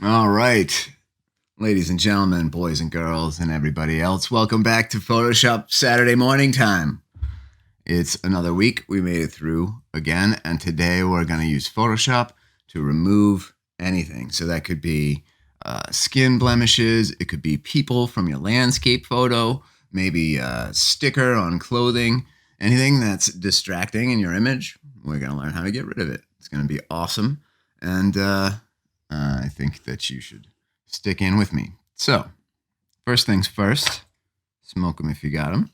All right, ladies and gentlemen, boys and girls, and everybody else, welcome back to Photoshop Saturday morning time. It's another week. We made it through again, and today we're going to use Photoshop to remove anything. So that could be skin blemishes, it could be people from your landscape photo, maybe a sticker on clothing, anything that's distracting in your image. We're going to learn how to get rid of it. It's going to be awesome, and I think that you should stick in with me. So, first things first, smoke them if you got them.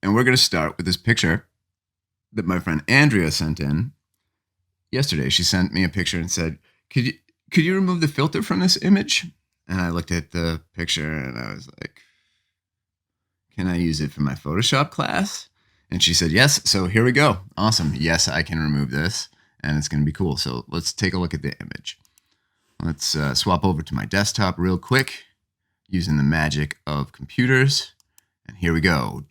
And we're going to start with this picture that my friend Andrea sent in yesterday. She sent me a picture and said, could you remove the filter from this image? And I looked at the picture and I was like, can I use it for my Photoshop class? And she said, yes. So here we go. Awesome. Yes, I can remove this and it's going to be cool. So let's take a look at the image. Let's swap over to my desktop real quick using the magic of computers. And here we go.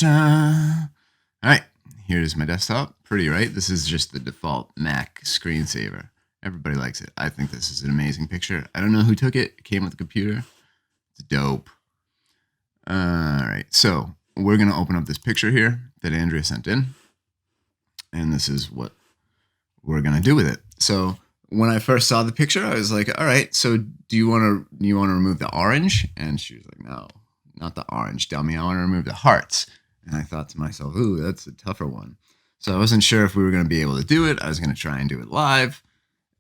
All right, here's my desktop. Pretty, right? This is just the default Mac screensaver. Everybody likes it. I think this is an amazing picture. I don't know who took it. It came with the computer. It's dope. All right, so we're going to open up this picture here that Andrea sent in. And this is what we're going to do with it. So when I first saw the picture, I was like, all right, so do you want to remove the orange? And she was like, no, not the orange, dummy. I want to remove the hearts. And I thought to myself, ooh, that's a tougher one. So I wasn't sure if we were going to be able to do it. I was going to try and do it live.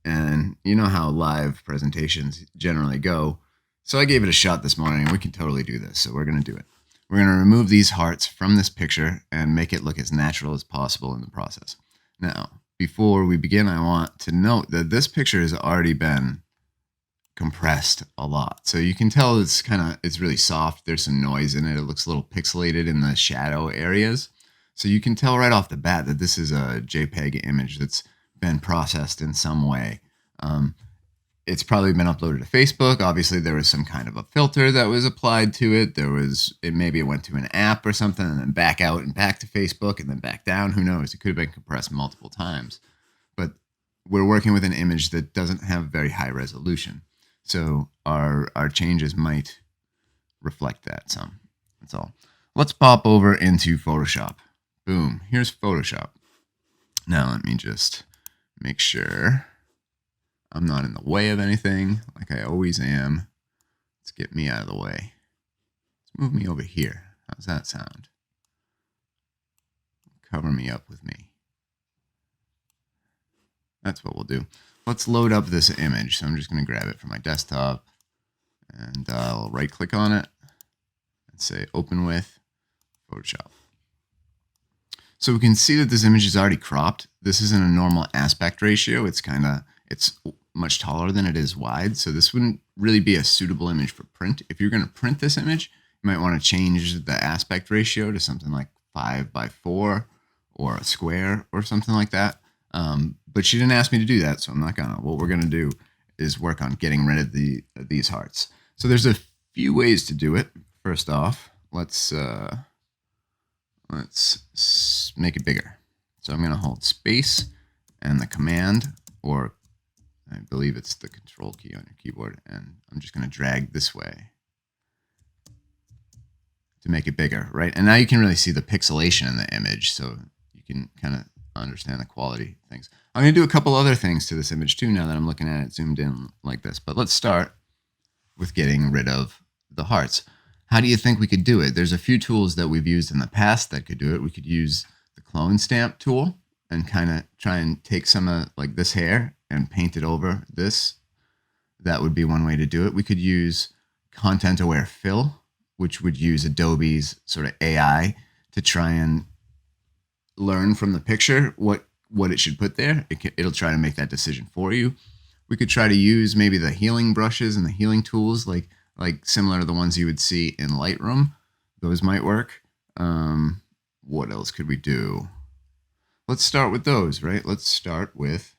And you know how live presentations generally go. So I gave it a shot this morning, and we can totally do this. So we're going to do it. We're going to remove these hearts from this picture and make it look as natural as possible in the process. Now, before we begin, I want to note that this picture has already been compressed a lot. So you can tell it's really soft. There's some noise in it. It looks a little pixelated in the shadow areas. So you can tell right off the bat that this is a JPEG image that's been processed in some way. It's probably been uploaded to Facebook. Obviously, there was some kind of a filter that was applied to it. Maybe it went to an app or something and then back out and back to Facebook and then back down. Who knows? It could have been compressed multiple times. But we're working with an image that doesn't have very high resolution. So our changes might reflect that some. That's all. Let's pop over into Photoshop. Boom. Here's Photoshop. Now let me just make sure I'm not in the way of anything like I always am. Let's get me out of the way. Let's move me over here. How's that sound? Cover me up with me. That's what we'll do. Let's load up this image. So I'm just going to grab it from my desktop and I'll right click on it and say open with Photoshop. So we can see that this image is already cropped. This isn't a normal aspect ratio. It's much taller than it is wide. So this wouldn't really be a suitable image for print. If you're going to print this image, you might want to change the aspect ratio to something like 5:4 or a square or something like that. But she didn't ask me to do that, so I'm not gonna. What we're gonna do is work on getting rid of these hearts. So there's a few ways to do it. First off, let's make it bigger. So I'm gonna hold space and the command, or I believe it's the control key on your keyboard, and I'm just gonna drag this way to make it bigger, right? And now you can really see the pixelation in the image, so you can kind of understand the quality of things. I'm going to do a couple other things to this image too now that I'm looking at it zoomed in like this. But let's start with getting rid of the hearts. How do you think we could do it? There's a few tools that we've used in the past that could do it. We could use the clone stamp tool and kind of try and take some of like this hair and paint it over this. That would be one way to do it. We could use content aware fill, which would use Adobe's sort of AI to try and learn from the picture what it should put there. It'll try to make that decision for you. We could try to use maybe the healing brushes and the healing tools, like similar to the ones you would see in Lightroom. Those might work. What else could we do? Let's start with those, right? Let's start with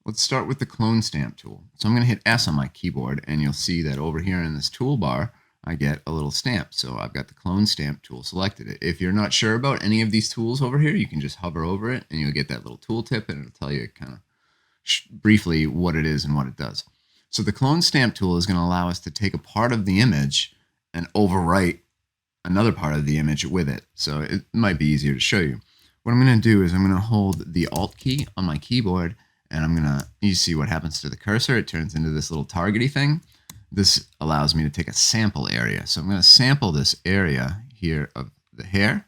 the clone stamp tool. So I'm going to hit S on my keyboard, and you'll see that over here in this toolbar, I get a little stamp. So I've got the clone stamp tool selected. If you're not sure about any of these tools over here, you can just hover over it, and you'll get that little tool tip, and it'll tell you kind of briefly what it is and what it does. So the clone stamp tool is going to allow us to take a part of the image and overwrite another part of the image with it. So it might be easier to show you. What I'm going to do is I'm going to hold the Alt key on my keyboard, and I'm going to, you see what happens to the cursor. It turns into this little targety thing. This allows me to take a sample area. So I'm going to sample this area here of the hair.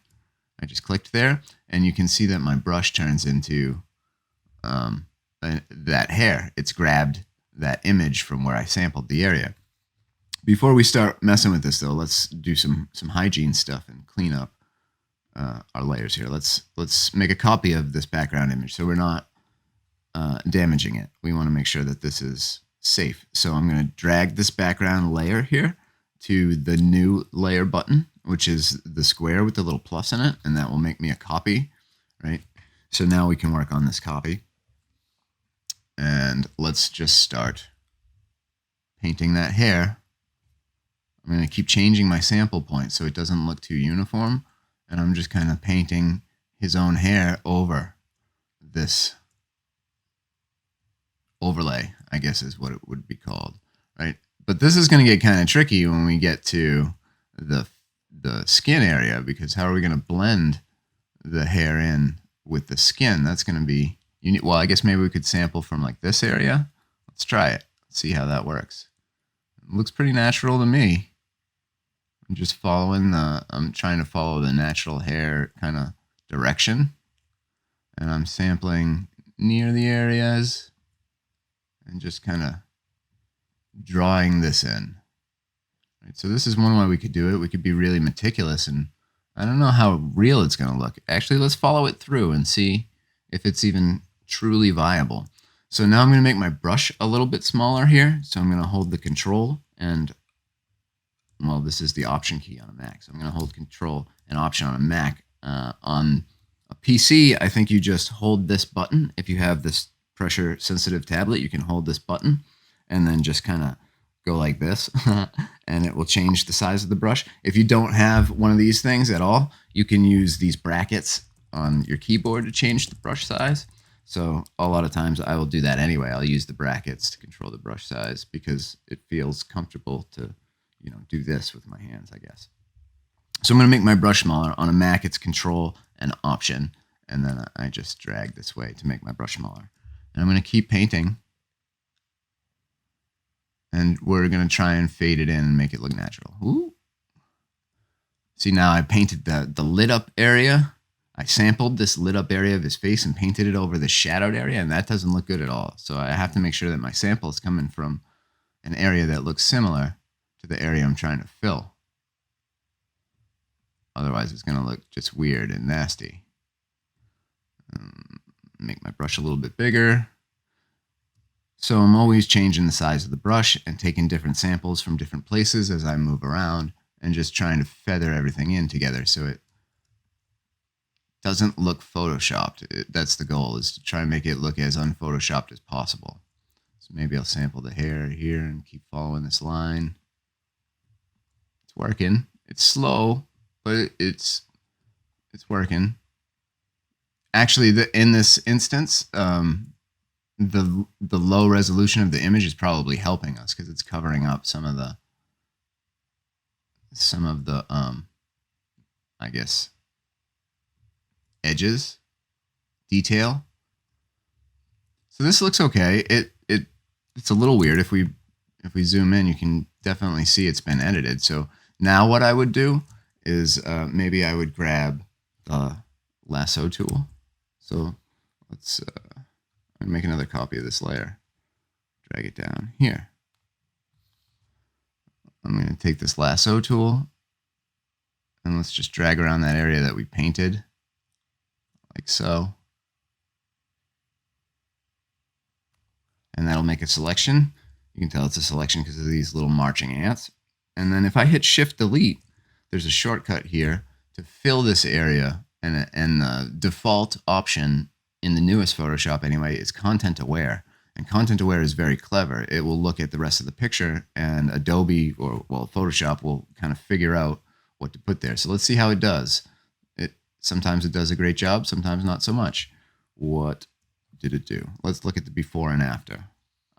I just clicked there, and you can see that my brush turns into that hair. It's grabbed that image from where I sampled the area. Before we start messing with this, though, let's do some hygiene stuff and clean up our layers here. Let's make a copy of this background image so we're not damaging it. We want to make sure that this is safe. So I'm going to drag this background layer here to the new layer button, which is the square with the little plus in it, and that will make me a copy, right? So now we can work on this copy. And let's just start painting that hair. I'm going to keep changing my sample point so it doesn't look too uniform. And I'm just kind of painting his own hair over this overlay, I guess is what it would be called, right? But this is going to get kind of tricky when we get to the skin area, because how are we going to blend the hair in with the skin? That's going to be unique. Well, I guess maybe we could sample from like this area. Let's try it. Let's see how that works. It looks pretty natural to me. I'm just I'm trying to follow the natural hair kind of direction. And I'm sampling near the areas and just kind of drawing this in. Right, so this is one way we could do it. We could be really meticulous, and I don't know how real it's going to look. Actually, let's follow it through and see if it's even truly viable. So now I'm going to make my brush a little bit smaller here. So I'm going to hold the Control and, well, this is the Option key on a Mac. So I'm going to hold Control and Option on a Mac. On a PC, I think you just hold this button. If you have this pressure sensitive tablet, you can hold this button and then just kind of go like this and it will change the size of the brush. If you don't have one of these things at all, you can use these brackets on your keyboard to change the brush size. So a lot of times I will do that anyway. I'll use the brackets to control the brush size because it feels comfortable to, do this with my hands, I guess. So I'm going to make my brush smaller. On a Mac, it's Control and Option, and then I just drag this way to make my brush smaller. And I'm going to keep painting, and we're going to try and fade it in and make it look natural. Ooh. See, now I painted the lit up area. I sampled this lit up area of his face and painted it over the shadowed area, and that doesn't look good at all. So I have to make sure that my sample is coming from an area that looks similar to the area I'm trying to fill. Otherwise, it's going to look just weird and nasty. Make my brush a little bit bigger. So I'm always changing the size of the brush and taking different samples from different places as I move around and just trying to feather everything in together so it doesn't look photoshopped. That's the goal, is to try and make it look as unphotoshopped as possible. So maybe I'll sample the hair here and keep following this line. It's working. It's slow, but it's working. Actually, in this instance, the low resolution of the image is probably helping us because it's covering up some of the I guess edges, detail. So this looks okay. It's a little weird. If we zoom in, you can definitely see it's been edited. So now what I would do is maybe I would grab the lasso tool. So let's make another copy of this layer. Drag it down here. I'm going to take this lasso tool and let's just drag around that area that we painted, like so. that'll make a selection. You can tell it's a selection because of these little marching ants. And then if I hit Shift Delete, there's a shortcut here to fill this area, and the default option in the newest Photoshop anyway is Content Aware. And Content Aware is very clever. It will look at the rest of the picture, and Adobe, or well, Photoshop will kind of figure out what to put there. So let's see how it does. Sometimes it does a great job, sometimes not so much. What did it do? Let's look at the before and after.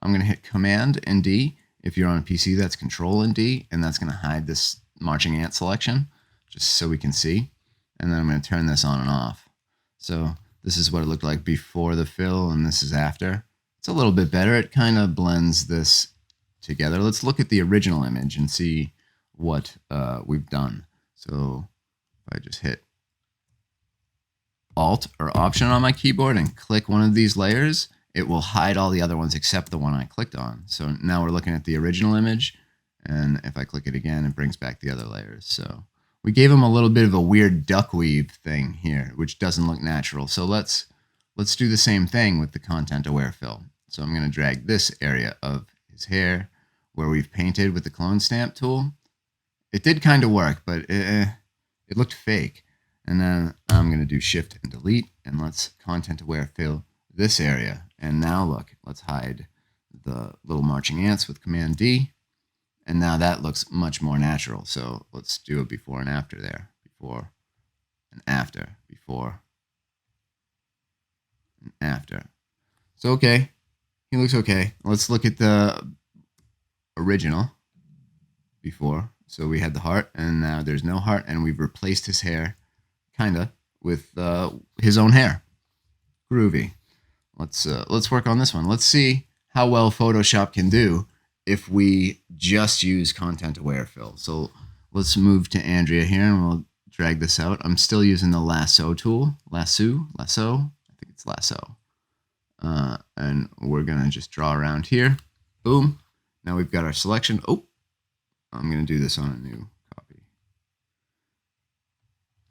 I'm going to hit Command and D. If you're on a PC, that's Control and D, and that's going to hide this marching ant selection, just so we can see. And then I'm going to turn this on and off. So this is what it looked like before the fill, and this is after. It's a little bit better. It kind of blends this together. Let's look at the original image and see what we've done. So if I just hit Alt or Option on my keyboard and click one of these layers, it will hide all the other ones except the one I clicked on. So now we're looking at the original image, and if I click it again, it brings back the other layers. So we gave them a little bit of a weird duckweave thing here, which doesn't look natural. So let's do the same thing with the Content Aware fill. So I'm going to drag this area of his hair where we've painted with the clone stamp tool. It did kind of work, but it looked fake. And then I'm going to do Shift and Delete, and let's Content Aware fill this area. And now look, let's hide the little marching ants with Command D. And now that looks much more natural. So let's do a before and after there. Before and after. Before and after. So okay, he looks okay. Let's look at the original before. So we had the heart, and now there's no heart, and we've replaced his hair, kinda, with his own hair. Groovy. Let's work on this one. Let's see how well Photoshop can do if we just use Content Aware fill. So let's move to Andrea here, and we'll drag this out. I'm still using the lasso tool. Lasso. I think it's lasso. And we're gonna just draw around here. Boom. Now we've got our selection. Oh, I'm gonna do this on a new copy.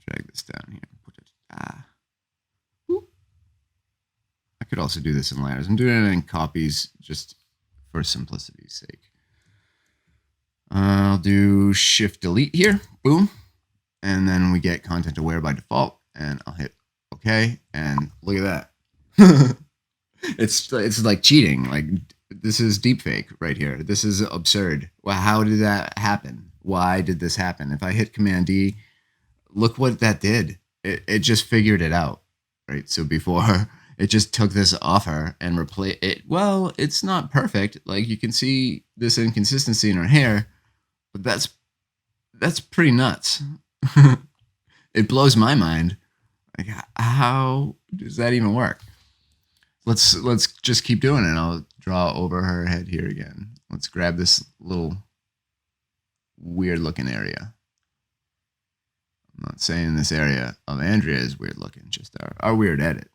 Drag this down here. Put it. I could also do this in layers. I'm doing it in copies just for simplicity's sake. I'll do Shift Delete here. Boom. And then we get Content Aware by default. And I'll hit OK. And look at that. It's like cheating. Like, this is deepfake right here. This is absurd. Well, how did that happen? Why did this happen? If I hit Command D, look what that did. It just figured it out, right? So before, it just took this off her and replaced it. Well, it's not perfect. Like, you can see this inconsistency in her hair, but that's pretty nuts. It blows my mind. Like, how does that even work? Let's just keep doing it. I'll draw over her head here again. Let's grab this little weird looking area. I'm not saying this area of Andrea is weird looking, just our weird edit.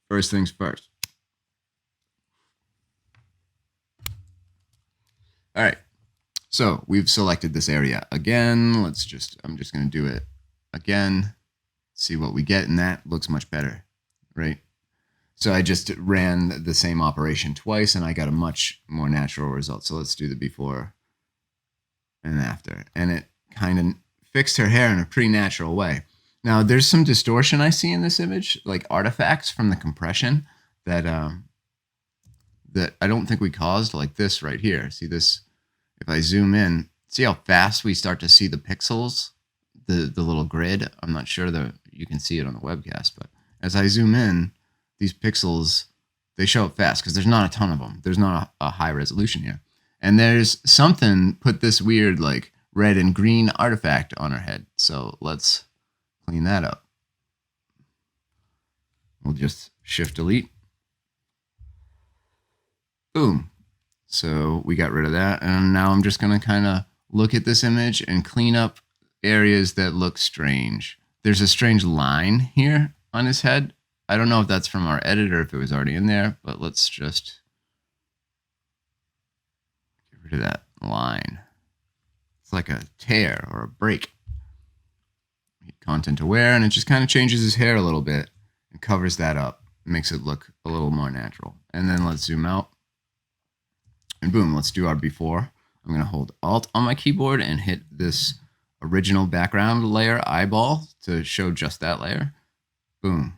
First things first. All right. So we've selected this area again. I'm just going to do it again. See what we get, and that looks much better, right? So I just ran the same operation twice, and I got a much more natural result. So let's do the before and after. And it kind of fixed her hair in a pretty natural way. Now, there's some distortion I see in this image, like artifacts from the compression that that I don't think we caused, like this right here. See this? If I zoom in, see how fast we start to see the pixels, the little grid? I'm not sure that you can see it on the webcast, but as I zoom in, these pixels, they show up fast because there's not a ton of them. There's not a high resolution here. And there's something put this weird like red and green artifact on her head. So let's clean that up. We'll just Shift Delete. Boom. So we got rid of that. And now I'm just going to kind of look at this image and clean up areas that look strange. There's a strange line here on his head. I don't know if that's from our edit or if it was already in there, but let's just get rid of that line. It's like a tear or a break. Content Aware, and it just kind of changes his hair a little bit and covers that up. makes it look a little more natural. And then let's zoom out. And boom, let's do our before. I'm going to hold Alt on my keyboard and hit this original background layer eyeball to show just that layer. Boom.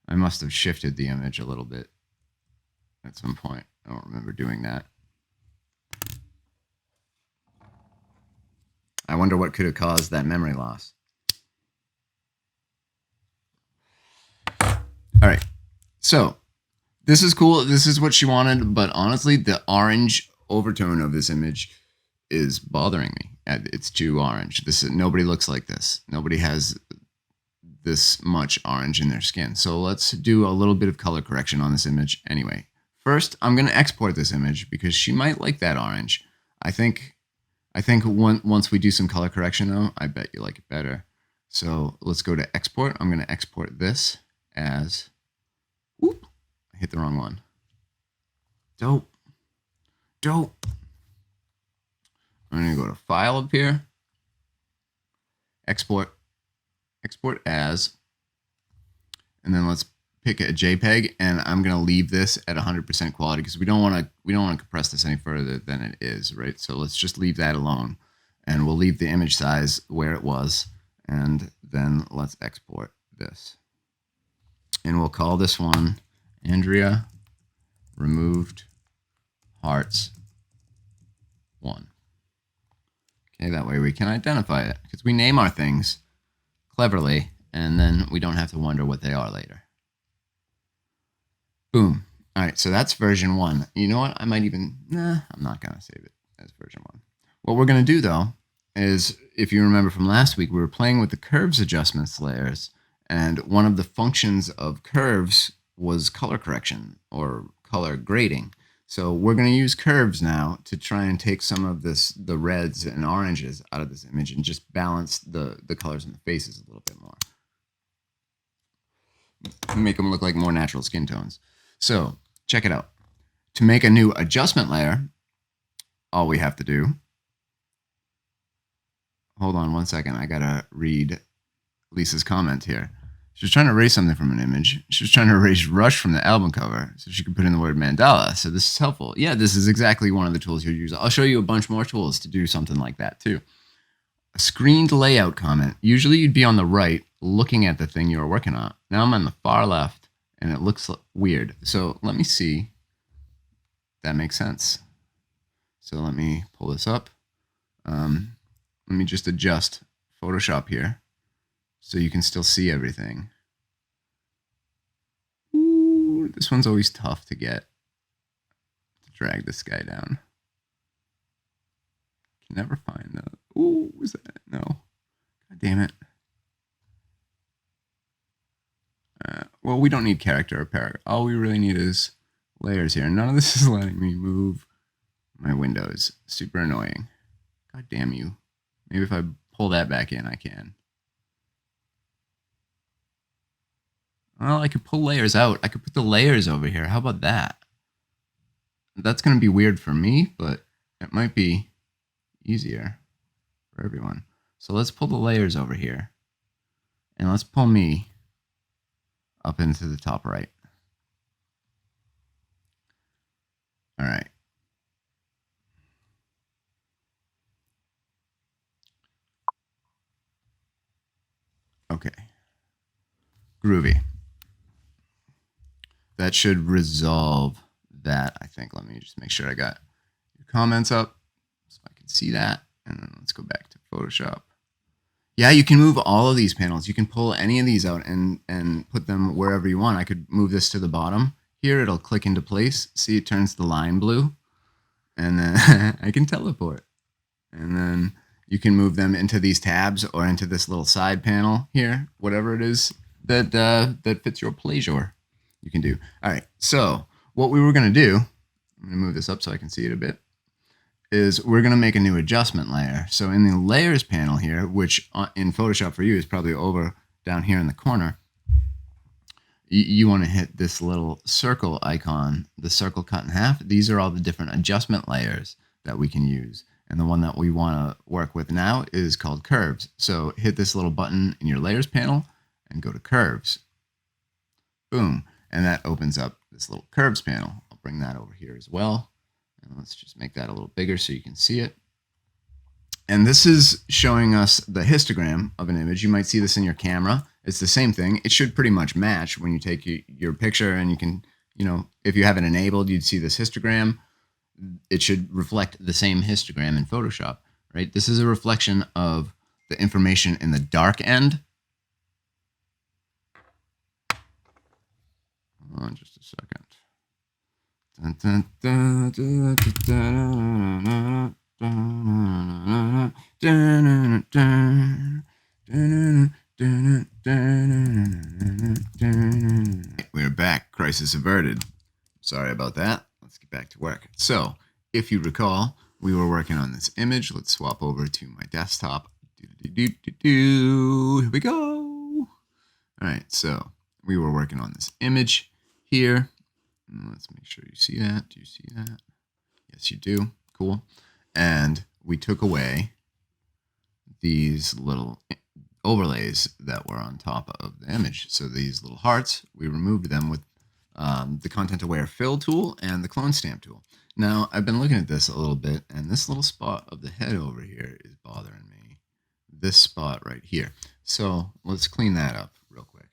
I must have shifted the image a little bit at some point. I don't remember doing that. I wonder what could have caused that memory loss. All right, so this is cool. This is what she wanted, but honestly, the orange overtone of this image is bothering me. It's too orange. Nobody looks like this. Nobody has this much orange in their skin. So let's do a little bit of color correction on this image anyway. First, I'm going to export this image because she might like that orange. I think once we do some color correction though, I bet you like it better. So let's go to export. I'm going to export this as, whoop, I hit the wrong one. Dope. I'm going to go to file up here, export as, and then let's pick a JPEG, and I'm going to leave this at 100% quality because we don't want to compress this any further than it is, right? So let's just leave that alone, and we'll leave the image size where it was, and then let's export this. And we'll call this one Andrea removed hearts 1. Okay, that way we can identify it because we name our things cleverly, and then we don't have to wonder what they are later. Boom. All right, so that's version 1. You know what? I might even, I'm not going to save it as version 1. What we're going to do, though, is, if you remember from last week, we were playing with the curves adjustments layers, and one of the functions of curves was color correction or color grading. So we're going to use curves now to try and take some of the reds and oranges out of this image and just balance the colors in the faces a little bit more. Make them look like more natural skin tones. So check it out. To make a new adjustment layer, all we have to do, hold on one second, I gotta read Lisa's comment here. She was trying to erase something from an image. She was trying to erase Rush from the album cover so she could put in the word mandala. So this is helpful. Yeah, this is exactly one of the tools you'll use. I'll show you a bunch more tools to do something like that too. A screened layout comment. Usually you'd be on the right looking at the thing you were working on. Now I'm on the far left and it looks weird. So let me see if that makes sense. So let me pull this up. Let me just adjust Photoshop here so you can still see everything. Ooh, this one's always tough to get. Drag this guy down. Can never find the, ooh, was that? No. God damn it. Well, we don't need character or paragraph. All we really need is layers here. None of this is letting me move my windows. Super annoying. God damn you. Maybe if I pull that back in, I can. Well, I could pull layers out. I could put the layers over here. How about that? That's going to be weird for me, but it might be easier for everyone. So let's pull the layers over here. And let's pull me up into the top right. All right. Okay. Groovy. That should resolve that, I think. Let me just make sure I got your comments up so I can see that. And then let's go back to Photoshop. Yeah, you can move all of these panels. You can pull any of these out and put them wherever you want. I could move this to the bottom. Here, it'll click into place. See, it turns the line blue. And then I can teleport. And then you can move them into these tabs or into this little side panel here, whatever it is that fits your pleasure. You can do. All right, so what we were going to do, I'm going to move this up so I can see it a bit, is we're going to make a new adjustment layer. So in the layers panel here, which in Photoshop for you is probably over down here in the corner, you want to hit this little circle icon, the circle cut in half. These are all the different adjustment layers that we can use. And the one that we want to work with now is called curves. So hit this little button in your layers panel and go to curves. Boom. And that opens up this little curves panel. I'll bring that over here as well. And let's just make that a little bigger so you can see it. And this is showing us the histogram of an image. You might see this in your camera. It's the same thing. It should pretty much match when you take your picture, and you can, if you have it enabled, you'd see this histogram. It should reflect the same histogram in Photoshop, right? This is a reflection of the information in the dark end. Hold on just a second. We're back. Crisis averted. Sorry about that. Let's get back to work. So, if you recall, we were working on this image. Let's swap over to my desktop. Here we go. All right, so we were working on this image here. Let's make sure you see that. Do you see that? Yes, you do. Cool. And we took away these little overlays that were on top of the image. So these little hearts, we removed them with the Content Aware Fill tool and the Clone Stamp tool. Now, I've been looking at this a little bit, and this little spot of the head over here is bothering me. This spot right here. So let's clean that up real quick.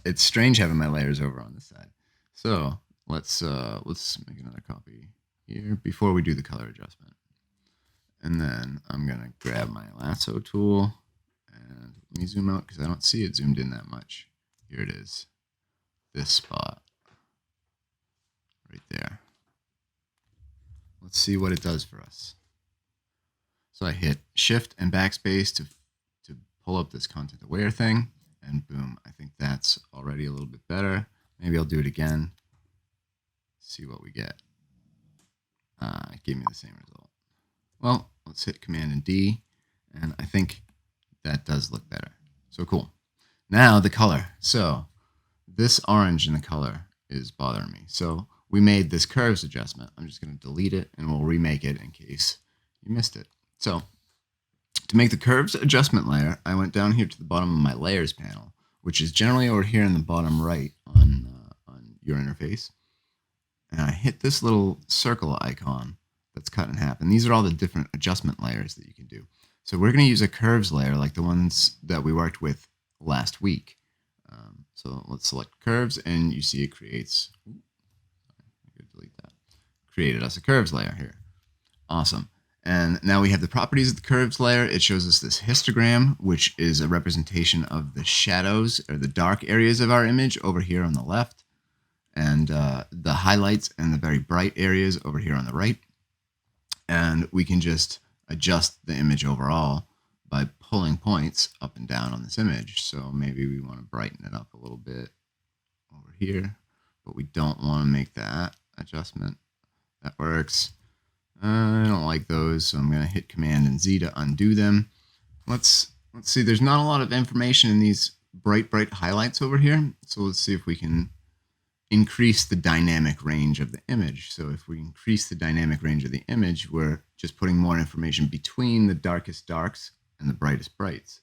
It's strange having my layers over on this side. So let's make another copy here before we do the color adjustment. And then I'm gonna grab my lasso tool and let me zoom out because I don't see it zoomed in that much. Here it is, this spot right there. Let's see what it does for us. So I hit Shift and Backspace to pull up this Content Aware thing, and boom, I think that's already a little bit better. Maybe I'll do it again. See what we get. It gave me the same result. Well, let's hit Command and D, and I think that does look better. So cool. Now the color. So this orange in the color is bothering me. So we made this curves adjustment. I'm just going to delete it, and we'll remake it in case you missed it. So to make the curves adjustment layer, I went down here to the bottom of my layers panel, which is generally over here in the bottom right on your interface. And I hit this little circle icon that's cut in half. And these are all the different adjustment layers that you can do. So we're going to use a curves layer like the ones that we worked with last week. So let's select curves, and you see it creates, delete that, created us a curves layer here. Awesome. And now we have the properties of the curves layer. It shows us this histogram, which is a representation of the shadows or the dark areas of our image over here on the left, and the highlights and the very bright areas over here on the right. And we can just adjust the image overall by pulling points up and down on this image. So maybe we want to brighten it up a little bit over here, but we don't want to make that adjustment. That works. I don't like those, so I'm going to hit Command and Z to undo them. Let's see. There's not a lot of information in these bright highlights over here. So let's see if we can increase the dynamic range of the image. So if we increase the dynamic range of the image, we're just putting more information between the darkest darks and the brightest brights.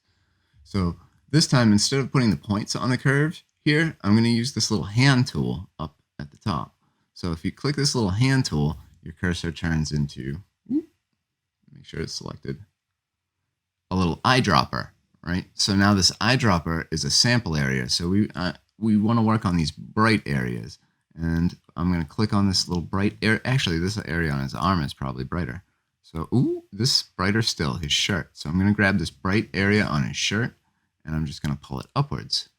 So this time, instead of putting the points on the curve here, I'm going to use this little hand tool up at the top. So if you click this little hand tool, your cursor turns into, make sure it's selected, a little eyedropper, right? So now this eyedropper is a sample area. So we want to work on these bright areas. And I'm going to click on this little bright area. Actually, this area on his arm is probably brighter. So, this brighter still, his shirt. So I'm going to grab this bright area on his shirt, and I'm just going to pull it upwards.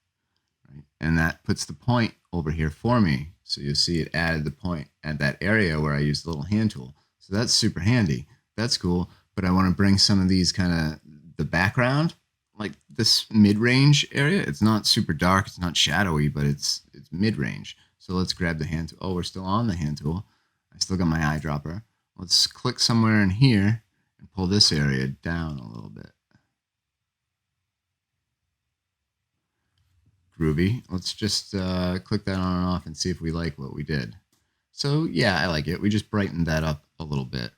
Right? And that puts the point over here for me. So you'll see it added the point at that area where I used the little hand tool. So that's super handy. That's cool. But I want to bring some of these kind of the background, like this mid-range area. It's not super dark. It's not shadowy, but it's mid-range. So let's grab the hand tool. Oh, we're still on the hand tool. I still got my eyedropper. Let's click somewhere in here and pull this area down a little bit. Groovy. Let's just click that on and off and see if we like what we did. So yeah, I like it. We just brightened that up a little bit.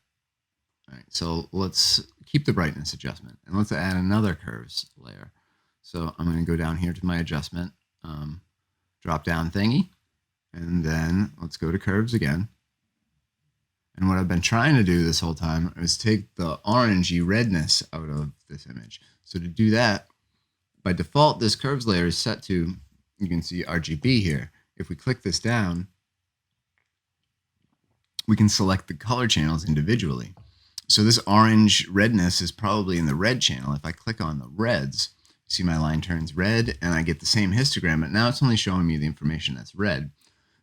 All right, so let's keep the brightness adjustment, and let's add another curves layer. So I'm going to go down here to my adjustment, drop down thingy. And then let's go to curves again. And what I've been trying to do this whole time is take the orangey redness out of this image. So to do that, by default, this curves layer is set to, you can see RGB here. If we click this down, we can select the color channels individually. So this orange redness is probably in the red channel. If I click on the reds, see my line turns red and I get the same histogram, but now it's only showing me the information that's red.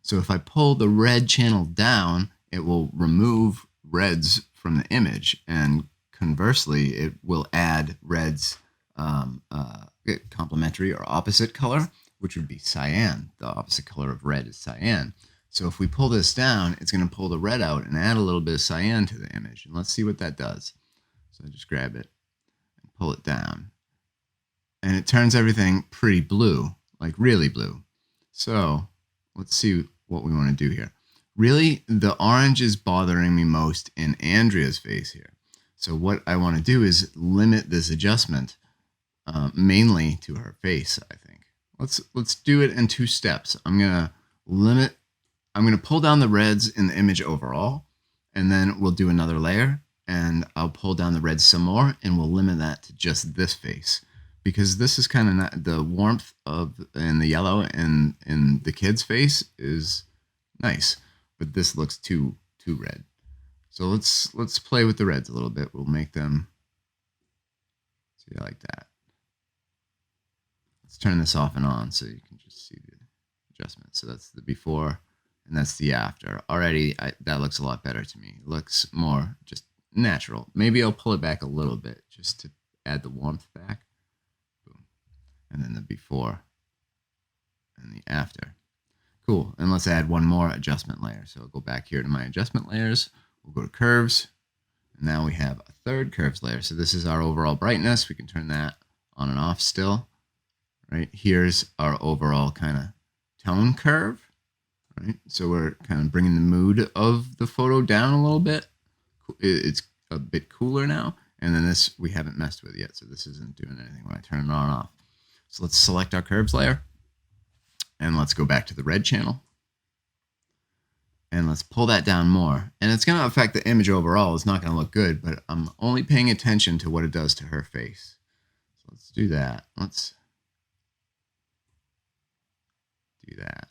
So if I pull the red channel down, it will remove reds from the image, and conversely, it will add reds complementary or opposite color, which would be cyan. The opposite color of red is cyan. So if we pull this down, it's going to pull the red out and add a little bit of cyan to the image. And let's see what that does. So I just grab it and pull it down. And it turns everything pretty blue, like really blue. So let's see what we want to do here. Really, the orange is bothering me most in Andrea's face here. So what I want to do is limit this adjustment mainly to her face, I think. Let's do it in 2 steps. I'm going to pull down the reds in the image overall, and then we'll do another layer, and I'll pull down the reds some more, and we'll limit that to just this face. Because this is kind of the warmth of and the yellow in the kid's face is nice, but this looks too red. So let's play with the reds a little bit. We'll make them see like that. Let's turn this off and on so you can just see the adjustment. So that's the before and that's the after. Already that looks a lot better to me. It looks more just natural. Maybe I'll pull it back a little bit just to add the warmth back. Boom. And then the before and the after. Cool. And let's add one more adjustment layer. So I'll go back here to my adjustment layers. We'll go to curves. And now we have a third curves layer. So this is our overall brightness. We can turn that on and off still. Right. Here's our overall kind of tone curve. Right. So we're kind of bringing the mood of the photo down a little bit. It's a bit cooler now. And then this we haven't messed with yet. So this isn't doing anything when I turn it on and off. So let's select our curves layer. And let's go back to the red channel. And let's pull that down more. And it's going to affect the image overall. It's not going to look good, but I'm only paying attention to what it does to her face. So let's do that. Let's do that.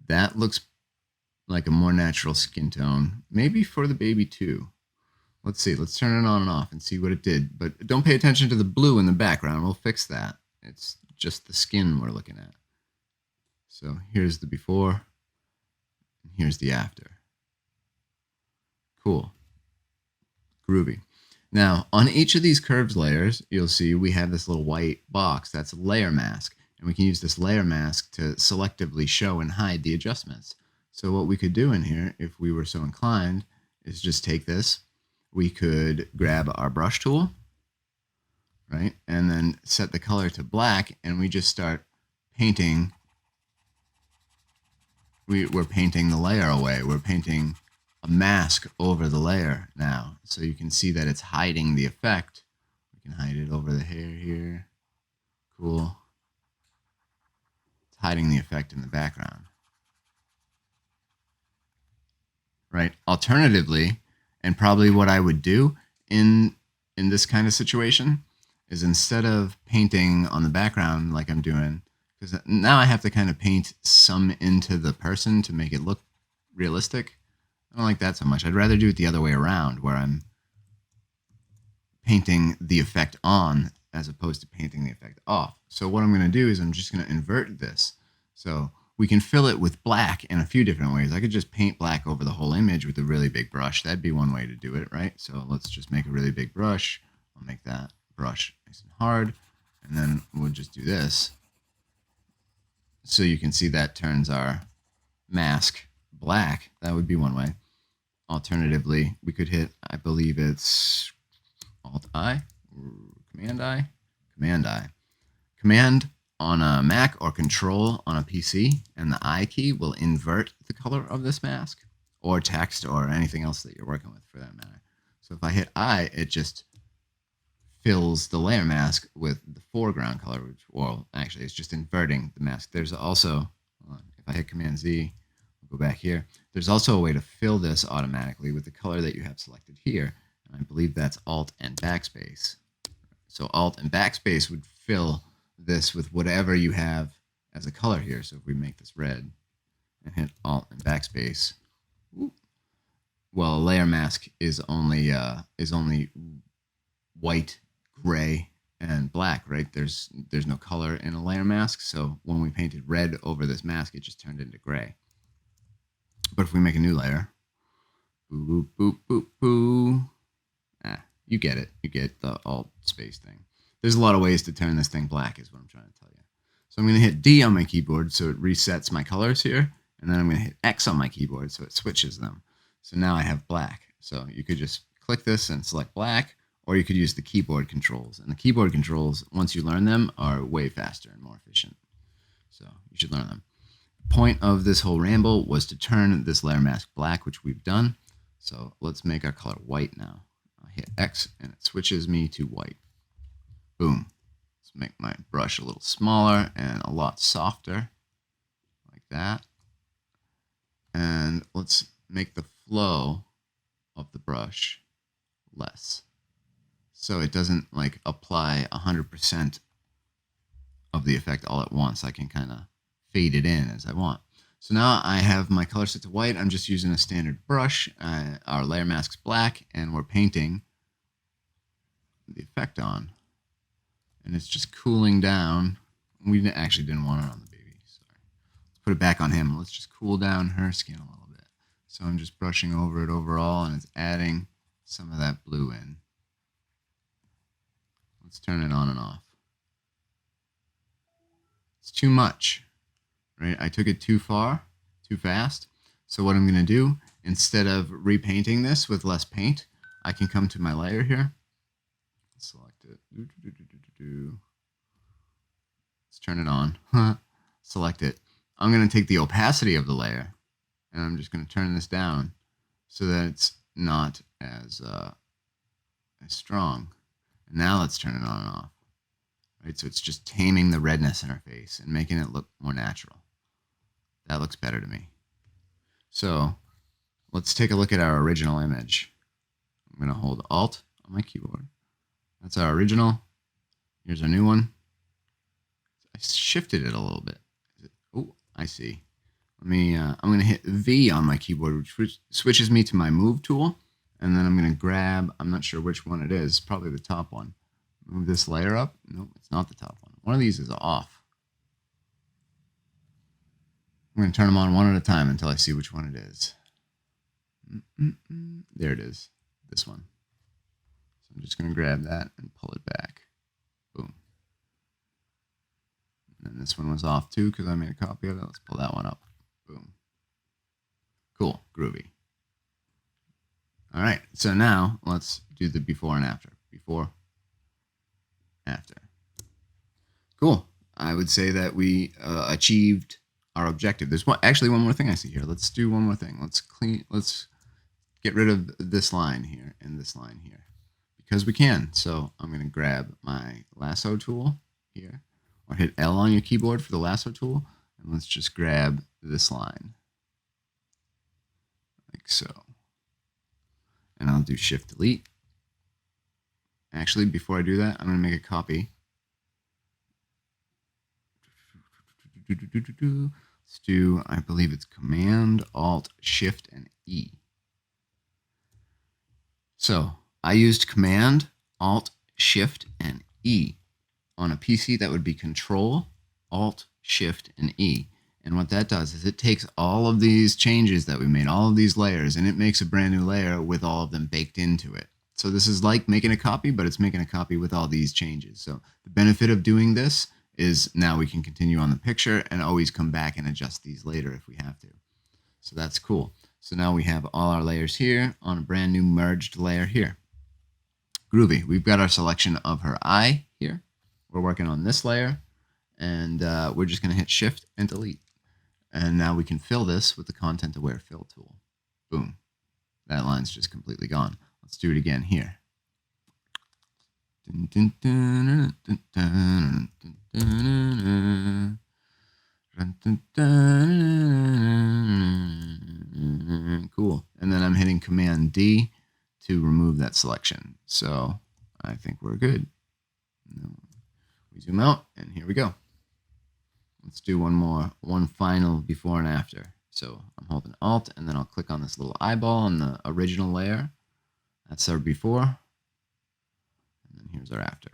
That looks like a more natural skin tone. Maybe for the baby too. Let's see. Let's turn it on and off and see what it did. But don't pay attention to the blue in the background. We'll fix that. It's just the skin we're looking at. So here's the before, and here's the after. Cool. Groovy. Now, on each of these curves layers, you'll see we have this little white box. That's a layer mask. And we can use this layer mask to selectively show and hide the adjustments. So what we could do in here, if we were so inclined, is just take this. We could grab our brush tool, right? And then set the color to black, and we just start painting. We're painting the layer away. We're painting a mask over the layer now. So you can see that it's hiding the effect. We can hide it over the hair here. Cool. It's hiding the effect in the background. Right? Alternatively, and probably what I would do in this kind of situation is instead of painting on the background like I'm doing, because now I have to kind of paint some into the person to make it look realistic. I don't like that so much. I'd rather do it the other way around, where I'm painting the effect on as opposed to painting the effect off. So what I'm going to do is I'm just going to invert this. So we can fill it with black in a few different ways. I could just paint black over the whole image with a really big brush. That'd be one way to do it, right? So let's just make a really big brush. I'll make that brush nice and hard. And then we'll just do this. So you can see that turns our mask black. That would be one way. Alternatively, we could hit, I believe it's Alt-I, Command-I, Command-I. Command on a Mac or Control on a PC, and the I key will invert the color of this mask, or text, or anything else that you're working with for that matter. So if I hit I, it just fills the layer mask with the foreground color, which, well, actually, it's just inverting the mask. There's also, if I hit Command Z, I'll go back here. There's also a way to fill this automatically with the color that you have selected here, and I believe that's Alt and Backspace. So Alt and Backspace would fill this with whatever you have as a color here. So if we make this red and hit Alt and Backspace, well, a layer mask is only white, gray, and black, right? There's no color in a layer mask, so when we painted red over this mask, it just turned into gray. But if we make a new layer, boop, boop, boop, boop, you get it. You get the Alt space thing. There's a lot of ways to turn this thing black is what I'm trying to tell you. So I'm going to hit D on my keyboard so it resets my colors here, and then I'm going to hit X on my keyboard so it switches them. So now I have black. So you could just click this and select black, or you could use the keyboard controls. And the keyboard controls, once you learn them, are way faster and more efficient. So you should learn them. The point of this whole ramble was to turn this layer mask black, which we've done. So let's make our color white now. I'll hit X and it switches me to white. Boom. Let's make my brush a little smaller and a lot softer, like that. And let's make the flow of the brush less, so it doesn't like apply 100% of the effect all at once. I can kind of fade it in as I want. So now I have my color set to white. I'm just using a standard brush. Our layer mask's black, and we're painting the effect on, and it's just cooling down. We actually didn't want it on the baby. Sorry. Let's put it back on him. Let's just cool down her skin a little bit. So I'm just brushing over it overall, and it's adding some of that blue in. Let's turn it on and off. It's too much, right? I took it too far, too fast. So what I'm going to do, instead of repainting this with less paint, I can come to my layer here, select it. Let's turn it on. Select it. I'm going to take the opacity of the layer, and I'm just going to turn this down so that it's not as strong. And now let's turn it on and off. Right, so it's just taming the redness in her face and making it look more natural. That looks better to me. So let's take a look at our original image. I'm going to hold Alt on my keyboard. That's our original. Here's our new one. I shifted it a little bit. Oh, I see. Let me. I'm going to hit V on my keyboard, which switches me to my Move tool, and then I'm going to grab. I'm not sure which one it is. Probably the top one. Move this layer up. Nope, it's not the top one. One of these is off. I'm going to turn them on one at a time until I see which one it is. There it is. This one. So I'm just going to grab that and pull it back. Boom. And then this one was off too because I made a copy of it. Let's pull that one up. Boom. Cool. Groovy. All right. So now let's do the before and after. Before, after. Cool. I would say that we achieved our objective. There's actually one more thing I see here. Let's do one more thing. Let's get rid of this line here and this line here because we can. So I'm going to grab my lasso tool here, or hit L on your keyboard for the lasso tool, and let's just grab this line like so. And I'll do Shift Delete. Actually, before I do that, I'm going to make a copy. Let's do, I believe it's Command, Alt, Shift, and E. So I used Command, Alt, Shift, and E. On a PC, that would be Control, Alt, Shift, and E. And what that does is it takes all of these changes that we made, all of these layers, and it makes a brand new layer with all of them baked into it. So this is like making a copy, but it's making a copy with all these changes. So the benefit of doing this is now we can continue on the picture and always come back and adjust these later if we have to. So that's cool. So now we have all our layers here on a brand new merged layer here. Groovy. We've got our selection of her eye here. We're working on this layer, and we're just going to hit Shift and Delete. And now we can fill this with the Content Aware Fill tool. Boom. That line's just completely gone. Let's do it again here. Cool. And then I'm hitting Command D to remove that selection. So I think we're good. We zoom out, and here we go. Let's do one final before and after. So I'm holding Alt, and then I'll click on this little eyeball on the original layer. That's our before. And then here's our after.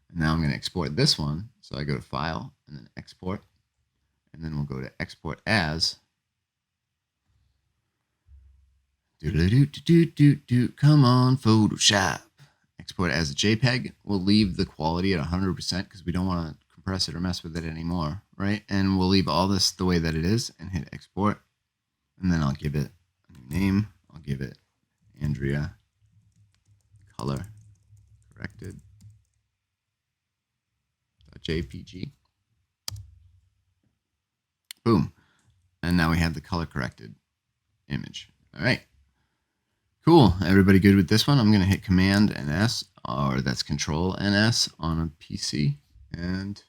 And now I'm going to export this one. So I go to File, and then Export. And then we'll go to Export As. Come on, Photoshop. Export as a JPEG. We'll leave the quality at 100% because we don't want to compress it or mess with it anymore, right? And we'll leave all this the way that it is and hit export. And then I'll give it a new name. I'll give it Andrea color corrected .jpg. Boom. And now we have the color corrected image. All right. Cool. Everybody good with this one? I'm going to hit Command and S, or that's Control and S on a PC, and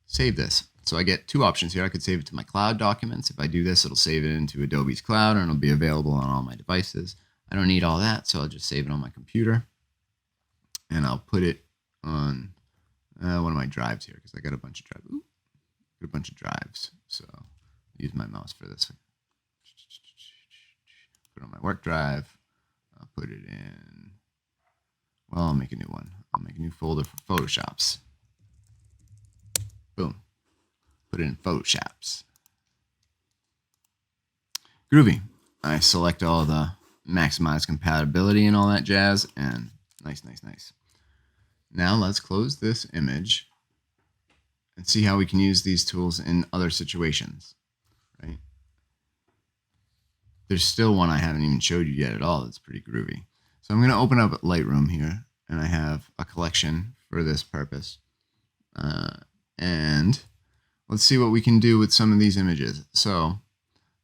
save this. So I get two options here. I could save it to my cloud documents. If I do this, it'll save it into Adobe's cloud, and it'll be available on all my devices. I don't need all that, so I'll just save it on my computer, and I'll put it on one of my drives here because I got a bunch of drives. Ooh, got a bunch of drives, so I'll use my mouse for this. Put it on my work drive. I'll put it in, well, I'll make a new one. I'll make a new folder for Photoshops. Boom. Put it in Photoshops. Groovy. I select all the maximize compatibility and all that jazz, and nice, nice, nice. Now let's close this image and see how we can use these tools in other situations, right? There's still one I haven't even showed you yet at all that's pretty groovy. So I'm going to open up Lightroom here, and I have a collection for this purpose. And let's see what we can do with some of these images. So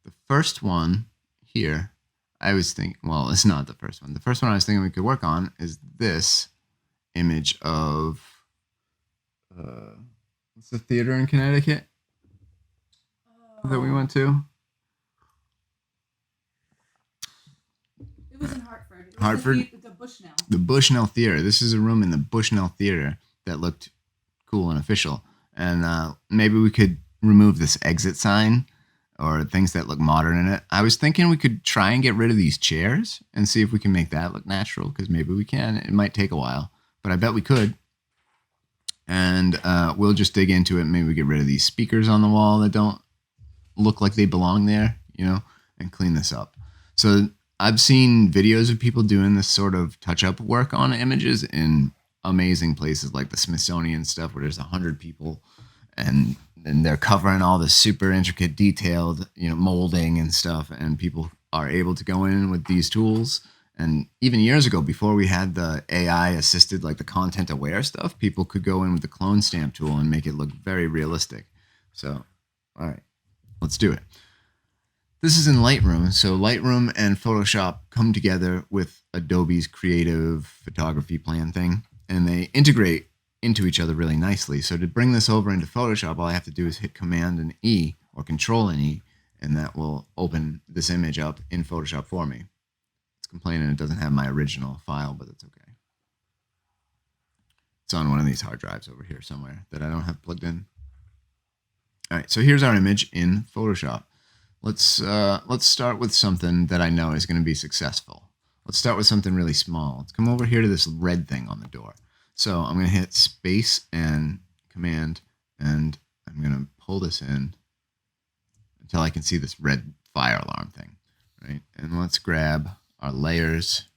the first one here, I was thinking, well, it's not the first one. The first one I was thinking we could work on is this image of, what's the theater in Connecticut that we went to? It was in Hartford. Hartford? The Bushnell. The Bushnell Theater. This is a room in the Bushnell Theater that looked cool and official. And maybe we could remove this exit sign or things that look modern in it. I was thinking we could try and get rid of these chairs and see if we can make that look natural, because maybe we can. It might take a while, but I bet we could. And we'll just dig into it. Maybe we get rid of these speakers on the wall that don't look like they belong there, you know, and clean this up. So I've seen videos of people doing this sort of touch-up work on images in amazing places like the Smithsonian stuff, where there's 100 people and they're covering all this super intricate, detailed, you know, molding and stuff, and people are able to go in with these tools. And even years ago, before we had the AI assisted, like the content aware stuff, people could go in with the clone stamp tool and make it look very realistic. So, all right, let's do it. This is in Lightroom. So Lightroom and Photoshop come together with Adobe's creative photography plan thing, and they integrate into each other really nicely. So to bring this over into Photoshop, all I have to do is hit Command and E or Control and E, and that will open this image up in Photoshop for me. It's complaining it doesn't have my original file, but it's okay. It's on one of these hard drives over here somewhere that I don't have plugged in. All right, so here's our image in Photoshop. Let's start with something that I know is going to be successful. Let's start with something really small. Let's come over here to this red thing on the door. So I'm going to hit Space and Command, and I'm going to pull this in until I can see this red fire alarm thing, right? And let's grab our layers.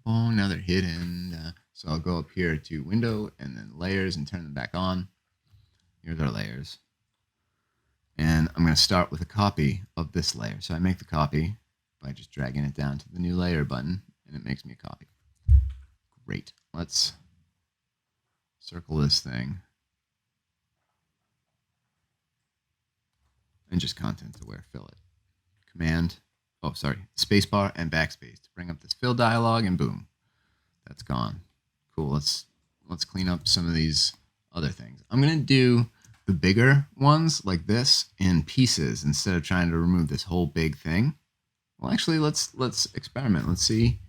Now they're hidden. So I'll go up here to Window and then Layers and turn them back on. Here's our layers. And I'm going to start with a copy of this layer. So I make the copy by just dragging it down to the new layer button, and it makes me a copy. Great. Let's circle this thing and just content aware fill it. Command oh, sorry, spacebar and backspace to bring up this fill dialog, and boom, that's gone. Cool. Let's clean up some of these other things. I'm gonna do the bigger ones like this in pieces instead of trying to remove this whole big thing. Well, actually, let's experiment. Let's see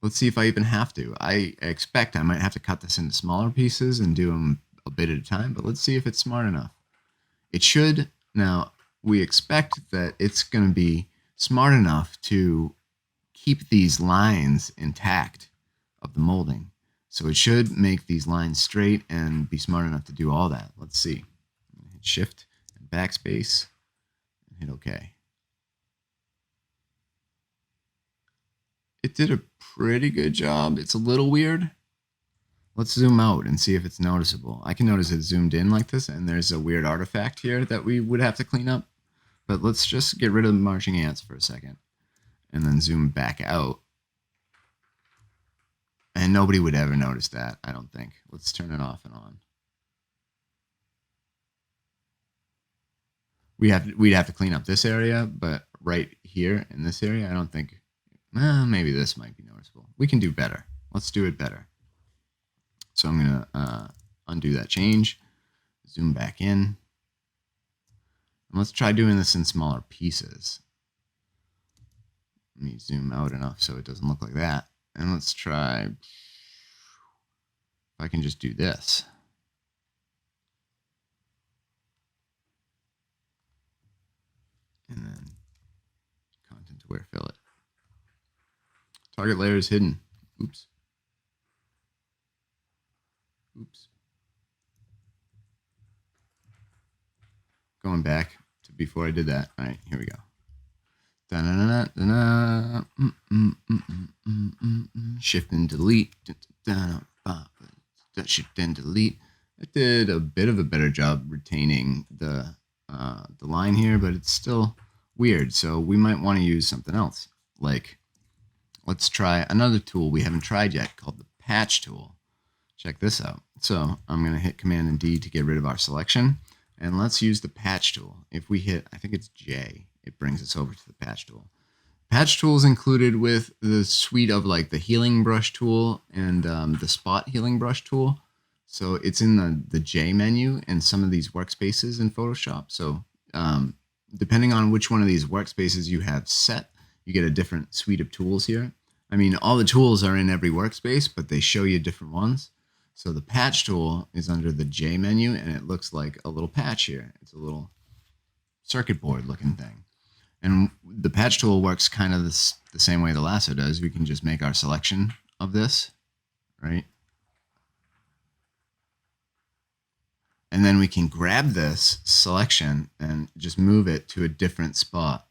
if I even have to. I expect I might have to cut this into smaller pieces and do them a bit at a time, but let's see if it's smart enough. It should. Now, we expect that it's going to be smart enough to keep these lines intact of the molding. So it should make these lines straight and be smart enough to do all that. Let's see. Hit Shift and backspace and hit OK. It did a pretty good job. It's a little weird. Let's zoom out and see if it's noticeable. I can notice it zoomed in like this, and there's a weird artifact here that we would have to clean up. But let's just get rid of the marching ants for a second and then zoom back out. And nobody would ever notice that, I don't think. Let's turn it off and on. We'd have to clean up this area, but right here in this area, I don't think. Maybe this might be noticeable. We can do better. Let's do it better. So I'm going to undo that change, zoom back in. And let's try doing this in smaller pieces. Let me zoom out enough so it doesn't look like that. And let's try, if I can just do this. And then content aware fillet. Target layer is hidden. Oops. Oops. Going back to before I did that. All right, here we go. Shift and delete. Shift and delete. It did a bit of a better job retaining the line here, but it's still weird. So we might want to use something else. Like, let's try another tool we haven't tried yet called the patch tool. Check this out. So I'm going to hit Command and D to get rid of our selection. And let's use the patch tool. If we hit, I think it's J, it brings us over to the patch tool. Patch tool is included with the suite of like the healing brush tool and the spot healing brush tool. So it's in the J menu in some of these workspaces in Photoshop. So depending on which one of these workspaces you have set, you get a different suite of tools here. I mean, all the tools are in every workspace, but they show you different ones. So the patch tool is under the J menu, and it looks like a little patch here. It's a little circuit board looking thing. And the patch tool works kind of the same way the lasso does. We can just make our selection of this, right? And then we can grab this selection and just move it to a different spot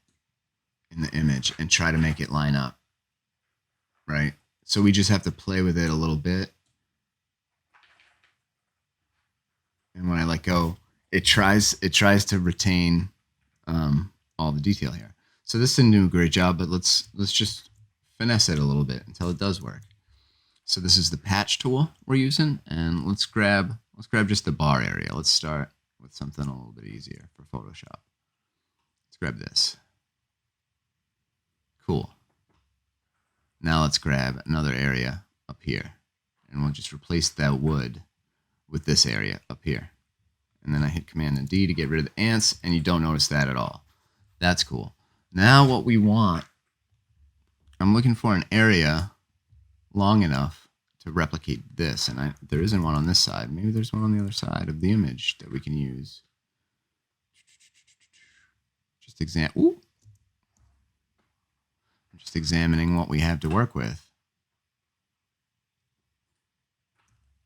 in the image and try to make it line up, right? So we just have to play with it a little bit. And when I let go, it tries to retain all the detail here. So this didn't do a great job, but let's just finesse it a little bit until it does work. So this is the patch tool we're using, and let's grab just the bar area. Let's start with something a little bit easier for Photoshop. Let's grab this. Cool. Now let's grab another area up here, and we'll just replace that wood with this area up here. And then I hit Command and D to get rid of the ants, and you don't notice that at all. That's cool. Now what we want, I'm looking for an area long enough to replicate this, and there isn't one on this side. Maybe there's one on the other side of the image that we can use. Just examining what we have to work with.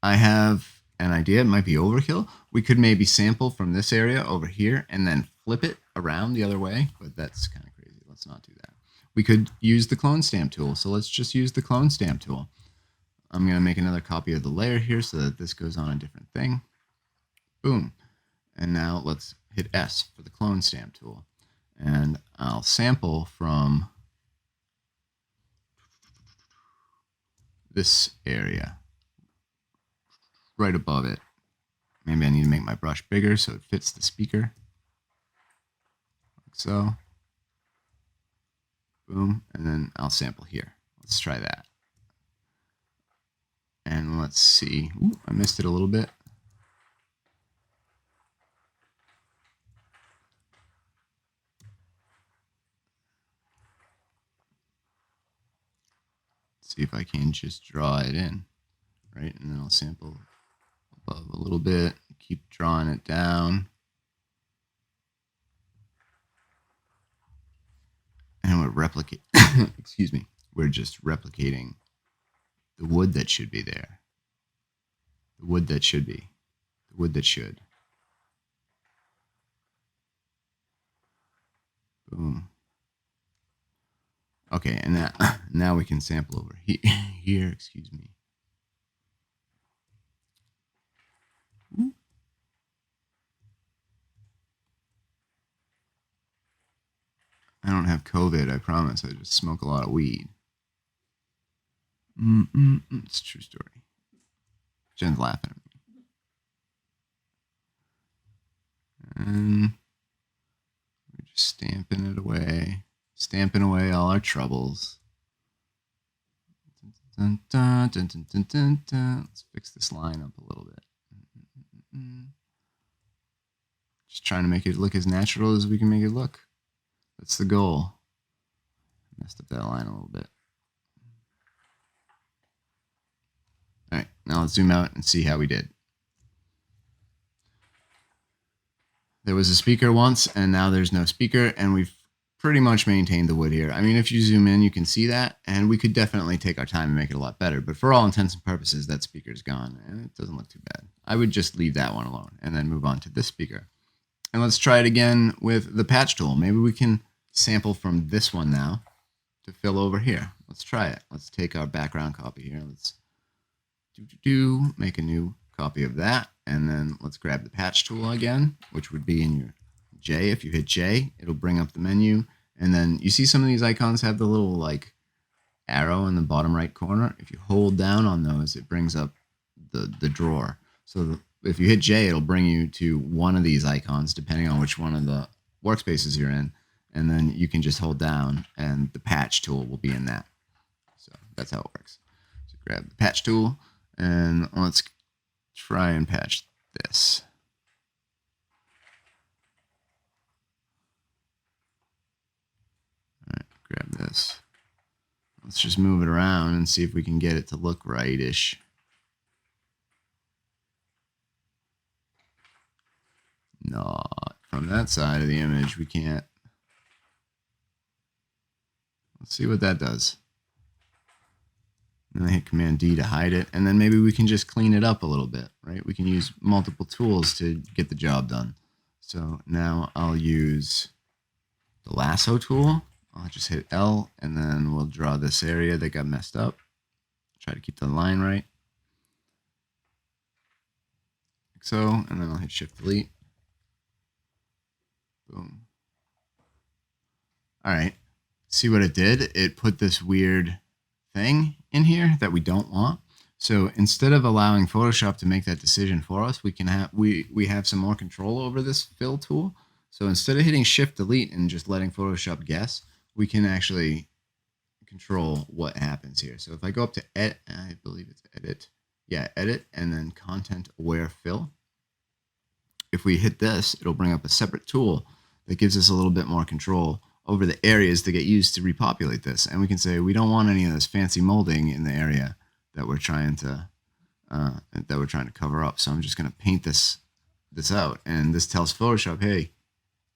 I have an idea. It might be overkill. We could maybe sample from this area over here and then flip it around the other way, but that's kind of crazy. Let's not do that. We could use the clone stamp tool. So let's just use the clone stamp tool. I'm going to make another copy of the layer here so that this goes on a different thing. Boom. And now let's hit S for the clone stamp tool. And I'll sample from this area right above it. Maybe I need to make my brush bigger so it fits the speaker. Like so. Boom. And then I'll sample here. Let's try that. And let's see. Ooh, I missed it a little bit. See if I can just draw it in, right? And then I'll sample above a little bit, keep drawing it down. And we're replicate, excuse me, we're just replicating the wood that should be there. The wood that should be. The wood that should. Boom. Okay, and now we can sample over here, excuse me. I don't have COVID, I promise. I just smoke a lot of weed. It's a true story. Jen's laughing at me. And we're just stamping it away. Stamping away all our troubles. Dun, dun, dun, dun, dun, dun, dun. Let's fix this line up a little bit. Just trying to make it look as natural as we can make it look. That's the goal. Messed up that line a little bit. All right, now let's zoom out and see how we did. There was a speaker once, and now there's no speaker, and we've pretty much maintained the wood here. I mean, if you zoom in, you can see that, and we could definitely take our time and make it a lot better, but for all intents and purposes, that speaker's gone, and it doesn't look too bad. I would just leave that one alone, and then move on to this speaker. And let's try it again with the patch tool. Maybe we can sample from this one now to fill over here. Let's try it. Let's take our background copy here. Let's make a new copy of that, and then let's grab the patch tool again, which would be in your J. If you hit J, it'll bring up the menu, and then you see some of these icons have the little like arrow in the bottom right corner. If you hold down on those, it brings up the drawer. So if you hit J, it'll bring you to one of these icons depending on which one of the workspaces you're in, and then you can just hold down and the patch tool will be in that. So that's how it works. So grab the patch tool, and let's try and patch this. All right, grab this. Let's just move it around and see if we can get it to look right-ish. Not from that side of the image, we can't. Let's see what that does. And I hit Command D to hide it, and then maybe we can just clean it up a little bit, right? We can use multiple tools to get the job done. So now I'll use the lasso tool. I'll just hit L, and then we'll draw this area that got messed up. Try to keep the line right. Like so, and then I'll hit Shift Delete. Boom. All right. See what it did? It put this weird thing in here that we don't want. So instead of allowing Photoshop to make that decision for us, we can have we have some more control over this fill tool. So instead of hitting Shift Delete and just letting Photoshop guess, we can actually control what happens here. So if I go up to edit, I believe it's edit. Yeah, edit, and then content aware fill. If we hit this, it'll bring up a separate tool that gives us a little bit more control over the areas that get used to repopulate this. And we can say we don't want any of this fancy molding in the area that we're trying to cover up. So I'm just going to paint this out, and this tells Photoshop, hey,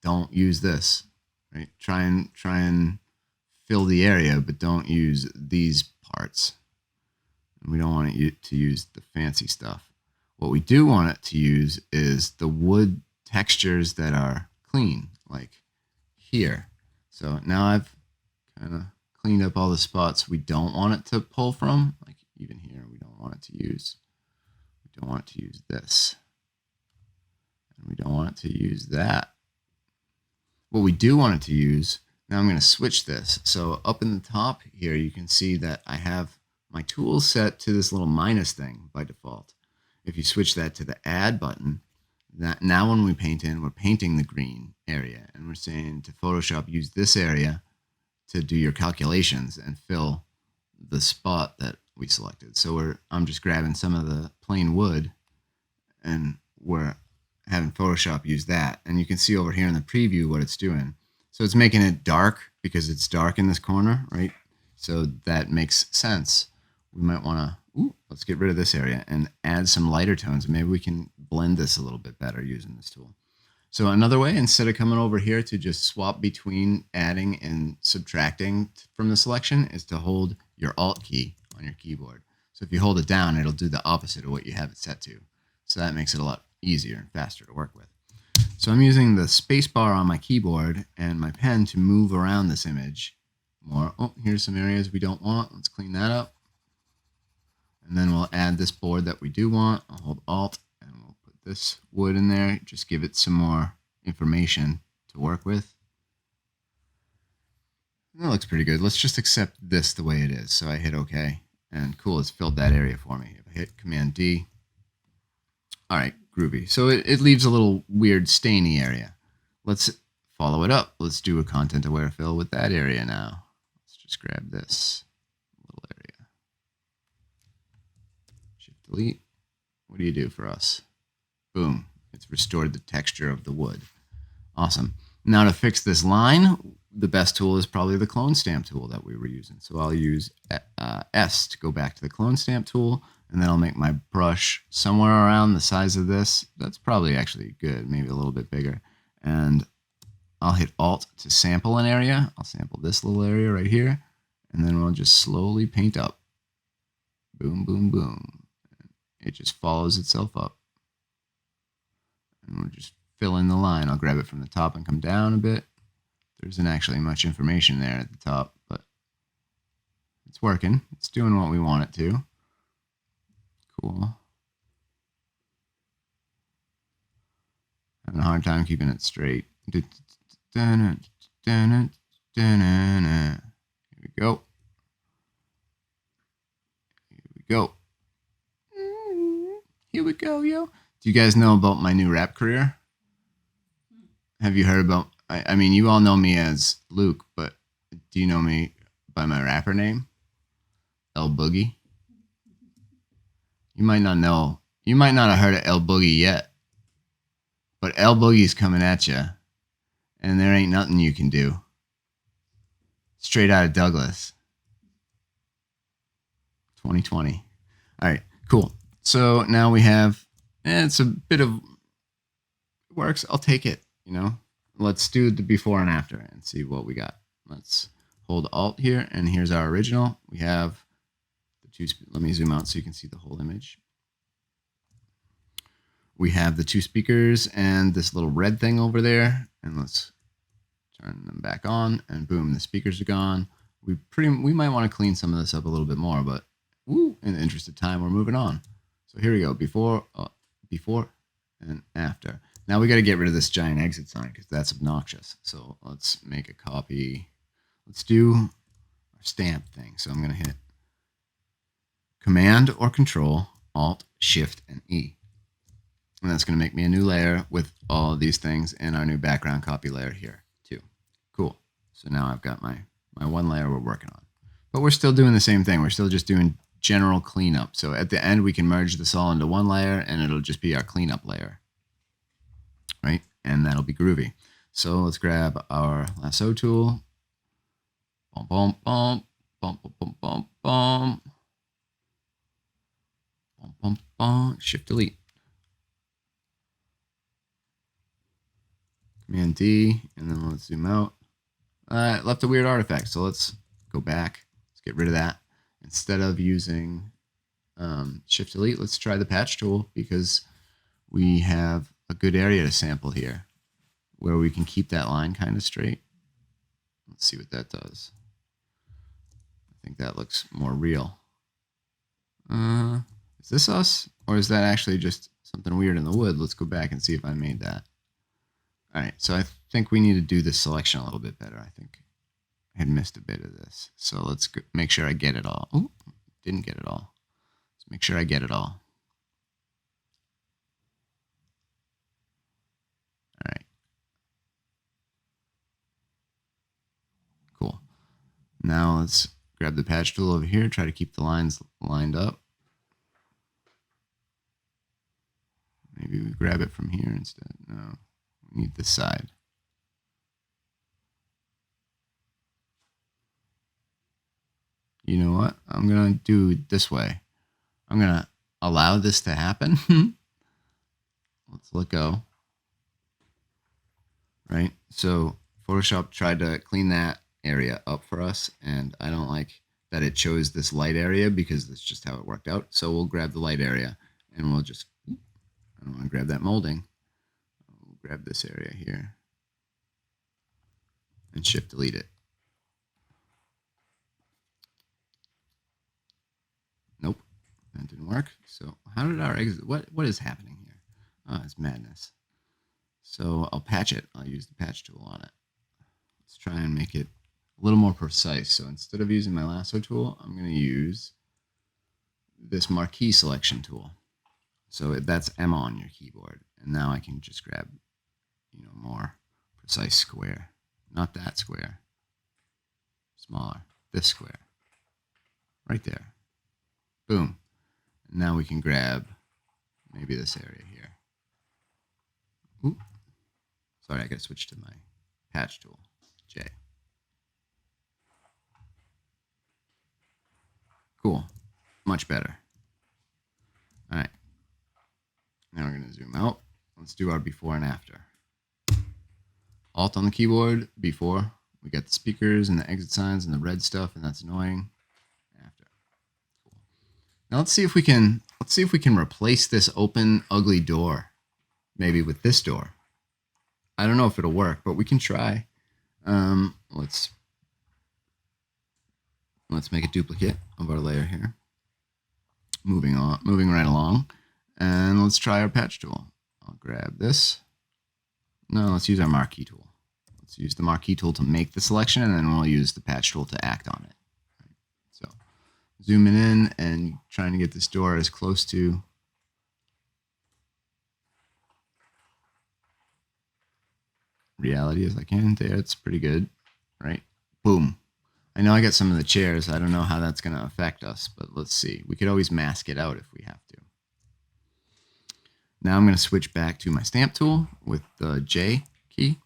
don't use this. Right? Try and fill the area, but don't use these parts. And we don't want it to use the fancy stuff. What we do want it to use is the wood textures that are clean, like here. So now I've kind of cleaned up all the spots we don't want it to pull from, like even here, we don't want it to use this. And we don't want it to use that. What we do want it to use, now I'm going to switch this. So up in the top here, you can see that I have my tools set to this little minus thing by default. If you switch that to the add button, that now when we paint in, we're painting the green area, and we're saying to Photoshop, use this area to do your calculations and fill the spot that we selected. So I'm just grabbing some of the plain wood, and we're having Photoshop use that. And you can see over here in the preview what it's doing. So it's making it dark because it's dark in this corner, right? So that makes sense. We might want to, let's get rid of this area and add some lighter tones. Maybe we can blend this a little bit better using this tool. So another way, instead of coming over here to just swap between adding and subtracting from the selection, is to hold your Alt key on your keyboard. So if you hold it down, it'll do the opposite of what you have it set to. So that makes it a lot easier and faster to work with. So I'm using the space bar on my keyboard and my pen to move around this image more. Oh, here's some areas we don't want. Let's clean that up. And then we'll add this board that we do want. I'll hold Alt and we'll put this wood in there. Just give it some more information to work with. That looks pretty good. Let's just accept this the way it is. So I hit OK. And cool, it's filled that area for me. If I hit Command D. All right, groovy. So it leaves a little weird stainy area. Let's follow it up. Let's do a content aware fill with that area now. Let's just grab this little area. Shift delete. What do you do for us? Boom. It's restored the texture of the wood. Awesome. Now to fix this line, the best tool is probably the clone stamp tool that we were using. So I'll use S to go back to the clone stamp tool. And then I'll make my brush somewhere around the size of this. That's probably actually good, maybe a little bit bigger. And I'll hit Alt to sample an area. I'll sample this little area right here. And then we'll just slowly paint up. Boom, boom, boom. It just follows itself up. And we'll just fill in the line. I'll grab it from the top and come down a bit. There isn't actually much information there at the top, but it's working. It's doing what we want it to. Cool. Having a hard time keeping it straight. Here we go. Here we go. Here we go, yo. Do you guys know about my new rap career? Have you heard about, I mean, you all know me as Luke, but do you know me by my rapper name? El Boogie. You might not know. You might not have heard of El Boogie yet. But El Boogie's coming at you. And there ain't nothing you can do. Straight out of Douglas. 2020. All right, cool. So now we have, it's a bit of, it works. I'll take it, you know. Let's do the before and after and see what we got. Let's hold Alt here. And here's our original. We have let me zoom out so you can see the whole image. We have the two speakers and this little red thing over there. And let's turn them back on, and boom, the speakers are gone. We might want to clean some of this up a little bit more, but in the interest of time, we're moving on. So here we go, before and after. Now we got to get rid of this giant exit sign because that's obnoxious. So let's make a copy. Let's do our stamp thing. So I'm going to hit Command or Control, Alt, Shift, and E. And that's going to make me a new layer with all of these things and our new background copy layer here too. Cool. So now I've got my one layer we're working on. But we're still doing the same thing. We're still just doing general cleanup. So at the end, we can merge this all into one layer and it'll just be our cleanup layer. Right? And that'll be groovy. So let's grab our lasso tool. Bum, bum, bum, bum, bum, bum, bum, bum. Bum, bum, bum. Shift delete. Command D, and then let's zoom out. It left a weird artifact, so let's go back. Let's get rid of that. Instead of using Shift delete, let's try the patch tool because we have a good area to sample here where we can keep that line kind of straight. Let's see what that does. I think that looks more real. Is this us? Or is that actually just something weird in the wood? Let's go back and see if I made that. All right, so I think we need to do this selection a little bit better. I think I had missed a bit of this. So let's make sure I get it all. Oh, didn't get it all. Let's make sure I get it all. All right. Cool. Now let's grab the patch tool over here, try to keep the lines lined up. Maybe we grab it from here instead. No, we need this side. You know what? I'm going to do it this way. I'm going to allow this to happen. Let's let go. Right? So Photoshop tried to clean that area up for us, and I don't like that it chose this light area because that's just how it worked out. So we'll grab the light area and we'll just, I don't want to grab that molding. We'll grab this area here and shift delete it. Nope, that didn't work. So how did our exit, what is happening here? Oh, it's madness. So I'll patch it. I'll use the patch tool on it. Let's try and make it a little more precise. So instead of using my lasso tool, I'm going to use this marquee selection tool. So that's M on your keyboard. And now I can just grab, more precise square. Not that square. Smaller. This square. Right there. Boom. And now we can grab maybe this area here. Oop. Sorry, I got to switch to my patch tool. J. Cool. Much better. All right. Now we're going to zoom out. Let's do our before and after. Alt on the keyboard, before. We got the speakers and the exit signs and the red stuff, and that's annoying. After. Cool. Now let's see if we can replace this open, ugly door. Maybe with this door. I don't know if it'll work, but we can try. Let's make a duplicate of our layer here. Moving right along, and let's try our patch tool. I'll grab this. No, let's use our marquee tool. Let's use the marquee tool to make the selection, and then we'll use the patch tool to act on it. So, zooming in and trying to get this door as close to reality as I can. There, it's pretty good, right? Boom. I know I got some of the chairs. I don't know how that's going to affect us, but let's see. We could always mask it out if we have to. Now I'm going to switch back to my stamp tool with the J key.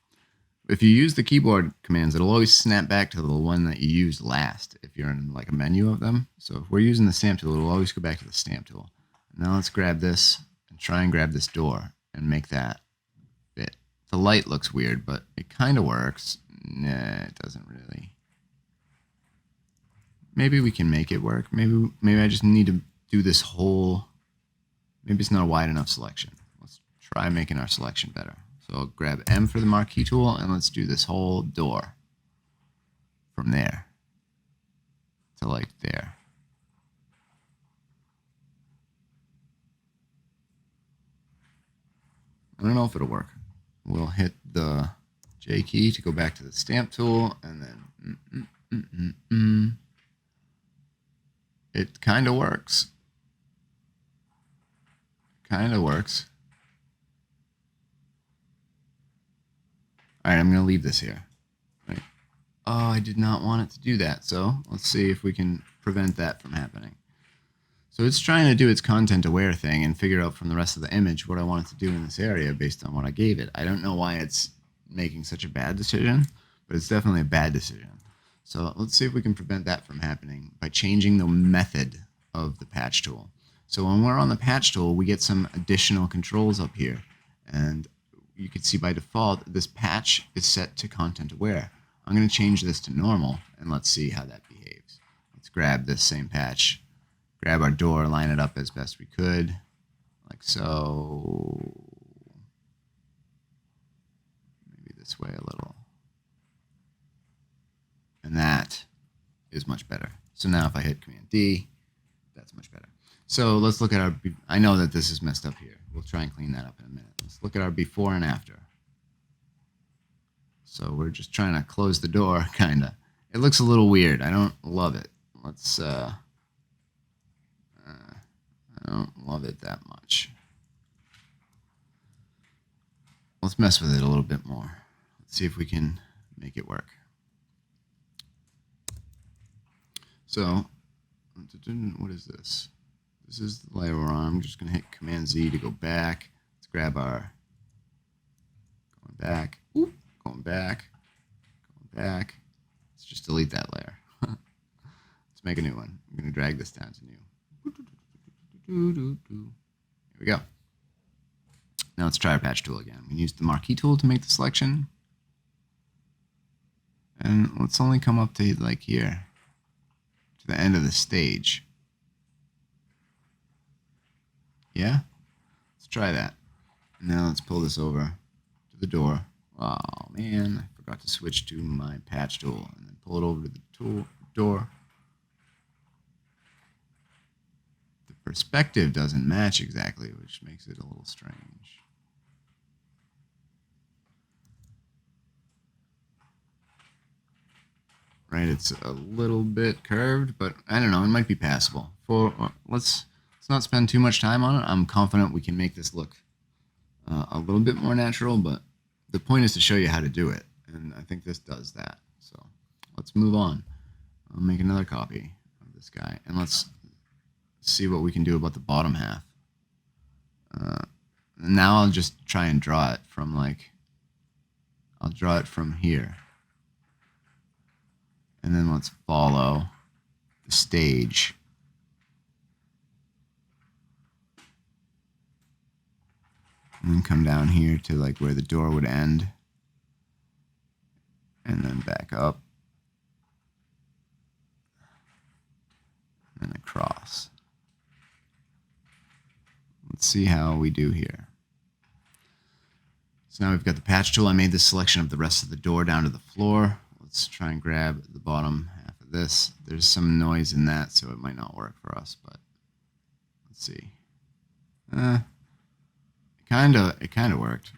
If you use the keyboard commands, it'll always snap back to the one that you used last if you're in like a menu of them. So if we're using the stamp tool, it'll always go back to the stamp tool. Now let's grab this and try and grab this door and make that fit. The light looks weird, but it kind of works. Nah, it doesn't really. Maybe we can make it work. Maybe I just need to do this whole. Maybe it's not a wide enough selection. Let's try making our selection better. So I'll grab M for the marquee tool, and let's do this whole door from there to like there. I don't know if it'll work. We'll hit the J key to go back to the stamp tool, and then it kind of works. Kind of works. All right, I'm going to leave this here. Right. Oh, I did not want it to do that. So let's see if we can prevent that from happening. So it's trying to do its content aware thing and figure out from the rest of the image what I want it to do in this area based on what I gave it. I don't know why it's making such a bad decision, but it's definitely a bad decision. So let's see if we can prevent that from happening by changing the method of the patch tool. So when we're on the patch tool, we get some additional controls up here. And you can see by default, this patch is set to content aware. I'm going to change this to normal, and let's see how that behaves. Let's grab this same patch, grab our door, line it up as best we could, like so. Maybe this way a little. And that is much better. So now if I hit Command D, that's much better. So let's look at our, I know that this is messed up here. We'll try and clean that up in a minute. Let's look at our before and after. So we're just trying to close the door, kind of. It looks a little weird. I don't love it. Let's, I don't love it that much. Let's mess with it a little bit more. Let's see if we can make it work. So, what is this? This is the layer we're on. I'm just going to hit Command Z to go back. Let's grab our, going back, going back, going back. Let's just delete that layer. Let's make a new one. I'm going to drag this down to new. Here we go. Now let's try our patch tool again. We use the marquee tool to make the selection. And let's only come up to like here, to the end of the stage. Yeah? Let's try that. Now let's pull this over to the door. Oh man, I forgot to switch to my patch tool and then pull it over to the door. The perspective doesn't match exactly, which makes it a little strange. Right, it's a little bit curved, but I don't know, it might be passable. Let's not spend too much time on it. I'm confident we can make this look a little bit more natural, but the point is to show you how to do it, and I think this does that. So let's move on. I'll make another copy of this guy, and let's see what we can do about the bottom half. Now I'll just try and draw it from I'll draw it from here. And then let's follow the stage. And then come down here to like where the door would end. And then back up. And across. Let's see how we do here. So now we've got the patch tool. I made this selection of the rest of the door down to the floor. Let's try and grab the bottom half of this. There's some noise in that, so it might not work for us, but let's see. It kind of worked.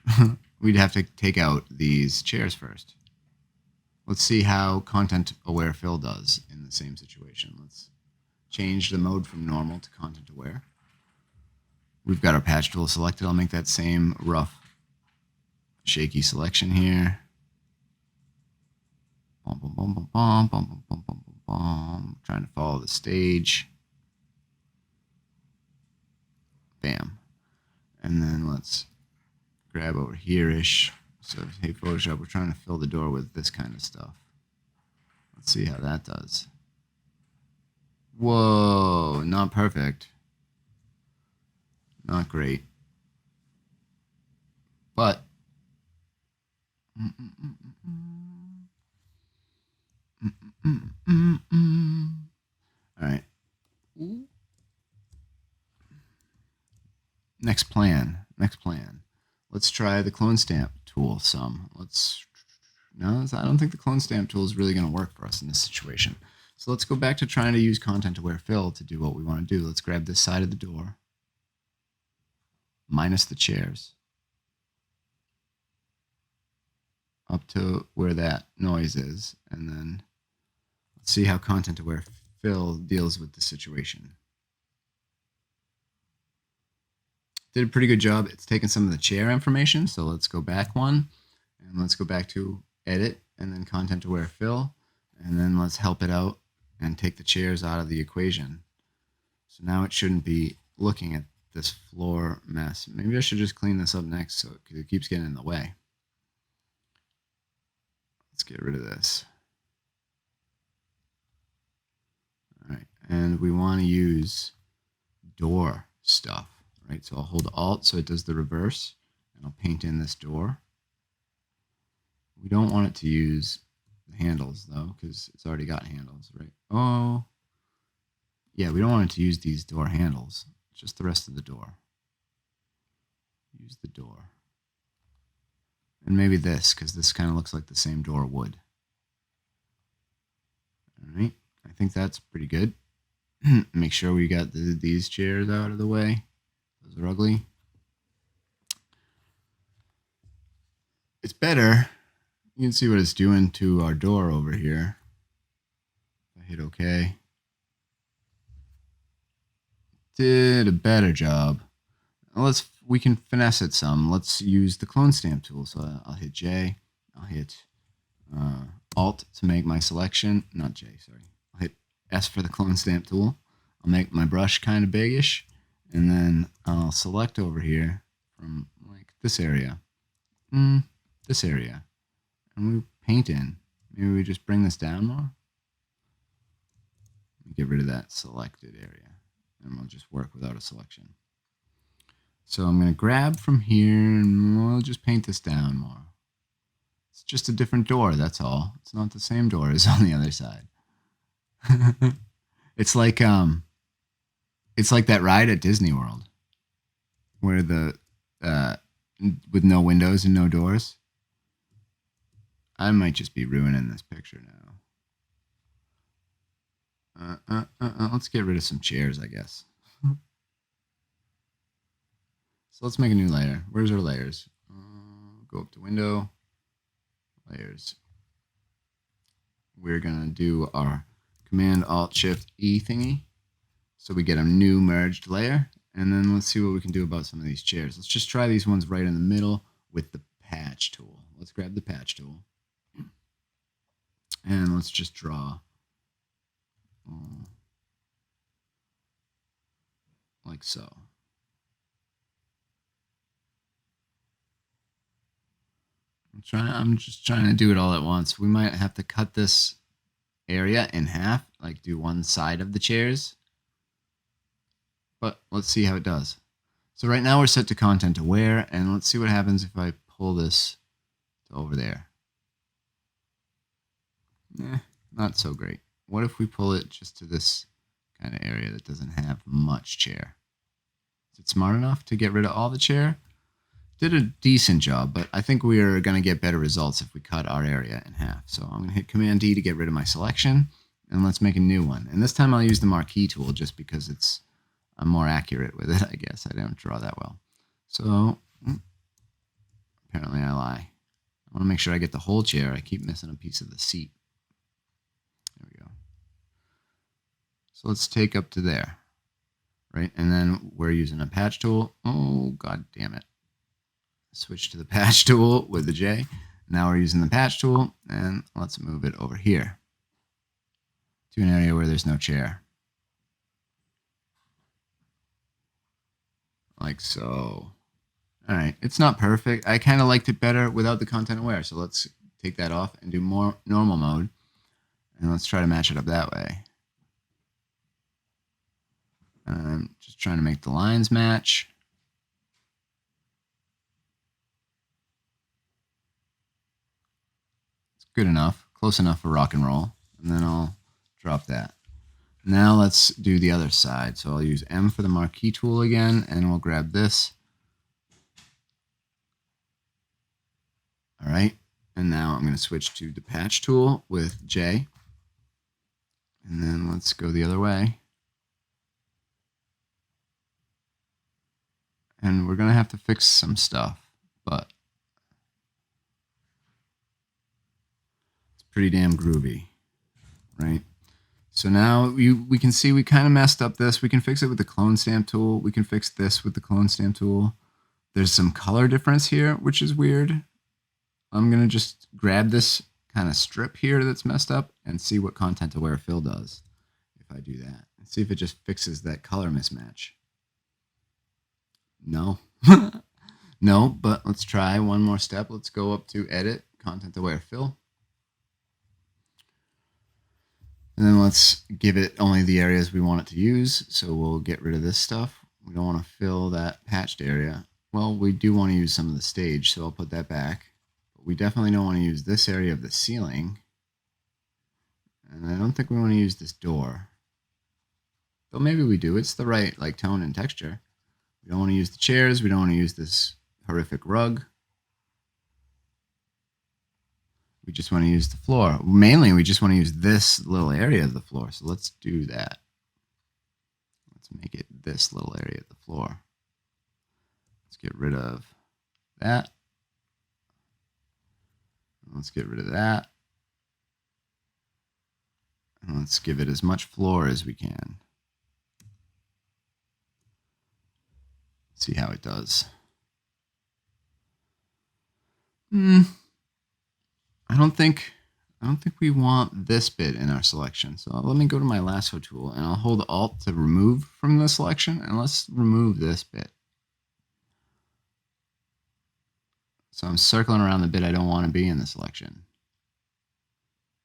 We'd have to take out these chairs first. Let's see how content-aware fill does in the same situation. Let's change the mode from normal to content-aware. We've got our patch tool selected. I'll make that same rough, shaky selection here. Bum, bum, bum, bum, bum, bum, bum, bum, bum, bum, bum. Trying to follow the stage. Bam. And then let's grab over here-ish. So, hey, Photoshop, we're trying to fill the door with this kind of stuff. Let's see how that does. Whoa, not perfect. Not great. But all right. Next plan. Let's try the clone stamp tool some. No, I don't think the clone stamp tool is really going to work for us in this situation. So let's go back to trying to use content-aware fill to do what we want to do. Let's grab this side of the door, minus the chairs, up to where that noise is, and then let's see how content-aware fill deals with the situation. Did a pretty good job. It's taken some of the chair information, so let's go back one, and let's go back to edit, and then content-aware fill, and then let's help it out and take the chairs out of the equation. So now it shouldn't be looking at this floor mess. Maybe I should just clean this up next so it keeps getting in the way. Let's get rid of this. All right, and we want to use door stuff, right? So I'll hold Alt so it does the reverse, and I'll paint in this door. We don't want it to use the handles though, because it's already got handles, right? Oh, yeah, we don't want it to use these door handles, just the rest of the door. Use the door. And maybe this, because this kind of looks like the same door would. All right, I think that's pretty good. Make sure we got these chairs out of the way. Those are ugly. It's better. You can see what it's doing to our door over here. If I hit OK. Did a better job. We can finesse it some. Let's use the clone stamp tool. So I'll hit J. I'll hit Alt to make my selection. Not J, sorry. I'll hit S for the clone stamp tool. I'll make my brush kind of biggish, and then I'll select over here from like this area, and we paint in. Maybe we just bring this down more. Get rid of that selected area, and we'll just work without a selection. So I'm going to grab from here, and we'll just paint this down more. It's just a different door, that's all. It's not the same door as on the other side. It's like that ride at Disney World where the with no windows and no doors. I might just be ruining this picture now. Let's get rid of some chairs, I guess. So let's make a new layer. Where's our layers? Go up to window, layers. We're gonna do our Command-Alt-Shift-E thingy, so we get a new merged layer. And then let's see what we can do about some of these chairs. Let's just try these ones right in the middle with the patch tool. Let's grab the patch tool. And let's just draw like so. I'm just trying to do it all at once. We might have to cut this area in half, like do one side of the chairs. But let's see how it does. So right now we're set to content aware, and let's see what happens if I pull this to over there. Not so great. What if we pull it just to this kind of area that doesn't have much chair? Is it smart enough to get rid of all the chair? Did a decent job, but I think we are going to get better results if we cut our area in half. So I'm going to hit Command D to get rid of my selection, and let's make a new one. And this time I'll use the marquee tool just because I'm more accurate with it, I guess. I don't draw that well. So apparently I lie. I want to make sure I get the whole chair. I keep missing a piece of the seat. There we go. So let's take up to there, right? And then we're using a patch tool. Oh, god damn it. Switch to the patch tool with the J. Now we're using the patch tool, and let's move it over here to an area where there's no chair. Like so. All right, it's not perfect. I kind of liked it better without the content aware, so let's take that off and do more normal mode, and let's try to match it up that way. Just trying to make the lines match. It's good enough, close enough for rock and roll, and then I'll drop that. Now let's do the other side. So I'll use M for the marquee tool again, and we'll grab this. All right, and now I'm going to switch to the patch tool with J, and then let's go the other way. And we're going to have to fix some stuff, but it's pretty damn groovy, right? So now we can see we kind of messed up this. We can fix it with the clone stamp tool. We can fix this with the clone stamp tool. There's some color difference here, which is weird. I'm going to just grab this kind of strip here that's messed up and see what content aware fill does if I do that. And see if it just fixes that color mismatch. No. No, but let's try one more step. Let's go up to edit, content aware fill. And then let's give it only the areas we want it to use. So we'll get rid of this stuff. We don't want to fill that patched area. Well, we do want to use some of the stage, so I'll put that back. But we definitely don't want to use this area of the ceiling. And I don't think we want to use this door. Though maybe we do. It's the right tone and texture. We don't want to use the chairs. We don't want to use this horrific rug. We just want to use the floor. Mainly, we just want to use this little area of the floor. So let's do that. Let's make it this little area of the floor. Let's get rid of that. Let's get rid of that. And let's give it as much floor as we can. See how it does. I don't think I don't think we want this bit in our selection. So let me go to my lasso tool and I'll hold Alt to remove from the selection, and let's remove this bit. So I'm circling around the bit I don't want to be in the selection.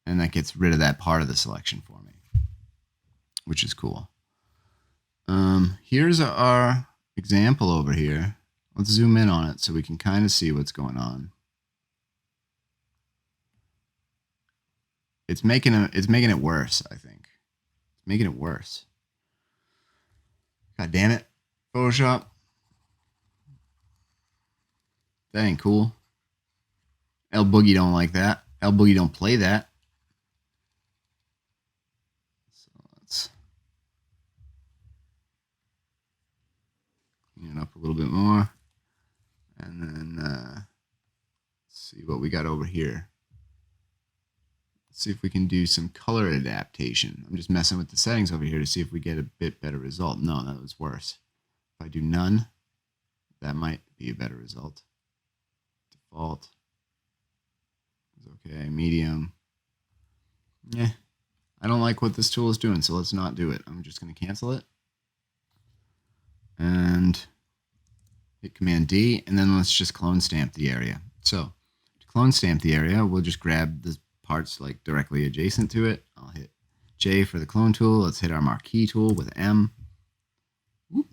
And that gets rid of that part of the selection for me, which is cool. Here's our example over here. Let's zoom in on it so we can kind of see what's going on. It's making it worse, I think. It's making it worse. God damn it. Photoshop. That ain't cool. El Boogie don't like that. El Boogie don't play that. So let's clean it up a little bit more. And then see what we got over here. Let's see if we can do some color adaptation. I'm just messing with the settings over here to see if we get a bit better result. No, that was worse. If I do none, that might be a better result. Default is okay. Medium. Yeah, I don't like what this tool is doing, so let's not do it. I'm just going to cancel it. And hit Command D, and then let's just clone stamp the area. So to clone stamp the area, we'll just grab the parts like directly adjacent to it. I'll hit J for the clone tool. Let's hit our marquee tool with M. Whoop.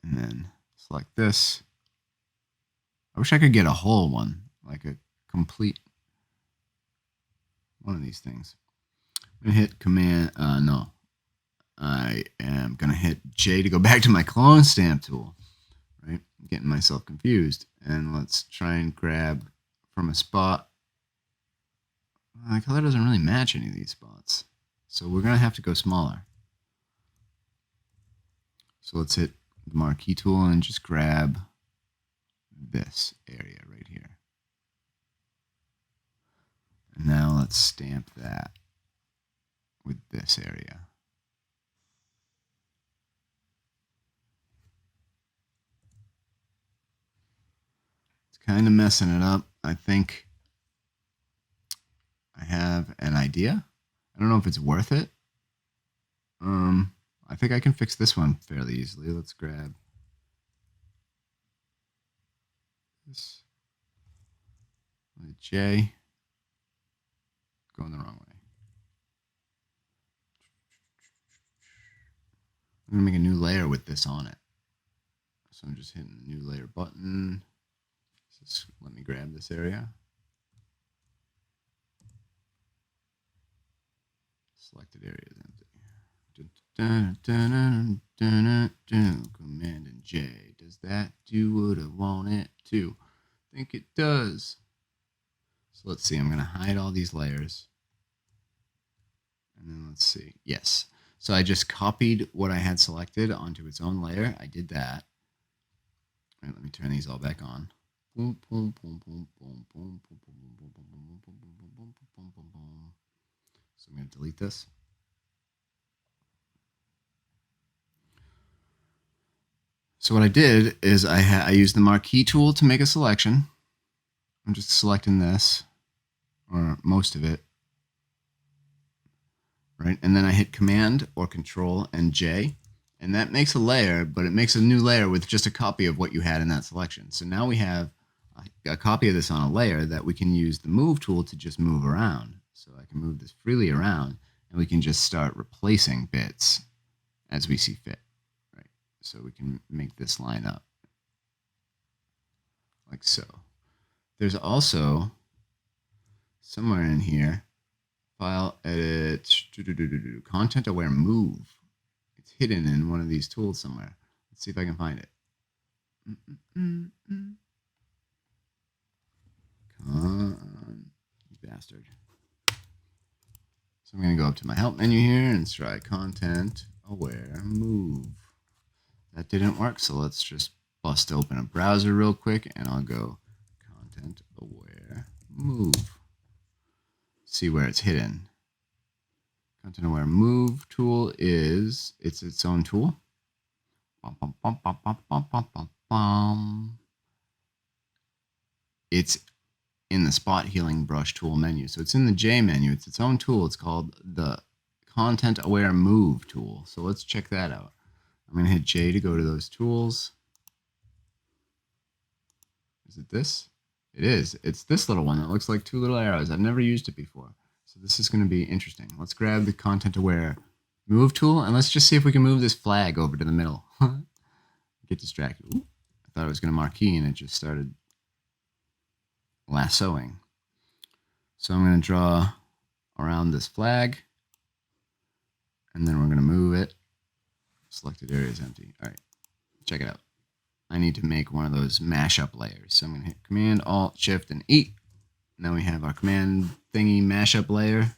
And then select this. I wish I could get a whole one, like a complete one of these things. I'm going to hit Command, no. I am going to hit J to go back to my clone stamp tool. Right? I'm getting myself confused. And let's try and grab from a spot. The color doesn't really match any of these spots. So we're going to have to go smaller. So let's hit the marquee tool and just grab this area right here. And now let's stamp that with this area. It's kind of messing it up. I think I have an idea. I don't know if it's worth it. I think I can fix this one fairly easily. Let's grab this with J. Going the wrong way. I'm going to make a new layer with this on it. So I'm just hitting the new layer button. Just let me grab this area. Selected area is empty. Command and J. Does that do what I want it to? I think it does. So let's see. I'm going to hide all these layers. And then let's see. Yes. So I just copied what I had selected onto its own layer. I did that. All right, let me turn these all back on. So I'm going to delete this. So what I did is I used the marquee tool to make a selection. I'm just selecting this, or most of it. Right, and then I hit Command or Control and J, and that makes a layer, but it makes a new layer with just a copy of what you had in that selection. So now we have a copy of this on a layer that we can use the Move tool to just move around. So I can move this freely around, and we can just start replacing bits as we see fit. Right, so we can make this line up like so. There's also somewhere in here, File, Edit, Content Aware Move. It's hidden in one of these tools somewhere. Let's see if I can find it. Come on, you bastard. So I'm going to go up to my Help menu here and try Content Aware Move. That didn't work, so let's just bust open a browser real quick, and I'll go Content Aware Move. See where it's hidden. Content Aware Move tool is its own tool. It's in the spot healing brush tool menu. So it's in the J menu. It's its own tool. It's called the content aware move tool. So let's check that out. I'm going to hit J to go to those tools. Is it this? It is. It's this little one that looks like two little arrows. I've never used it before. So this is going to be interesting. Let's grab the content aware move tool and let's just see if we can move this flag over to the middle. Get distracted. Ooh, I thought I was going to marquee and it just started lassoing. So I'm going to draw around this flag and then we're going to move it. Selected area is empty. All right, check it out. I need to make one of those mashup layers. So I'm going to hit Command, Alt, Shift, and E. Now we have our command thingy mashup layer.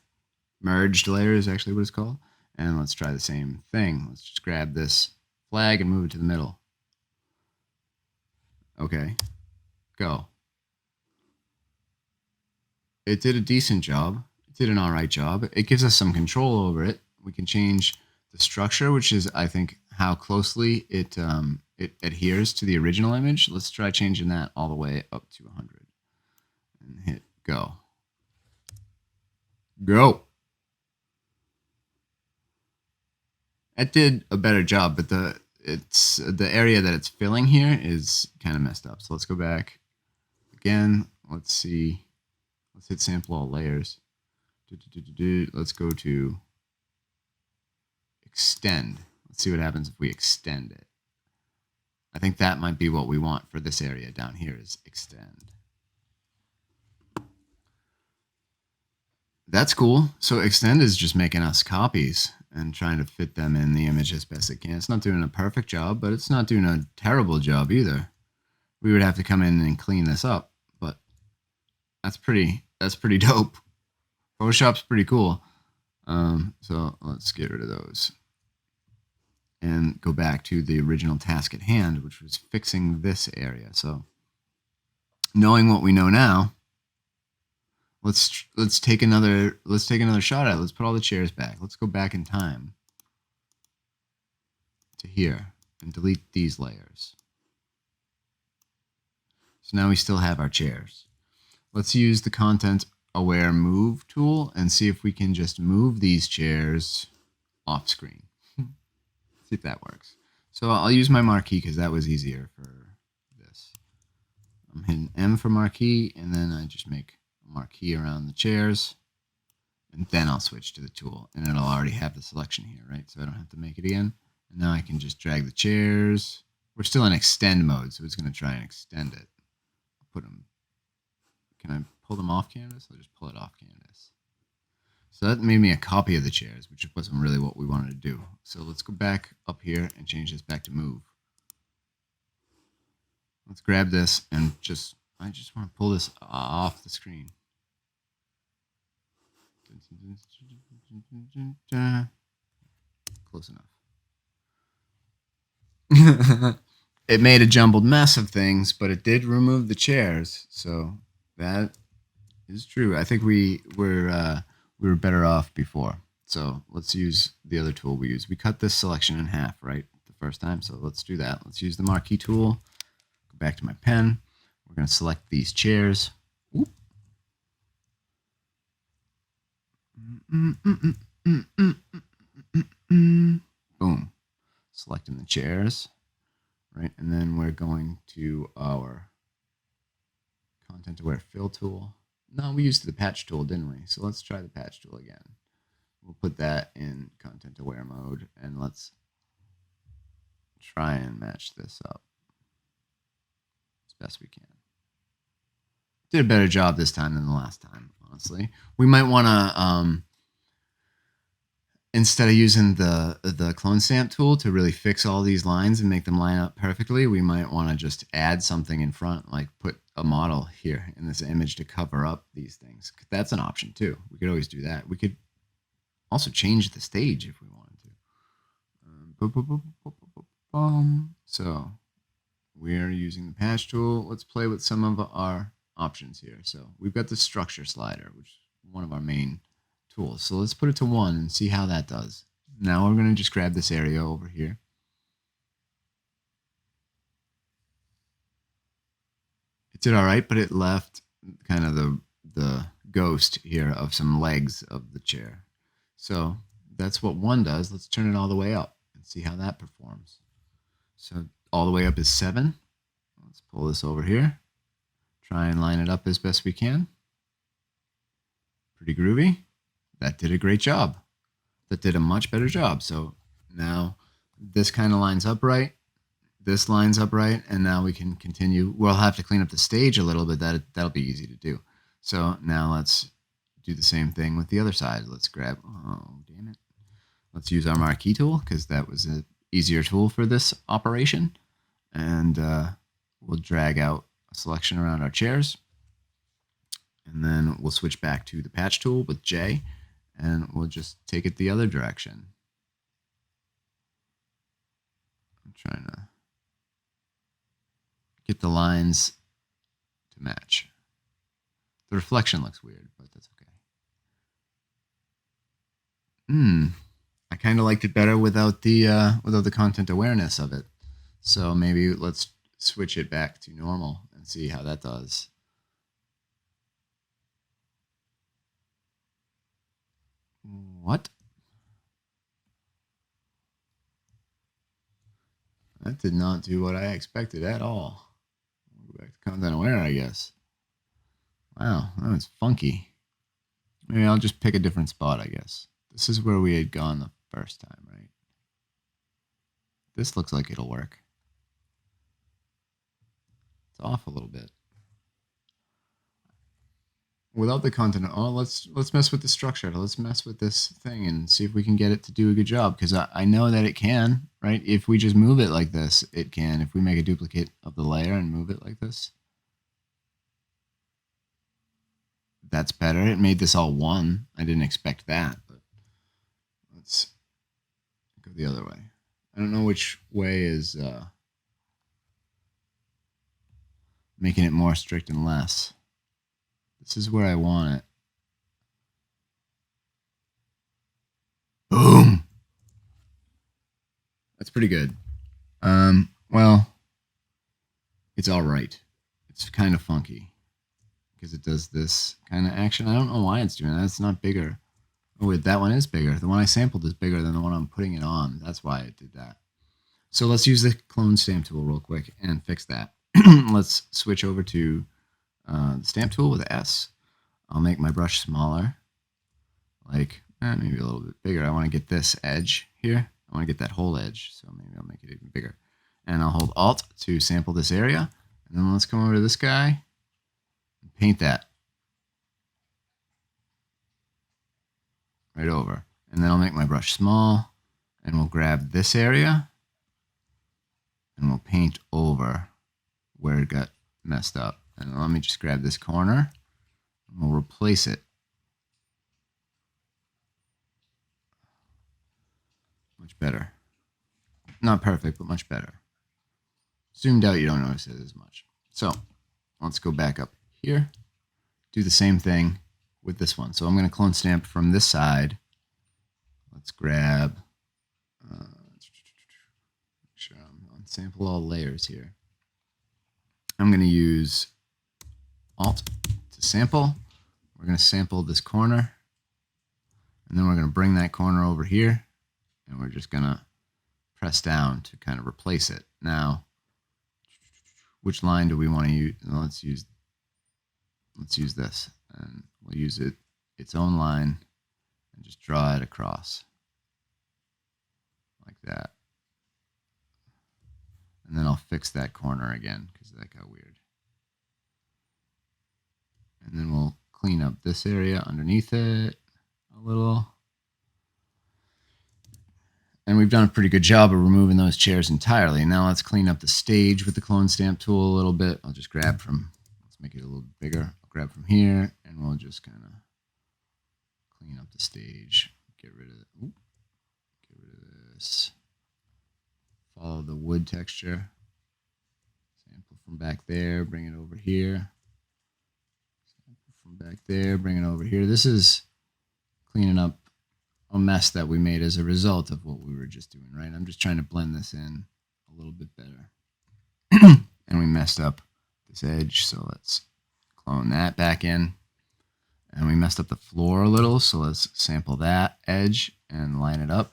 Merged layer is actually what it's called. And let's try the same thing. Let's just grab this flag and move it to the middle. Okay, go. It did a decent job. It did an all right job. It gives us some control over it. We can change the structure, which is, I think, how closely it adheres to the original image. Let's try changing that all the way up to 100 and hit go. Go. It did a better job, but the area that it's filling here is kind of messed up. So let's go back again. Let's see. Let's hit sample all layers. Let's go to extend. Let's see what happens if we extend it. I think that might be what we want for this area down here is extend. That's cool. So extend is just making us copies and trying to fit them in the image as best it can. It's not doing a perfect job, but it's not doing a terrible job either. We would have to come in and clean this up, but that's pretty dope. Photoshop's pretty cool. So let's get rid of those and go back to the original task at hand, which was fixing this area. So knowing what we know now, let's take another shot at it. Let's put all the chairs back. Let's go back in time to here and delete these layers. So now we still have our chairs. Let's use the content aware move tool and see if we can just move these chairs off screen. See if that works. So I'll use my marquee because that was easier for this. I'm hitting M for marquee and then I just make a marquee around the chairs and then I'll switch to the tool and it'll already have the selection here, right? So I don't have to make it again. And now I can just drag the chairs. We're still in extend mode, so it's going to try and extend it. I'll put them. Can I pull them off canvas? I'll just pull it off canvas. So that made me a copy of the chairs, which wasn't really what we wanted to do. So let's go back up here and change this back to move. Let's grab this and I just want to pull this off the screen. Close enough. It made a jumbled mess of things, but it did remove the chairs. So that is true. I think we were better off before. So let's use the other tool we used. We cut this selection in half, right, the first time. So let's do that. Let's use the marquee tool. Go back to my pen. We're going to select these chairs. Oop. Boom. Selecting the chairs, right? And then we're going to our content aware fill tool. No, we used the patch tool, didn't we? So let's try the patch tool again. We'll put that in content aware mode and let's try and match this up as best we can. Did a better job this time than the last time, honestly. We might want to, instead of using the clone stamp tool to really fix all these lines and make them line up perfectly, we might want to just add something in front, like put a model here in this image to cover up these things. That's an option too. We could always do that. We could also change the stage if we wanted to. So we're using the patch tool. Let's play with some of our options here. So we've got the structure slider, which is one of our main tools. So let's put it to 1 and see how that does. Now we're going to just grab this area over here. It did all right, but it left kind of the ghost here of some legs of the chair. So that's what 1 does. Let's turn it all the way up and see how that performs. So all the way up is 7. Let's pull this over here. Try and line it up as best we can. Pretty groovy. That did a great job. That did a much better job. So now this kind of lines up right. This lines up right. And now we can continue. We'll have to clean up the stage a little bit. That'll be easy to do. So now let's do the same thing with the other side. Let's grab, oh, damn it. Let's use our marquee tool because that was an easier tool for this operation. And we'll drag out a selection around our chairs. And then we'll switch back to the patch tool with J, and we'll just take it the other direction. I'm trying to get the lines to match. The reflection looks weird, but that's okay. I kind of liked it better without the content awareness of it. So maybe let's switch it back to normal and see how that does. What? That did not do what I expected at all. We'll go back to content aware, I guess. Wow, that was funky. Maybe I'll just pick a different spot, I guess. This is where we had gone the first time, right? This looks like it'll work. It's off a little bit. Without the content, oh, let's mess with the structure. Let's mess with this thing and see if we can get it to do a good job. Because I know that it can, right? If we just move it like this, it can. If we make a duplicate of the layer and move it like this, that's better. It made this all one. I didn't expect that, but let's go the other way. I don't know which way is making it more strict and less. This is where I want it. Boom! That's pretty good. Well, it's all right. It's kind of funky because it does this kind of action. I don't know why it's doing that. It's not bigger. Oh, wait, that one is bigger. The one I sampled is bigger than the one I'm putting it on. That's why it did that. So let's use the clone stamp tool real quick and fix that. Let's switch over to the stamp tool with S. I'll make my brush smaller, like maybe a little bit bigger. I want to get this edge here. I want to get that whole edge, so maybe I'll make it even bigger. And I'll hold Alt to sample this area. And then let's come over to this guy and paint that right over. And then I'll make my brush small, and we'll grab this area, and we'll paint over where it got messed up. And let me just grab this corner, and we'll replace it. Much better. Not perfect, but much better. Zoomed out, you don't notice it as much. So let's go back up here. Do the same thing with this one. So I'm going to clone stamp from this side. Let's grab, make sure I'm on sample all layers here. I'm going to use Alt to sample. We're going to sample this corner, and then we're going to bring that corner over here, and we're just going to press down to kind of replace it. Now, which line do we want to use? Let's use this, and we'll use its own line and just draw it across like that. And then I'll fix that corner again because that got weird. And then we'll clean up this area underneath it a little. And we've done a pretty good job of removing those chairs entirely. Now let's clean up the stage with the clone stamp tool a little bit. I'll just grab from, let's make it a little bigger. I'll grab from here, and we'll just kind of clean up the stage. Get rid of this. Follow the wood texture. Sample from back there, bring it over here. Sample from back there, bring it over here. This is cleaning up a mess that we made as a result of what we were just doing, right? I'm just trying to blend this in a little bit better. And we messed up this edge, so let's clone that back in. And we messed up the floor a little, so let's sample that edge and line it up.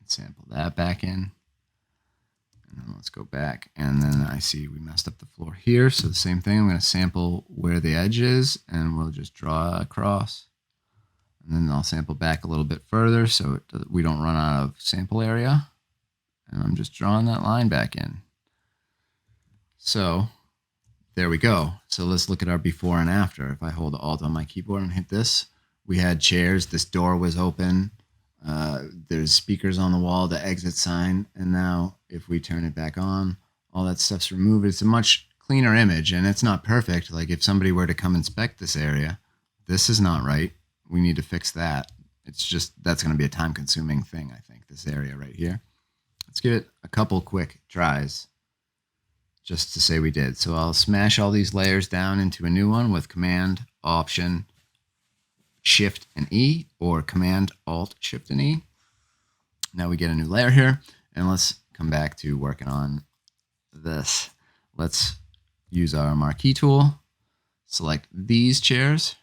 And sample that back in. And then let's go back. And then I see we messed up the floor here. So the same thing, I'm going to sample where the edge is, and we'll just draw across. And then I'll sample back a little bit further so we don't run out of sample area. And I'm just drawing that line back in. So there we go. So let's look at our before and after. If I hold Alt on my keyboard and hit this, we had chairs. This door was open. There's speakers on the wall, the exit sign. And now if we turn it back on, all that stuff's removed. It's a much cleaner image, and it's not perfect. Like if somebody were to come inspect this area, this is not right. We need to fix that. It's just, that's going to be a time consuming thing, I think, this area right here. Let's give it a couple quick tries just to say we did. So I'll smash all these layers down into a new one with Command, Option, Shift, and E, or Command, Alt, Shift, and E. Now we get a new layer here, and let's come back to working on this. Let's use our marquee tool, select these chairs,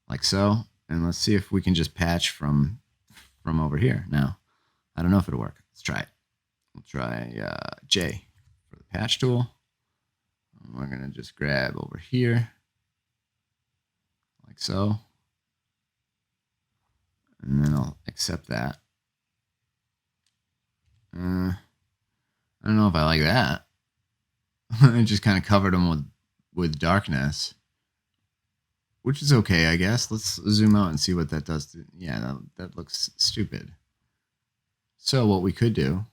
like so, and let's see if we can just patch from over here. Now, I don't know if it'll work. Let's try it. We'll try J for the patch tool. And we're going to just grab over here, like so. And then I'll accept that. I don't know if I like that. I just kind of covered them with darkness, which is okay, I guess. Let's zoom out and see what that does. Yeah, that looks stupid. So what we could do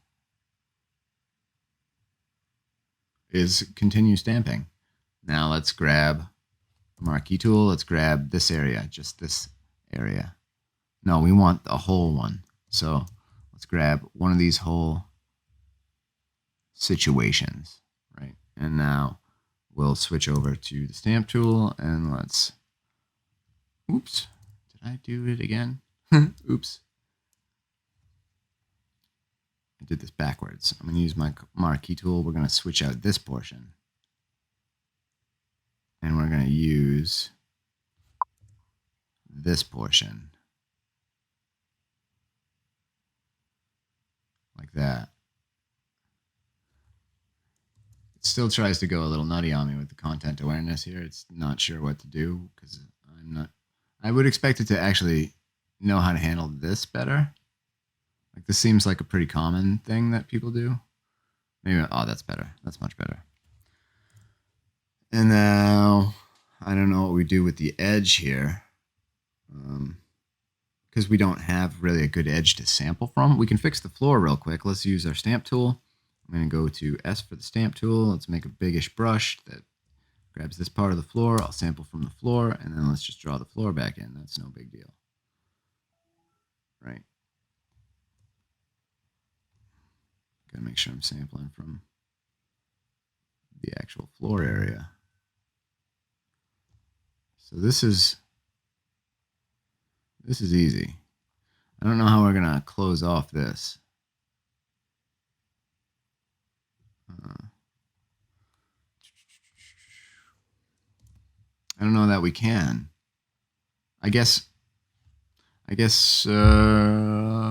is continue stamping. Now let's grab a marquee tool. Let's grab this area, just this area. No, we want the whole one. So let's grab one of these whole situations, right? And now we'll switch over to the stamp tool and let's, oops, did I do it again? Oops. I did this backwards. I'm going to use my marquee tool. We're going to switch out this portion. And we're going to use this portion. Like that. It still tries to go a little nutty on me with the content awareness here. It's not sure what to do because I would expect it to actually know how to handle this better. Like this seems like a pretty common thing that people do. Maybe, oh, that's better. That's much better. And now, I don't know what we do with the edge here. Because we don't have really a good edge to sample from. We can fix the floor real quick. Let's use our stamp tool. I'm going to go to S for the stamp tool. Let's make a biggish brush that grabs this part of the floor. I'll sample from the floor, and then let's just draw the floor back in. That's no big deal. Right. Gotta make sure I'm sampling from the actual floor area. So this is easy. I don't know how we're gonna close off this. I don't know that we can. I guess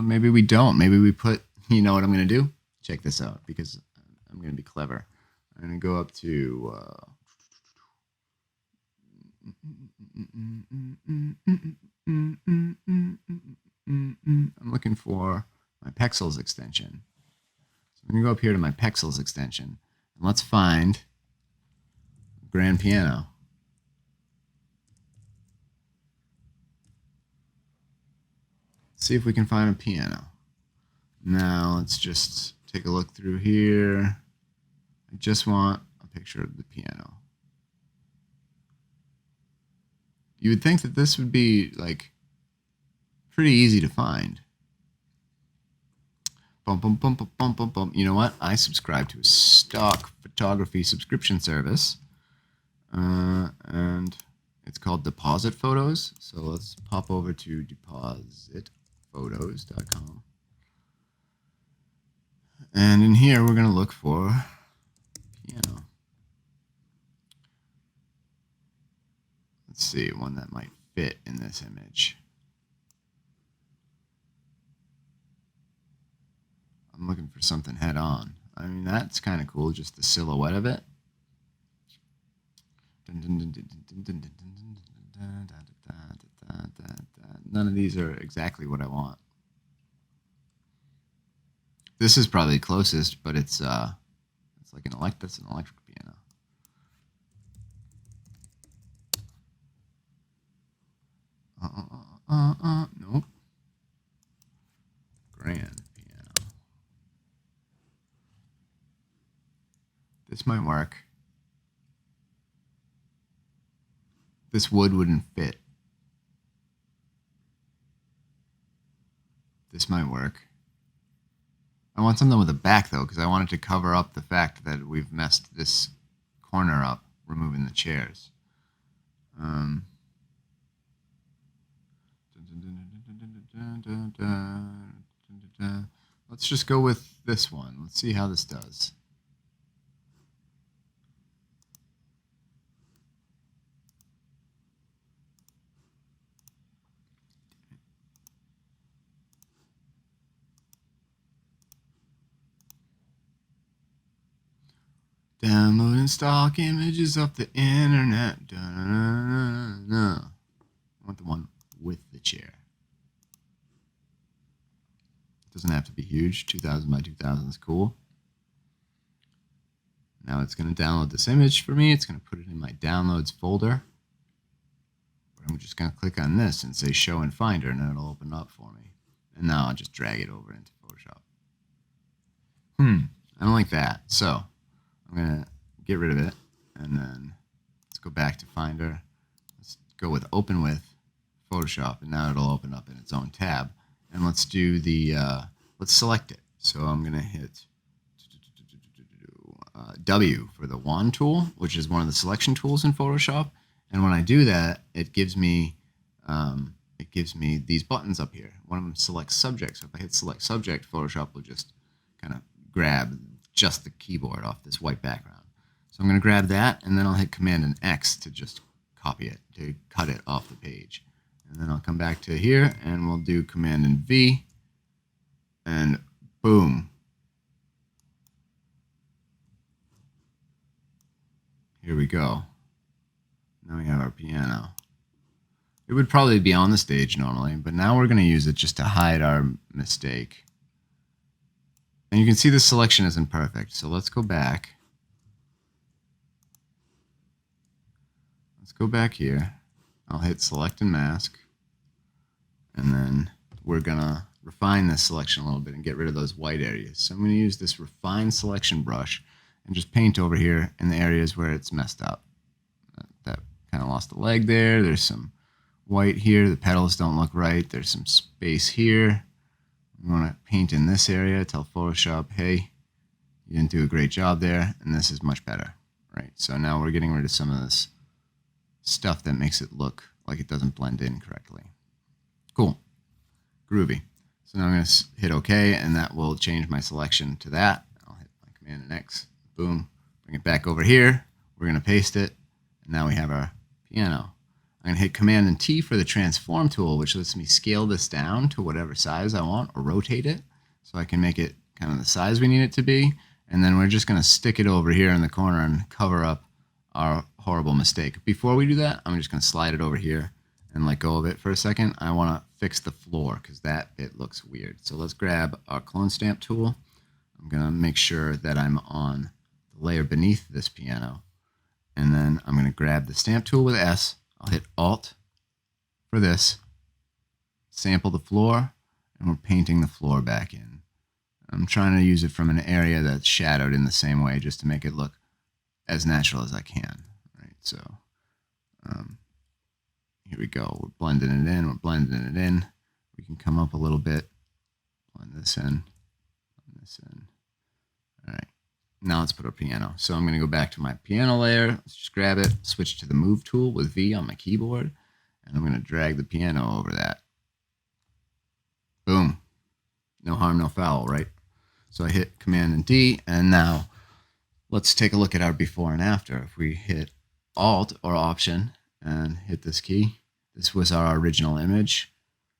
maybe we don't. Maybe we put, you know what I'm gonna do? Check this out, because I'm going to be clever. I'm going to go up to I'm looking for my Pexels extension. So I'm going to go up here to my Pexels extension, and let's find grand piano. See if we can find a piano. Now let's just take a look through here. I just want a picture of the piano. You would think that this would be like pretty easy to find. Bum, bum, bum, bum, bum, bum, bum. You know what? I subscribe to a stock photography subscription service, and it's called Deposit Photos. So let's pop over to depositphotos.com. And in here, we're going to look for piano. Let's see, one that might fit in this image. I'm looking for something head on. I mean, that's kind of cool, just the silhouette of it. None of these are exactly what I want. This is probably closest, but it's like that's an electric piano. Nope. Grand piano. This might work. This wood wouldn't fit. This might work. I want something with a back though, because I want it to cover up the fact that we've messed this corner up, removing the chairs. Let's just go with this one. Let's see how this does. Downloading stock images off the internet. I want the one with the chair. It doesn't have to be huge. 2000 by 2000 is cool. Now it's going to download this image for me. It's going to put it in my downloads folder. But I'm just going to click on this and say show in Finder, and it'll open up for me. And now I'll just drag it over into Photoshop. I don't like that. So I'm going to get rid of it, and then let's go back to Finder. Let's go with Open with Photoshop, and now it'll open up in its own tab. And let's do the, let's select it. So I'm going to hit W for the wand tool, which is one of the selection tools in Photoshop. And when I do that, it gives me these buttons up here. One of them selects subject. So if I hit select subject, Photoshop will just kind of grab just the keyboard off this white background. So I'm going to grab that, and then I'll hit Command and X to just copy it, to cut it off the page. And then I'll come back to here, and we'll do Command and V, and boom. Here we go. Now we have our piano. It would probably be on the stage normally, but now we're going to use it just to hide our mistake. And you can see the selection isn't perfect, so let's go back. Let's go back here. I'll hit select and mask, and then we're going to refine this selection a little bit and get rid of those white areas. So I'm going to use this refine selection brush and just paint over here in the areas where it's messed up. That kind of lost a leg there. There's some white here. The petals don't look right. There's some space here. We want to paint in this area, tell Photoshop, hey, you didn't do a great job there, and this is much better, right? So now we're getting rid of some of this stuff that makes it look like it doesn't blend in correctly. Cool. Groovy. So now I'm going to hit OK, and that will change my selection to that. I'll hit my Command and X. Boom. Bring it back over here. We're going to paste it, and now we have our piano. I'm going to hit Command and T for the transform tool, which lets me scale this down to whatever size I want, or rotate it, so I can make it kind of the size we need it to be. And then we're just going to stick it over here in the corner and cover up our horrible mistake. Before we do that, I'm just going to slide it over here and let go of it for a second. I want to fix the floor because that bit looks weird. So let's grab our clone stamp tool. I'm going to make sure that I'm on the layer beneath this piano. And then I'm going to grab the stamp tool with S. I'll hit Alt for this, sample the floor, and we're painting the floor back in. I'm trying to use it from an area that's shadowed in the same way just to make it look as natural as I can. Right, so here we go. We're blending it in. We're blending it in. We can come up a little bit, blend this in, blend this in. All right. Now let's put our piano. So I'm going to go back to my piano layer. Let's just grab it, switch to the move tool with V on my keyboard, and I'm going to drag the piano over that. Boom. No harm, no foul, right? So I hit Command and D, and now let's take a look at our before and after. If we hit Alt or Option and hit this key. This was our original image.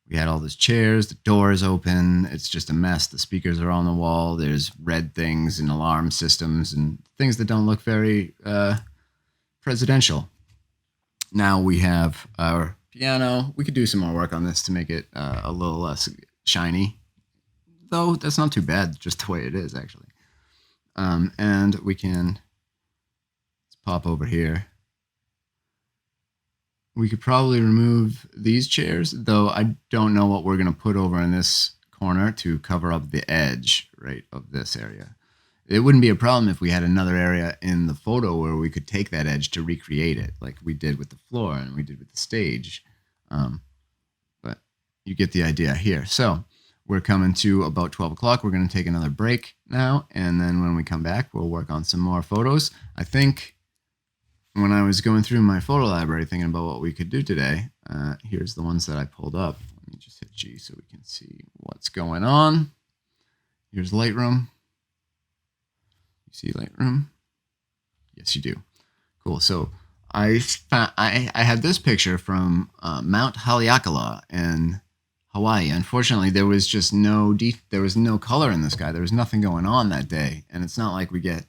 We had all those chairs, the door is open, it's just a mess. The speakers are on the wall, there's red things and alarm systems and things that don't look very presidential. Now we have our piano. We could do some more work on this to make it a little less shiny, though that's not too bad, just the way it is, actually. And we can pop over here. We could probably remove these chairs, though I don't know what we're going to put over in this corner to cover up the edge, right, of this area. It wouldn't be a problem if we had another area in the photo where we could take that edge to recreate it, like we did with the floor and we did with the stage. But you get the idea here. So we're coming to about 12 o'clock. We're going to take another break now, and then when we come back, we'll work on some more photos. I think when I was going through my photo library thinking about what we could do today, here's the ones that I pulled up. Let me just hit G so we can see what's going on. Here's Lightroom. You see Lightroom? Yes, you do. Cool. So I had this picture from Mount Haleakala in Hawaii. Unfortunately, there was just no color in the sky. There was nothing going on that day, and it's not like we get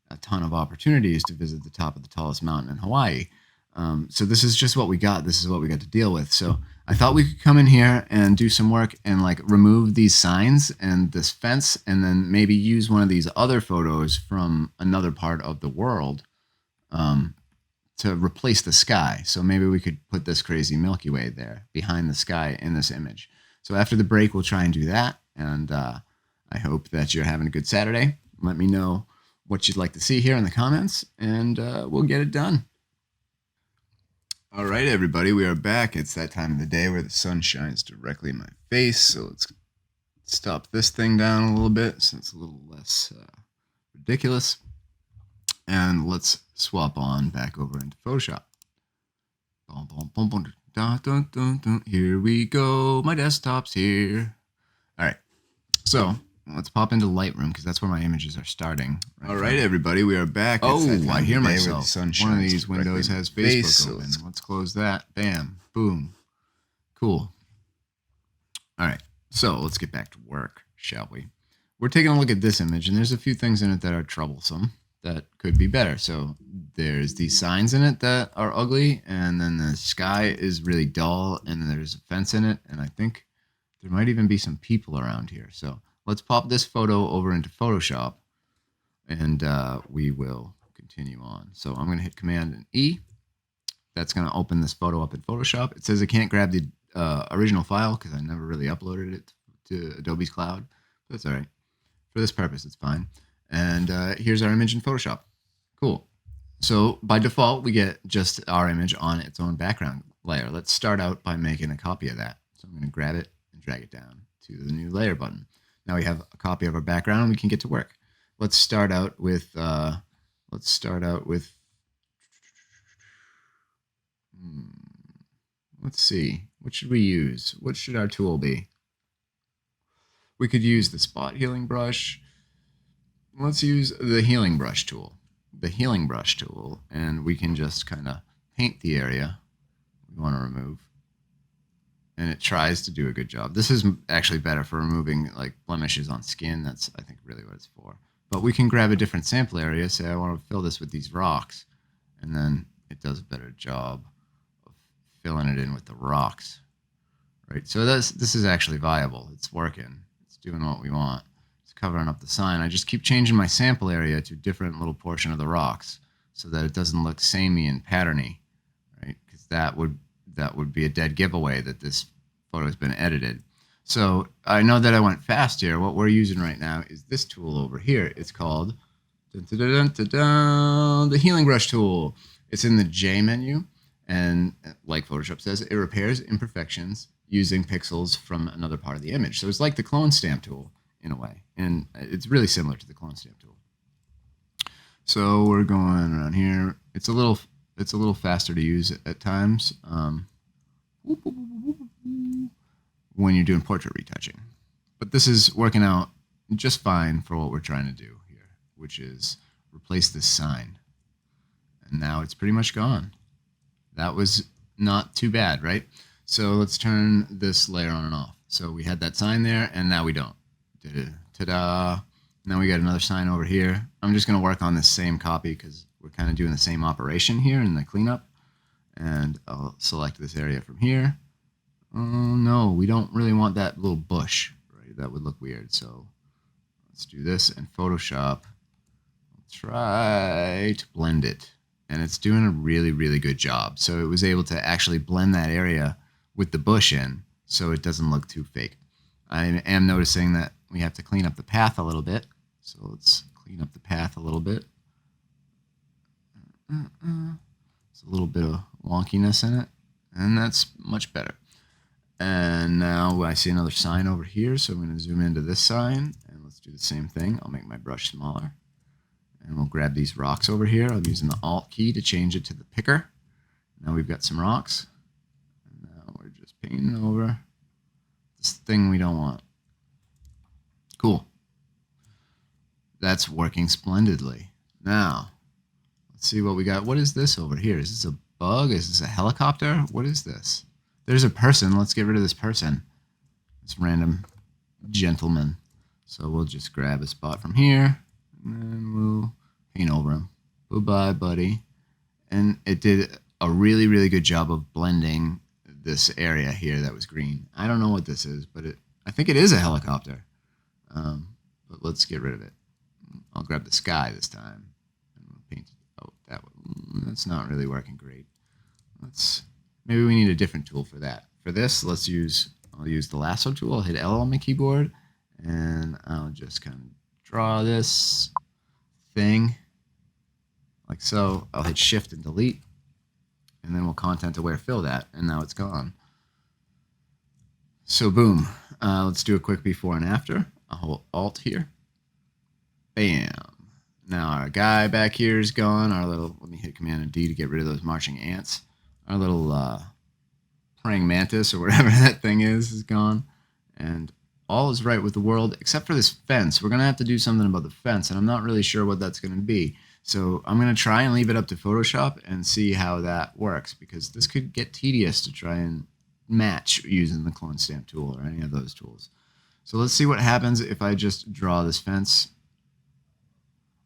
a ton of opportunities to visit the top of the tallest mountain in Hawaii. So this is just what we got. This is what we got to deal with. So I thought we could come in here and do some work and like remove these signs and this fence, and then maybe use one of these other photos from another part of the world to replace the sky. So maybe we could put this crazy Milky Way there behind the sky in this image. So after the break, we'll try and do that. And I hope that you're having a good Saturday. Let me know what you'd like to see here in the comments, and we'll get it done. All right, everybody, we are back. It's that time of the day where the sun shines directly in my face. So let's stop this thing down a little bit so it's a little less ridiculous. And let's swap on back over into Photoshop. Here we go. My desktop's here. All right. So let's pop into Lightroom because that's where my images are starting. All right, everybody, we are back. Oh, I hear myself. One of these windows has Facebook open. Let's close that. Bam. Boom. Cool. All right. So let's get back to work, shall we? We're taking a look at this image, and there's a few things in it that are troublesome that could be better. So there's these signs in it that are ugly, and then the sky is really dull, and then there's a fence in it, and I think there might even be some people around here. So let's pop this photo over into Photoshop, and we will continue on. So I'm going to hit Command and E. That's going to open this photo up in Photoshop. It says I can't grab the original file because I never really uploaded it to Adobe's cloud. But that's all right. For this purpose, it's fine. And here's our image in Photoshop. Cool. So by default, we get just our image on its own background layer. Let's start out by making a copy of that. So I'm going to grab it and drag it down to the new layer button. Now we have a copy of our background, and we can get to work. Let's start out with let's see. What should we use? What should our tool be? We could use the spot healing brush. Let's use the healing brush tool. The healing brush tool, and we can just kind of paint the area we want to remove. And it tries to do a good job. This is actually better for removing like blemishes on skin. That's, I think, really what it's for. But we can grab a different sample area. Say I want to fill this with these rocks, and then it does a better job of filling it in with the rocks. Right. So this is actually viable. It's working. It's doing what we want. It's covering up the sign. I just keep changing my sample area to a different little portion of the rocks so that it doesn't look samey and patterny, right? Because that would be a dead giveaway that this photo has been edited. So I know that I went fast here. What we're using right now is this tool over here. It's called the healing brush tool. It's in the J menu, and like Photoshop says, it repairs imperfections using pixels from another part of the image. So it's like the clone stamp tool in a way, and it's really similar to the clone stamp tool. So we're going around here. It's a little faster to use at times when you're doing portrait retouching. But this is working out just fine for what we're trying to do here, which is replace this sign. And now it's pretty much gone. That was not too bad, right? So let's turn this layer on and off. So we had that sign there, and now we don't. Ta-da! Now we got another sign over here. I'm just going to work on this same copy because we're kind of doing the same operation here in the cleanup. And I'll select this area from here. Oh no, we don't really want that little bush, right? That would look weird. So let's do this in Photoshop. Try to blend it. And it's doing a really, really good job. So it was able to actually blend that area with the bush in so it doesn't look too fake. I am noticing that we have to clean up the path a little bit. So let's clean up the path a little bit. There's a little bit of wonkiness in it, and that's much better. And now I see another sign over here, so I'm going to zoom into this sign, and let's do the same thing. I'll make my brush smaller. And we'll grab these rocks over here. I'm using the Alt key to change it to the picker. Now we've got some rocks. And now we're just painting over this thing we don't want. Cool. That's working splendidly. Now, let's see what we got. What is this over here? Is this a bug? Is this a helicopter? What is this? There's a person. Let's get rid of this person. This random gentleman. So we'll just grab a spot from here. And we'll paint over him. Bye-bye, buddy. And it did a really, really good job of blending this area here that was green. I don't know what this is, but I think it is a helicopter. But let's get rid of it. I'll grab the sky this time. And we'll paint it. Oh, that's not really working great. Maybe we need a different tool for that. For this, I'll use the lasso tool. I'll hit L on my keyboard, and I'll just kind of draw this thing like so. I'll hit Shift and delete, and then we'll content aware fill that, and now it's gone. So boom. Let's do a quick before and after. I'll hold Alt here. Bam. Now our guy back here is gone. Let me hit Command and D to get rid of those marching ants. Our little praying mantis or whatever that thing is gone, and all is right with the world except for this fence. We're going to have to do something about the fence, and I'm not really sure what that's going to be. So I'm going to try and leave it up to Photoshop and see how that works, because this could get tedious to try and match using the clone stamp tool or any of those tools. So let's see what happens if I just draw this fence.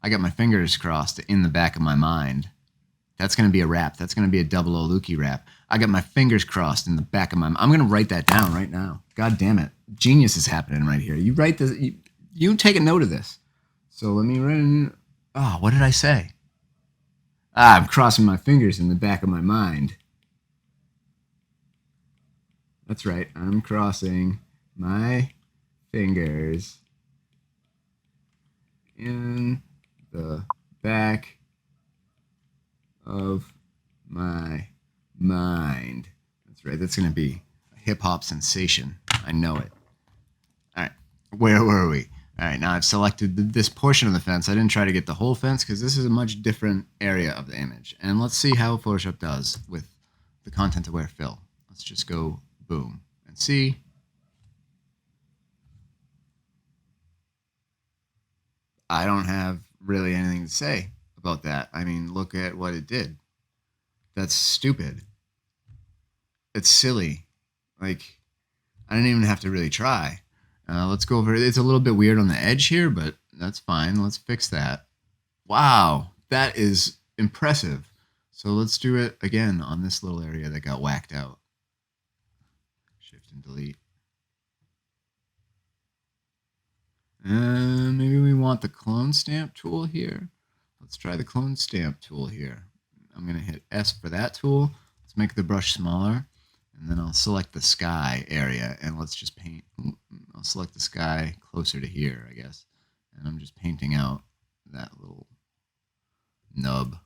I got my fingers crossed in the back of my mind. That's going to be a wrap. That's going to be a double Oluki wrap. I got my fingers crossed in the back of my mind. I'm going to write that down right now. God damn it. Genius is happening right here. You write this. You take a note of this. So let me write in. Oh, what did I say? I'm crossing my fingers in the back of my mind. That's right. I'm crossing my fingers in the back of my mind. That's right. That's going to be a hip-hop sensation. I know it. All right. Where were we? All right. Now I've selected this portion of the fence. I didn't try to get the whole fence because this is a much different area of the image. And let's see how Photoshop does with the content-aware fill. Let's just go boom and see. I don't have really anything to say about that. I mean, look at what it did. That's stupid. It's silly. Like, I didn't even have to really try. Let's go over it. It's a little bit weird on the edge here, but that's fine. Let's fix that. Wow, that is impressive. So let's do it again on this little area that got whacked out. Shift and delete. And maybe we want the clone stamp tool here. Let's try the clone stamp tool here. I'm going to hit S for that tool. Let's make the brush smaller. And then I'll select the sky area, and let's just paint. I'll select the sky closer to here, I guess. And I'm just painting out that little nub.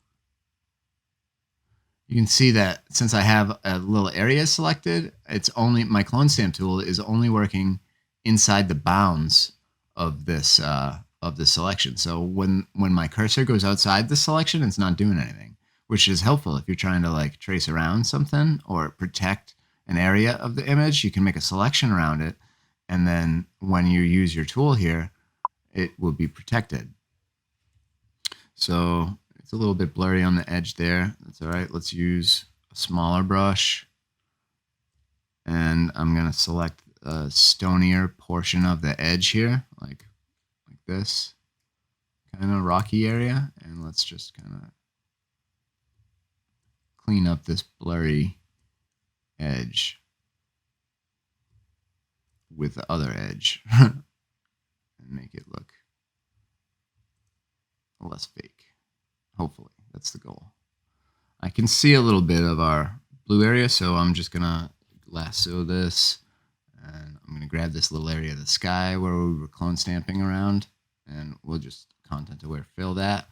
You can see that since I have a little area selected, it's only my clone stamp tool is only working inside the bounds of this selection. So when my cursor goes outside the selection, it's not doing anything, which is helpful if you're trying to like trace around something or protect an area of the image. You can make a selection around it, and then when you use your tool here, it will be protected. So it's a little bit blurry on the edge there. That's all right. Let's use a smaller brush, and I'm going to select a stonier portion of the edge here, like this kind of rocky area, and let's just kind of clean up this blurry edge with the other edge and make it look less fake. Hopefully, that's the goal. I can see a little bit of our blue area, so I'm just gonna lasso this, and I'm gonna grab this little area of the sky where we were clone stamping around, and we'll just content aware fill that,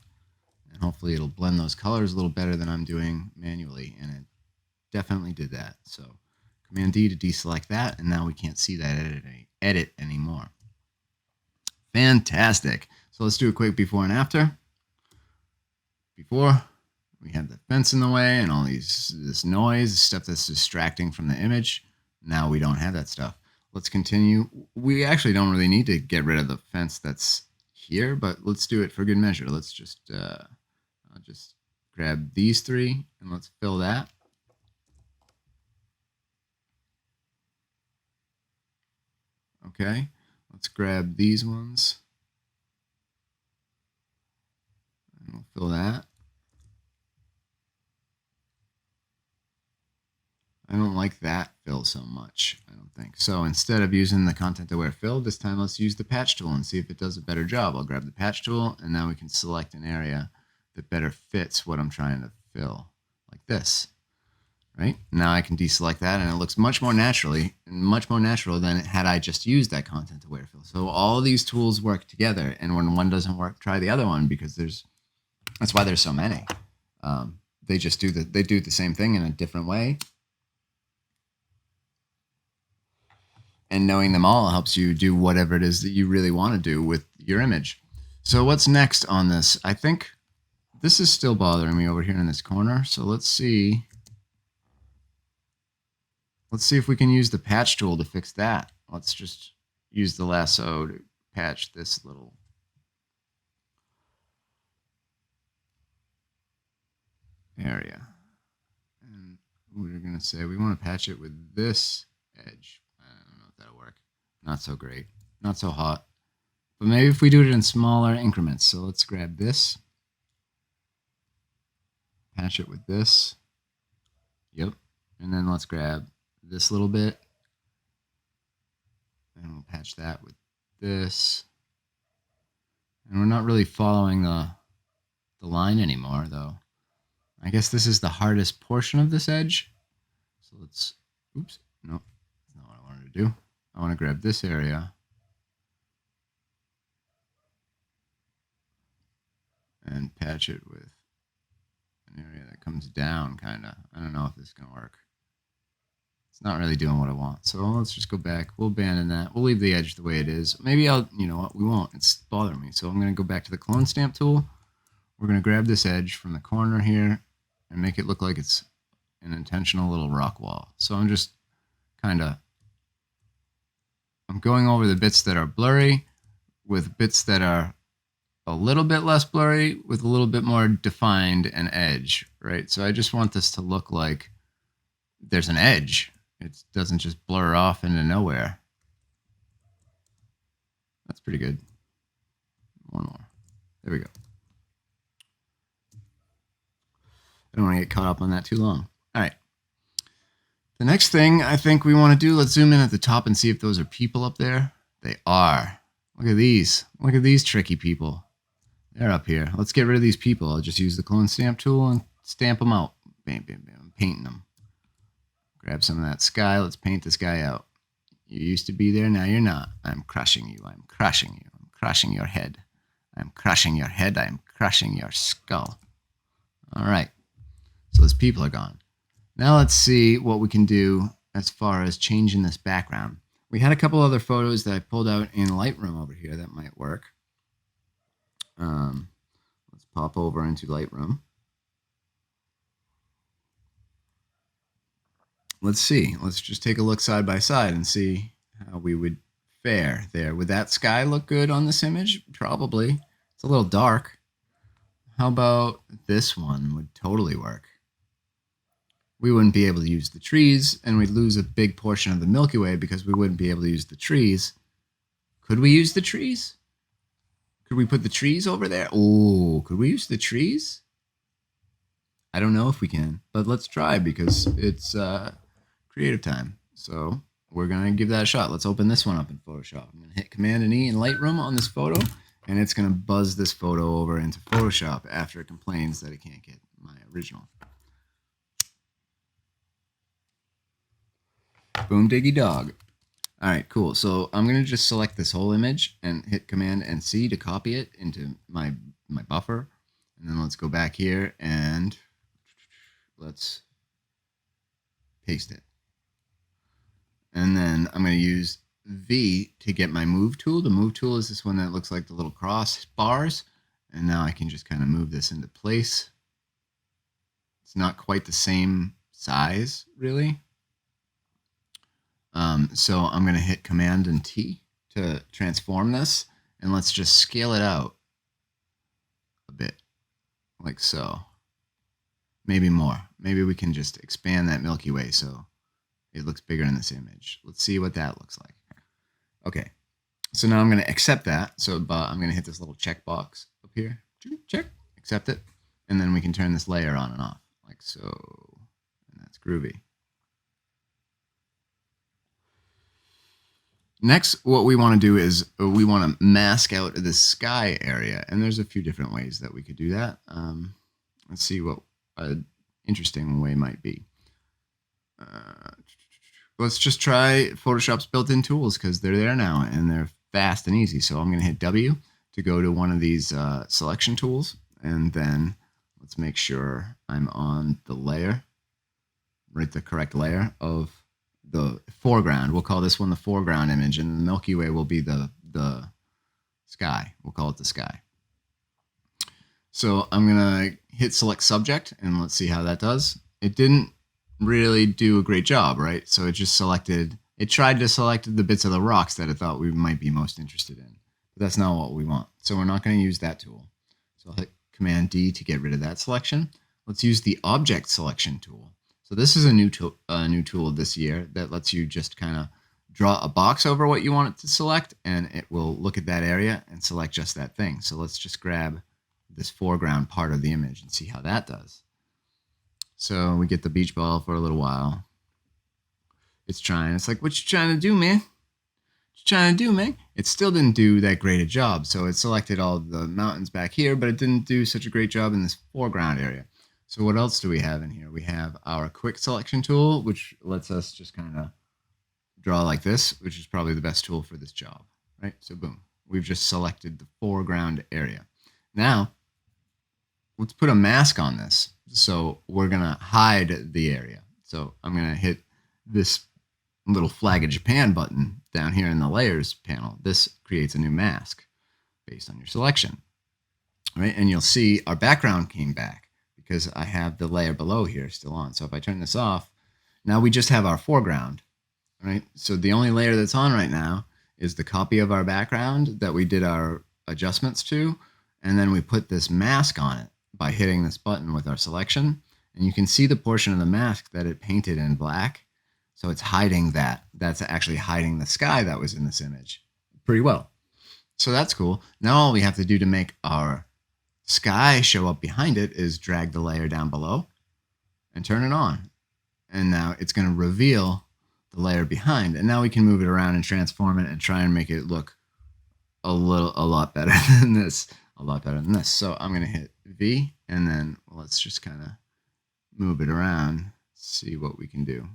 and hopefully it'll blend those colors a little better than I'm doing manually, and it definitely did that. So Command D to deselect that, and now we can't see that edit anymore. Fantastic. So let's do a quick before and after. Before, we had the fence in the way and all this noise, stuff that's distracting from the image. Now we don't have that stuff. Let's continue. We actually don't really need to get rid of the fence that's here, but let's do it for good measure. Let's just, I'll just grab these three and let's fill that. Okay, let's grab these ones and we'll fill that. I don't like that fill so much, I don't think. So instead of using the content aware fill, this time let's use the patch tool and see if it does a better job. I'll grab the patch tool, and now we can select an area that better fits what I'm trying to fill, like this. Right? Now I can deselect that, and it looks much more natural than had I just used that content aware fill. So all these tools work together, and when one doesn't work, try the other one, because that's why there's so many. They just do the same thing in a different way. And knowing them all helps you do whatever it is that you really want to do with your image. So what's next on this? I think this is still bothering me over here in this corner. So let's see. Let's see if we can use the patch tool to fix that. Let's just use the lasso to patch this little area. And we're going to say we want to patch it with this edge. That'll work. Not so great. Not so hot. But maybe if we do it in smaller increments. So let's grab this. Patch it with this. Yep. And then let's grab this little bit. And we'll patch that with this. And we're not really following the line anymore, though. I guess this is the hardest portion of this edge. So let's, oops, nope, that's not what I wanted to do. I want to grab this area and patch it with an area that comes down, kind of. I don't know if this is going to work. It's not really doing what I want. So let's just go back. We'll abandon that. We'll leave the edge the way it is. Maybe I'll, you know what, we won't. It's bothering me. So I'm going to go back to the clone stamp tool. We're going to grab this edge from the corner here and make it look like it's an intentional little rock wall. So I'm just kind of, I'm going over the bits that are blurry with bits that are a little bit less blurry with a little bit more defined an edge, right? So I just want this to look like there's an edge. It doesn't just blur off into nowhere. That's pretty good. One more. There we go. I don't want to get caught up on that too long. All right. The next thing I think we want to do, let's zoom in at the top and see if those are people up there. They are. Look at these. Look at these tricky people. They're up here. Let's get rid of these people. I'll just use the clone stamp tool and stamp them out. Bam, bam, bam. I'm painting them. Grab some of that sky. Let's paint this guy out. You used to be there. Now you're not. I'm crushing you. I'm crushing you. I'm crushing your head. I'm crushing your head. I'm crushing your skull. All right. So those people are gone. Now let's see what we can do as far as changing this background. We had a couple other photos that I pulled out in Lightroom over here that might work. Let's pop over into Lightroom. Let's see. Let's just take a look side by side and see how we would fare there. Would that sky look good on this image? Probably. It's a little dark. How about this one? Would totally work. we wouldn't be able to use the trees, and we'd lose a big portion of the Milky Way because we wouldn't be able to use the trees. Could we use the trees? Could we put the trees over there? Oh, could we use the trees? I don't know if we can, but let's try because it's creative time. So we're going to give that a shot. Let's open this one up in Photoshop. I'm going to hit Command and E in Lightroom on this photo, and it's going to buzz this photo over into Photoshop after it complains that it can't get my original. Boom diggy dog. All right, cool. So I'm going to just select this whole image and hit Command and C to copy it into my buffer. And then let's go back here and let's paste it. And then I'm going to use V to get my move tool. The move tool is this one that looks like the little cross bars. And now I can just kind of move this into place. It's not quite the same size, really. So I'm going to hit Command and T to transform this. And let's just scale it out a bit, like so. Maybe more. Maybe we can just expand that Milky Way so it looks bigger in this image. Let's see what that looks like. Okay, so now I'm going to accept that. So I'm going to hit this little checkbox up here. Check, accept it. And then we can turn this layer on and off, like so. And that's groovy. Next, what we want to do is we want to mask out the sky area. And there's a few different ways that we could do that. Let's see what an interesting way might be. Let's just try Photoshop's built-in tools because they're there now and they're fast and easy. So I'm going to hit W to go to one of these selection tools. And then let's make sure I'm on the layer, right, the correct layer of the foreground. We'll call this one the foreground image, and the Milky Way will be the sky. We'll call it the sky. So I'm going to hit select subject, and let's see how that does. It didn't really do a great job, right? So it just selected, it tried to select the bits of the rocks that it thought we might be most interested in. But that's not what we want. So we're not going to use that tool. So I'll hit Command D to get rid of that selection. Let's use the object selection tool. So this is a new tool this year that lets you just kind of draw a box over what you want it to select, and it will look at that area and select just that thing. So let's just grab this foreground part of the image and see how that does. So we get the beach ball for a little while. It's trying. It's like, what you trying to do, man? What you trying to do, man? It still didn't do that great a job. So it selected all the mountains back here, but it didn't do such a great job in this foreground area. So what else do we have in here? We have our quick selection tool, which lets us just kind of draw like this, which is probably the best tool for this job, right? So boom, we've just selected the foreground area. Now, let's put a mask on this. So we're going to hide the area. So I'm going to hit this little flag of Japan button down here in the layers panel. This creates a new mask based on your selection, right? And you'll see our background came back because I have the layer below here still on. So if I turn this off, now we just have our foreground, right? So the only layer that's on right now is the copy of our background that we did our adjustments to. And then we put this mask on it by hitting this button with our selection. And you can see the portion of the mask that it painted in black. So it's hiding that. That's actually hiding the sky that was in this image pretty well. So that's cool. Now all we have to do to make our sky show up behind it is drag the layer down below and turn it on. And now it's going to reveal the layer behind. And now we can move it around and transform it and try and make it look a lot better than this. A lot better than this. So I'm going to hit V, and then let's just kind of move it around, see what we can do.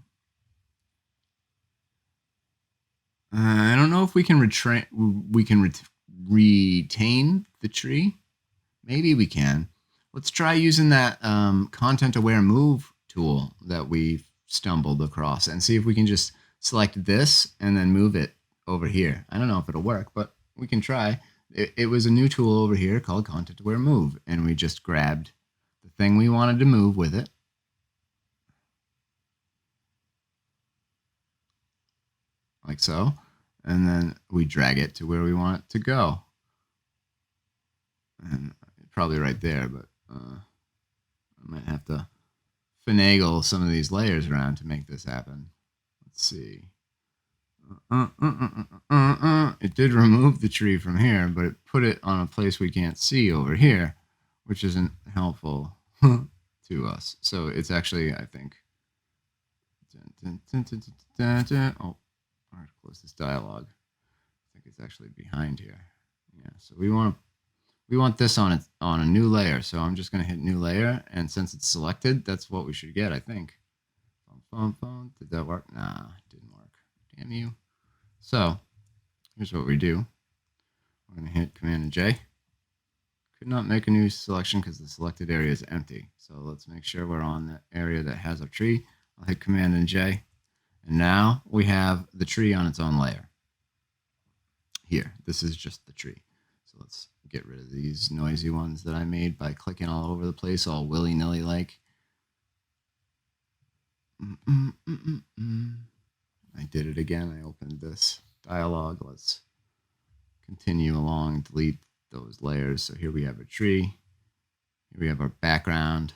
I don't know if we can retain the tree. Maybe we can. Let's try using that content-aware move tool that we stumbled across and see if we can just select this and then move it over here. I don't know if it'll work, but we can try. It was a new tool over here called content-aware move, and we just grabbed the thing we wanted to move with it. Like so. And then we drag it to where we want it to go. And probably right there, but I might have to finagle some of these layers around to make this happen. Let's see. It did remove the tree from here, but it put it on a place we can't see over here, which isn't helpful to us. So it's actually, I think. Oh, I have to close this dialogue. I think it's actually behind here. Yeah, so we want this on a new layer. So I'm just going to hit new layer, and since it's selected, that's what we should get, I think. Did that work? Nah, it didn't work. Damn you. So here's what we do. We're going to hit Command and J. Could not make a new selection because the selected area is empty. So let's make sure we're on the area that has our tree. I'll hit Command and J. And now we have the tree on its own layer. Here, this is just the tree. So let's get rid of these noisy ones that I made by clicking all over the place, all willy-nilly like. I did it again. I opened this dialog. Let's continue along, delete those layers. So here we have a tree. Here we have our background.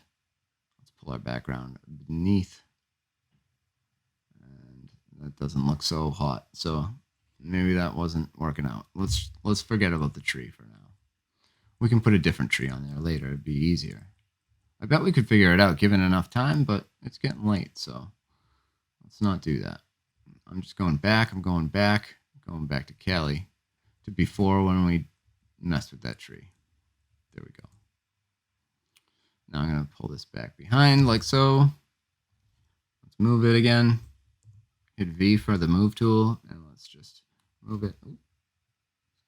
Let's pull our background beneath. And that doesn't look so hot. So maybe that wasn't working out. Let's forget about the tree for now. We can put a different tree on there later. It'd be easier. I bet we could figure it out given enough time, but it's getting late, so let's not do that. I'm just going back. I'm going back to Kelly, to before when we messed with that tree. There we go. Now I'm going to pull this back behind like so. Let's move it again. Hit V for the move tool, and let's just move it. Ooh.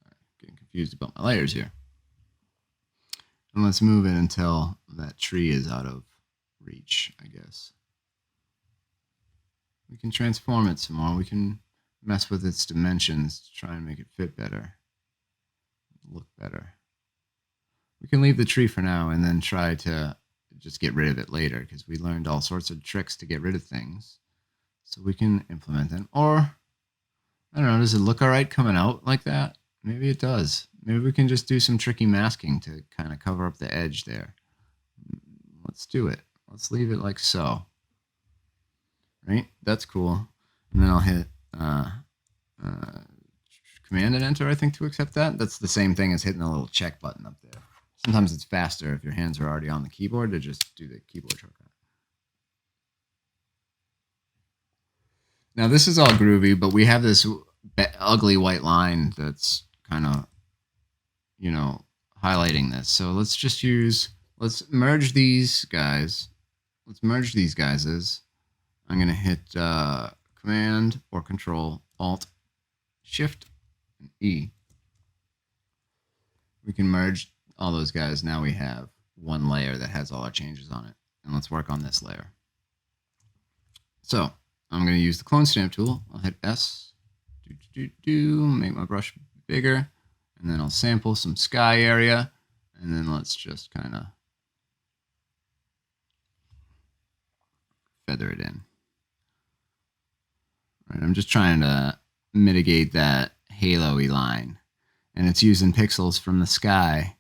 Sorry, getting confused about my layers here. And let's move it until that tree is out of reach, I guess. We can transform it some more. We can mess with its dimensions to try and make it fit better, look better. We can leave the tree for now and then try to just get rid of it later, because we learned all sorts of tricks to get rid of things. So we can implement them. Or, I don't know, does it look all right coming out like that? Maybe it does. Maybe we can just do some tricky masking to kind of cover up the edge there. Let's do it. Let's leave it like so. Right? That's cool. And then I'll hit Command and Enter, I think, to accept that. That's the same thing as hitting the little check button up there. Sometimes it's faster if your hands are already on the keyboard to just do the keyboard shortcut. Now, this is all groovy, but we have this ugly white line that's kind of, you know, highlighting this. So let's just let's merge these guys. Let's merge these guys as I'm going to hit Command or Control, Alt, Shift, and E. We can merge all those guys. Now we have one layer that has all our changes on it. And let's work on this layer. So I'm going to use the clone stamp tool. I'll hit S, make my brush bigger, and then I'll sample some sky area, and then let's just kind of feather it in. All right, I'm just trying to mitigate that halo-y line, and it's using pixels from the sky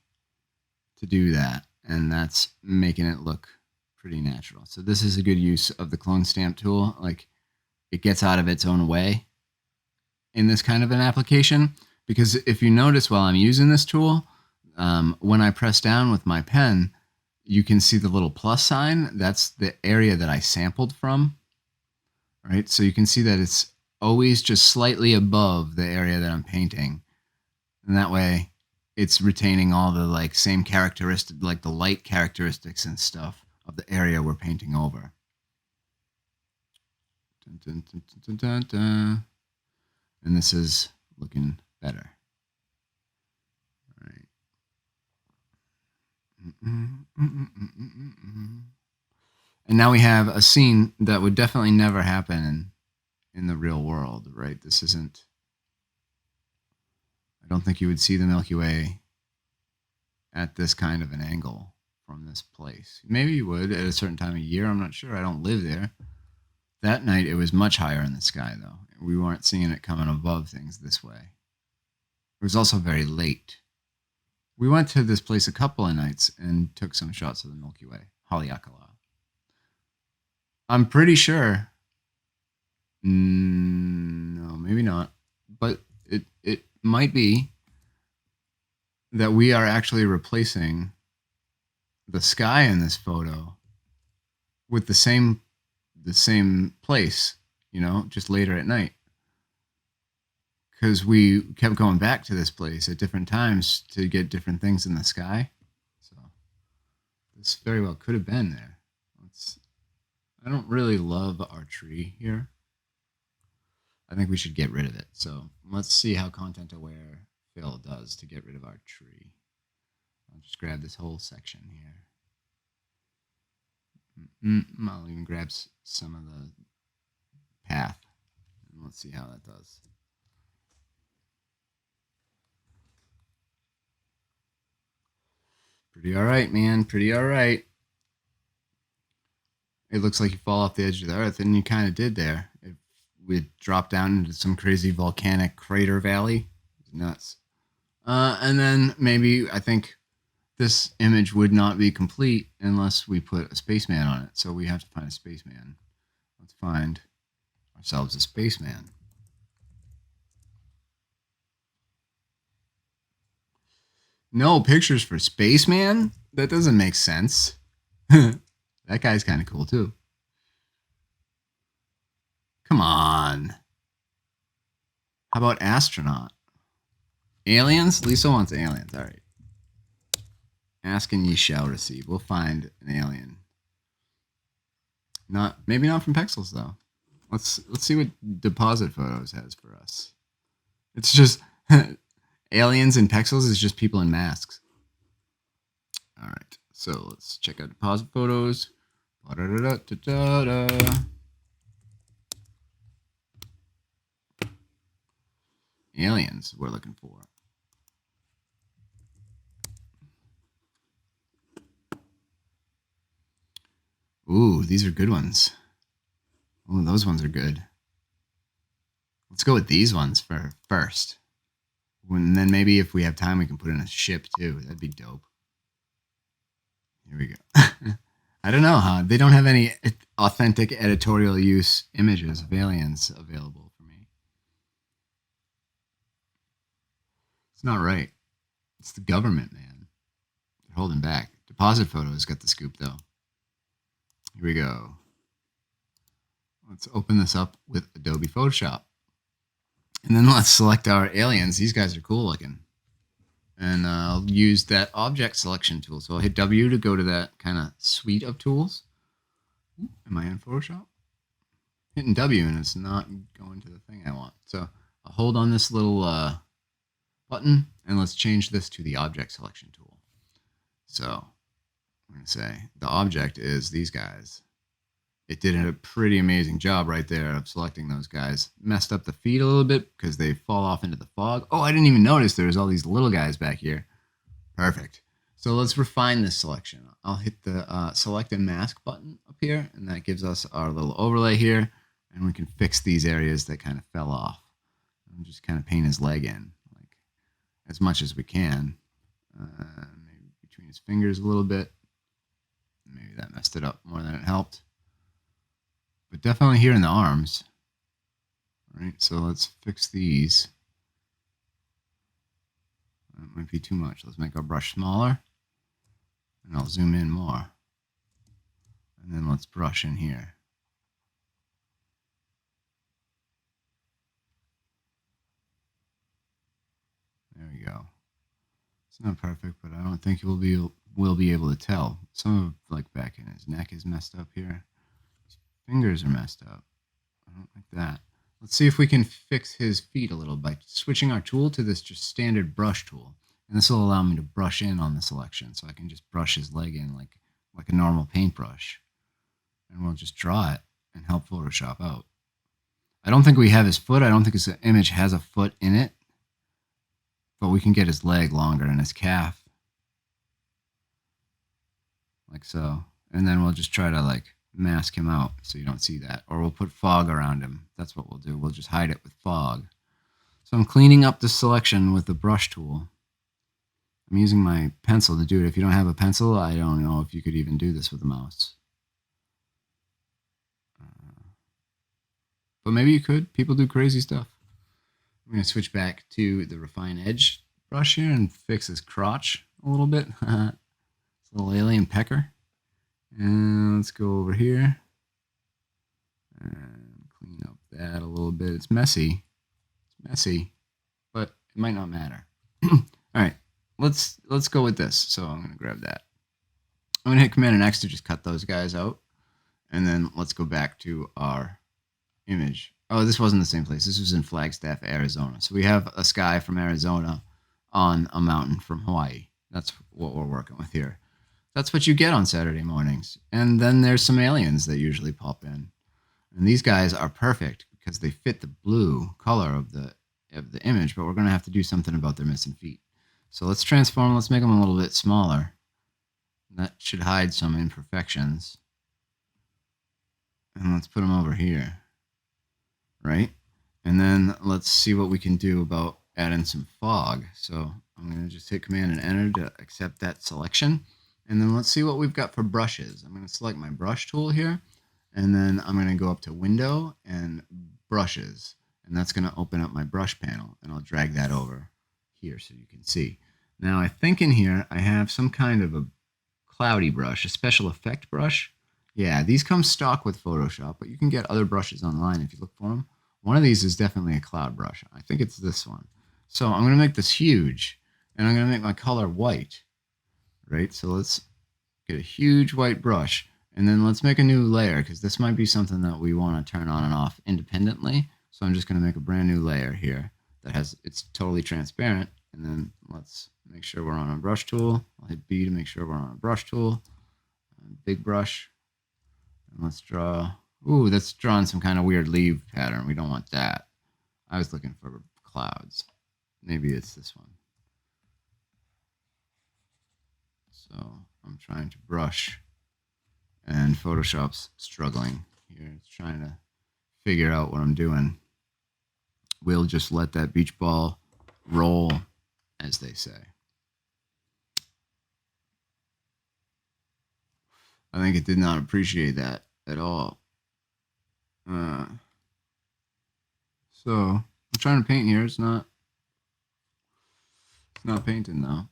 to do that, and that's making it look pretty natural. So this is a good use of the clone stamp tool. Like, it gets out of its own way in this kind of an application, because if you notice while I'm using this tool, when I press down with my pen, you can see the little plus sign. That's the area that I sampled from, right? So you can see that it's always just slightly above the area that I'm painting. And that way it's retaining all the like same characteristics, like the light characteristics and stuff of the area we're painting over. Dun, dun, dun, dun, dun, dun. And this is looking better. All right. And now we have a scene that would definitely never happen in the real world, right? This isn't, I don't think you would see the Milky Way at this kind of an angle from this place. Maybe you would at a certain time of year. I'm not sure. I don't live there. That night, it was much higher in the sky, though. We weren't seeing it coming above things this way. It was also very late. We went to this place a couple of nights and took some shots of the Milky Way, Haleakala. I'm pretty sure. No, maybe not. But it might be that we are actually replacing the sky in this photo with the same place, just later at night. Because we kept going back to this place at different times to get different things in the sky. So this very well could have been there. I don't really love our tree here. I think we should get rid of it. So let's see how content aware Phil does to get rid of our tree. I'll just grab this whole section here. I'll even grab some of the path. And let's see how that does. Pretty all right, man. Pretty all right. It looks like you fall off the edge of the earth, and you kind of did there. It would drop down into some crazy volcanic crater valley. It's nuts. And then maybe I think this image would not be complete unless we put a spaceman on it. So we have to find a spaceman. Let's find ourselves a spaceman. No pictures for spaceman? That doesn't make sense. That guy's kind of cool too. Come on. How about astronaut? Aliens? Lisa wants aliens. All right. Ask and ye shall receive. We'll find an alien. Maybe not from Pexels though. Let's see what Deposit Photos has for us. It's just aliens and Pexels is just people in masks. All right. So let's check out Deposit Photos. Aliens we're looking for. Ooh, these are good ones. Oh, those ones are good. Let's go with these ones first. And then maybe if we have time, we can put in a ship too. That'd be dope. Here we go. I don't know, huh? They don't have any authentic editorial use images of aliens available for me. It's not right. It's the government, man. They're holding back. Deposit Photos got the scoop, though. Here we go. Let's open this up with Adobe Photoshop. And then let's select our aliens. These guys are cool looking. And I'll use that object selection tool. So I'll hit W to go to that kind of suite of tools. Ooh, am I in Photoshop? Hitting W and it's not going to the thing I want. So I'll hold on this little button and let's change this to the object selection tool. So I'm going to say the object is these guys. It did a pretty amazing job right there of selecting those guys. Messed up the feet a little bit because they fall off into the fog. Oh, I didn't even notice there was all these little guys back here. Perfect. So let's refine this selection. I'll hit the select and mask button up here, and that gives us our little overlay here, and we can fix these areas that kind of fell off. And just kind of paint his leg in, like as much as we can. Maybe between his fingers a little bit. Maybe that messed it up more than it helped. But definitely here in the arms. All right, so let's fix these. That might be too much. Let's make our brush smaller. And I'll zoom in more. And then let's brush in here. There we go. It's not perfect, but I don't think we'll be able to tell. Some of like back in his neck is messed up here. Fingers are messed up. I don't like that. Let's see if we can fix his feet a little by switching our tool to this just standard brush tool. And this will allow me to brush in on the selection. So I can just brush his leg in like a normal paintbrush. And we'll just draw it and help Photoshop out. I don't think we have his foot. I don't think his image has a foot in it. But we can get his leg longer and his calf. Like so. And then we'll just try to like mask him out so you don't see that. Or we'll put fog around him. That's what we'll do. We'll just hide it with fog. So I'm cleaning up the selection with the brush tool. I'm using my pencil to do it. If you don't have a pencil, I don't know if you could even do this with a mouse. but maybe you could. People do crazy stuff. I'm going to switch back to the Refine Edge brush here and fix his crotch a little bit. It's a little alien pecker. And let's go over here and clean up that a little bit. It's messy. It's messy, but it might not matter. All right, let's go with this. So I'm going to grab that. I'm going to hit Command and X to just cut those guys out. And then let's go back to our image. Oh, this wasn't the same place. This was in Flagstaff, Arizona. So we have a sky from Arizona on a mountain from Hawaii. That's what we're working with here. That's what you get on Saturday mornings. And then there's some aliens that usually pop in. And these guys are perfect because they fit the blue color of the image, but we're going to have to do something about their missing feet. So let's transform. Let's make them a little bit smaller. That should hide some imperfections. And let's put them over here. Right? And then let's see what we can do about adding some fog. So I'm going to just hit Command and Enter to accept that selection. And then let's see what we've got for brushes. I'm going to select my brush tool here. And then I'm going to go up to Window and Brushes. And that's going to open up my brush panel. And I'll drag that over here so you can see. Now I think in here I have some kind of a cloudy brush, a special effect brush. Yeah, these come stock with Photoshop, but you can get other brushes online if you look for them. One of these is definitely a cloud brush. I think it's this one. So I'm going to make this huge, and I'm going to make my color white. Right? So let's get a huge white brush, and then let's make a new layer, because this might be something that we want to turn on and off independently. So I'm just going to make a brand new layer here that it's totally transparent, and then let's make sure we're on a brush tool. I'll hit B to make sure we're on a brush tool. Big brush. And let's draw. Ooh, that's drawing some kind of weird leaf pattern. We don't want that. I was looking for clouds. Maybe it's this one. So I'm trying to brush, and Photoshop's struggling here. It's trying to figure out what I'm doing. We'll just let that beach ball roll, as they say. I think it did not appreciate that at all. So I'm trying to paint here. It's not painting now.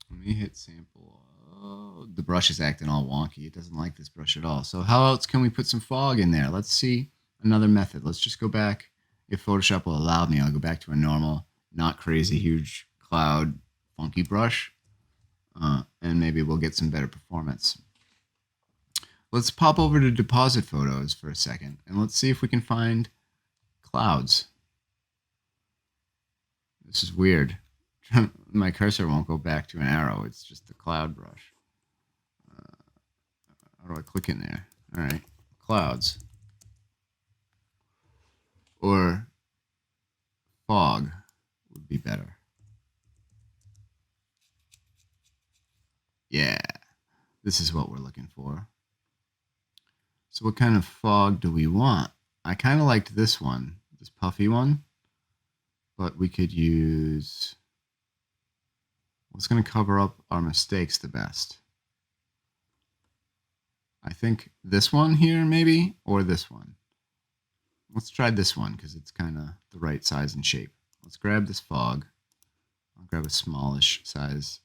Let me hit sample. Oh, the brush is acting all wonky. It doesn't like this brush at all. So how else can we put some fog in there? Let's see another method. Let's just go back. If Photoshop will allow me, I'll go back to a normal, not crazy huge cloud funky brush. And maybe we'll get some better performance. Let's pop over to deposit photos for a second, and let's see if we can find clouds. This is weird. My cursor won't go back to an arrow. It's just the cloud brush. How do I click in there? All right, clouds. Or fog would be better. Yeah, this is what we're looking for. So what kind of fog do we want? I kind of liked this one, this puffy one, but we could use what's going to cover up our mistakes the best. I think this one here maybe, or this one. Let's try this one because it's kind of the right size and shape. Let's grab this fog. I'll grab a smallish size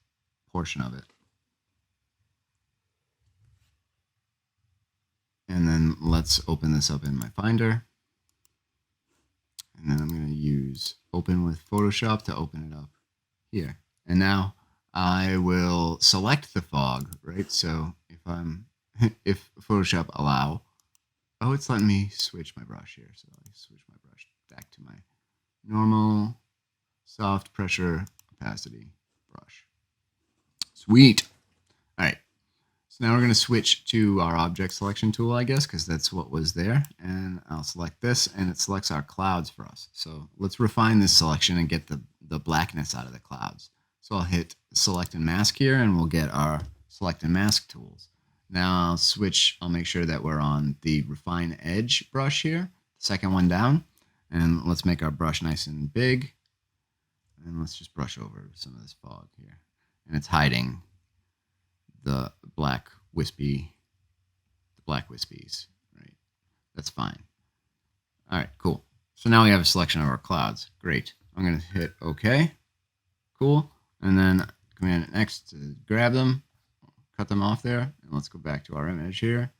portion of it. And then let's open this up in my Finder. And then I'm going to use Open with Photoshop to open it up here. And now I will select the fog, right? So if Photoshop allow, oh, it's letting me switch my brush here. So I switch my brush back to my normal soft pressure opacity brush. Sweet. All right. So now we're going to switch to our object selection tool, I guess, because that's what was there. And I'll select this, and it selects our clouds for us. So let's refine this selection and get the blackness out of the clouds. So I'll hit select and mask here, and we'll get our select and mask tools. Now I'll make sure that we're on the refine edge brush here, the second one down. And let's make our brush nice and big. And let's just brush over some of this fog here. And it's hiding the black wispies, right? That's fine. All right, cool. So now we have a selection of our clouds. Great. I'm going to hit OK. Cool. And then Command X to grab them, cut them off there. And let's go back to our image here.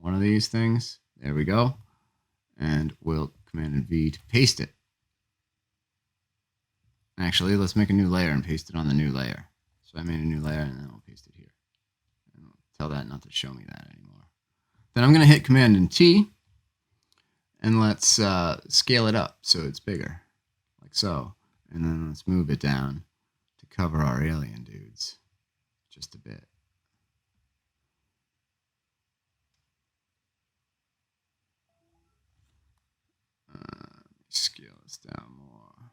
One of these things. There we go. And we'll Command V to paste it. Actually, let's make a new layer and paste it on the new layer. So I made a new layer and then we'll paste it here. And I'll tell that not to show me that anymore. Then I'm going to hit Command and T. And let's scale it up so it's bigger, like so. And then let's move it down to cover our alien dudes just a bit. Scale this down more.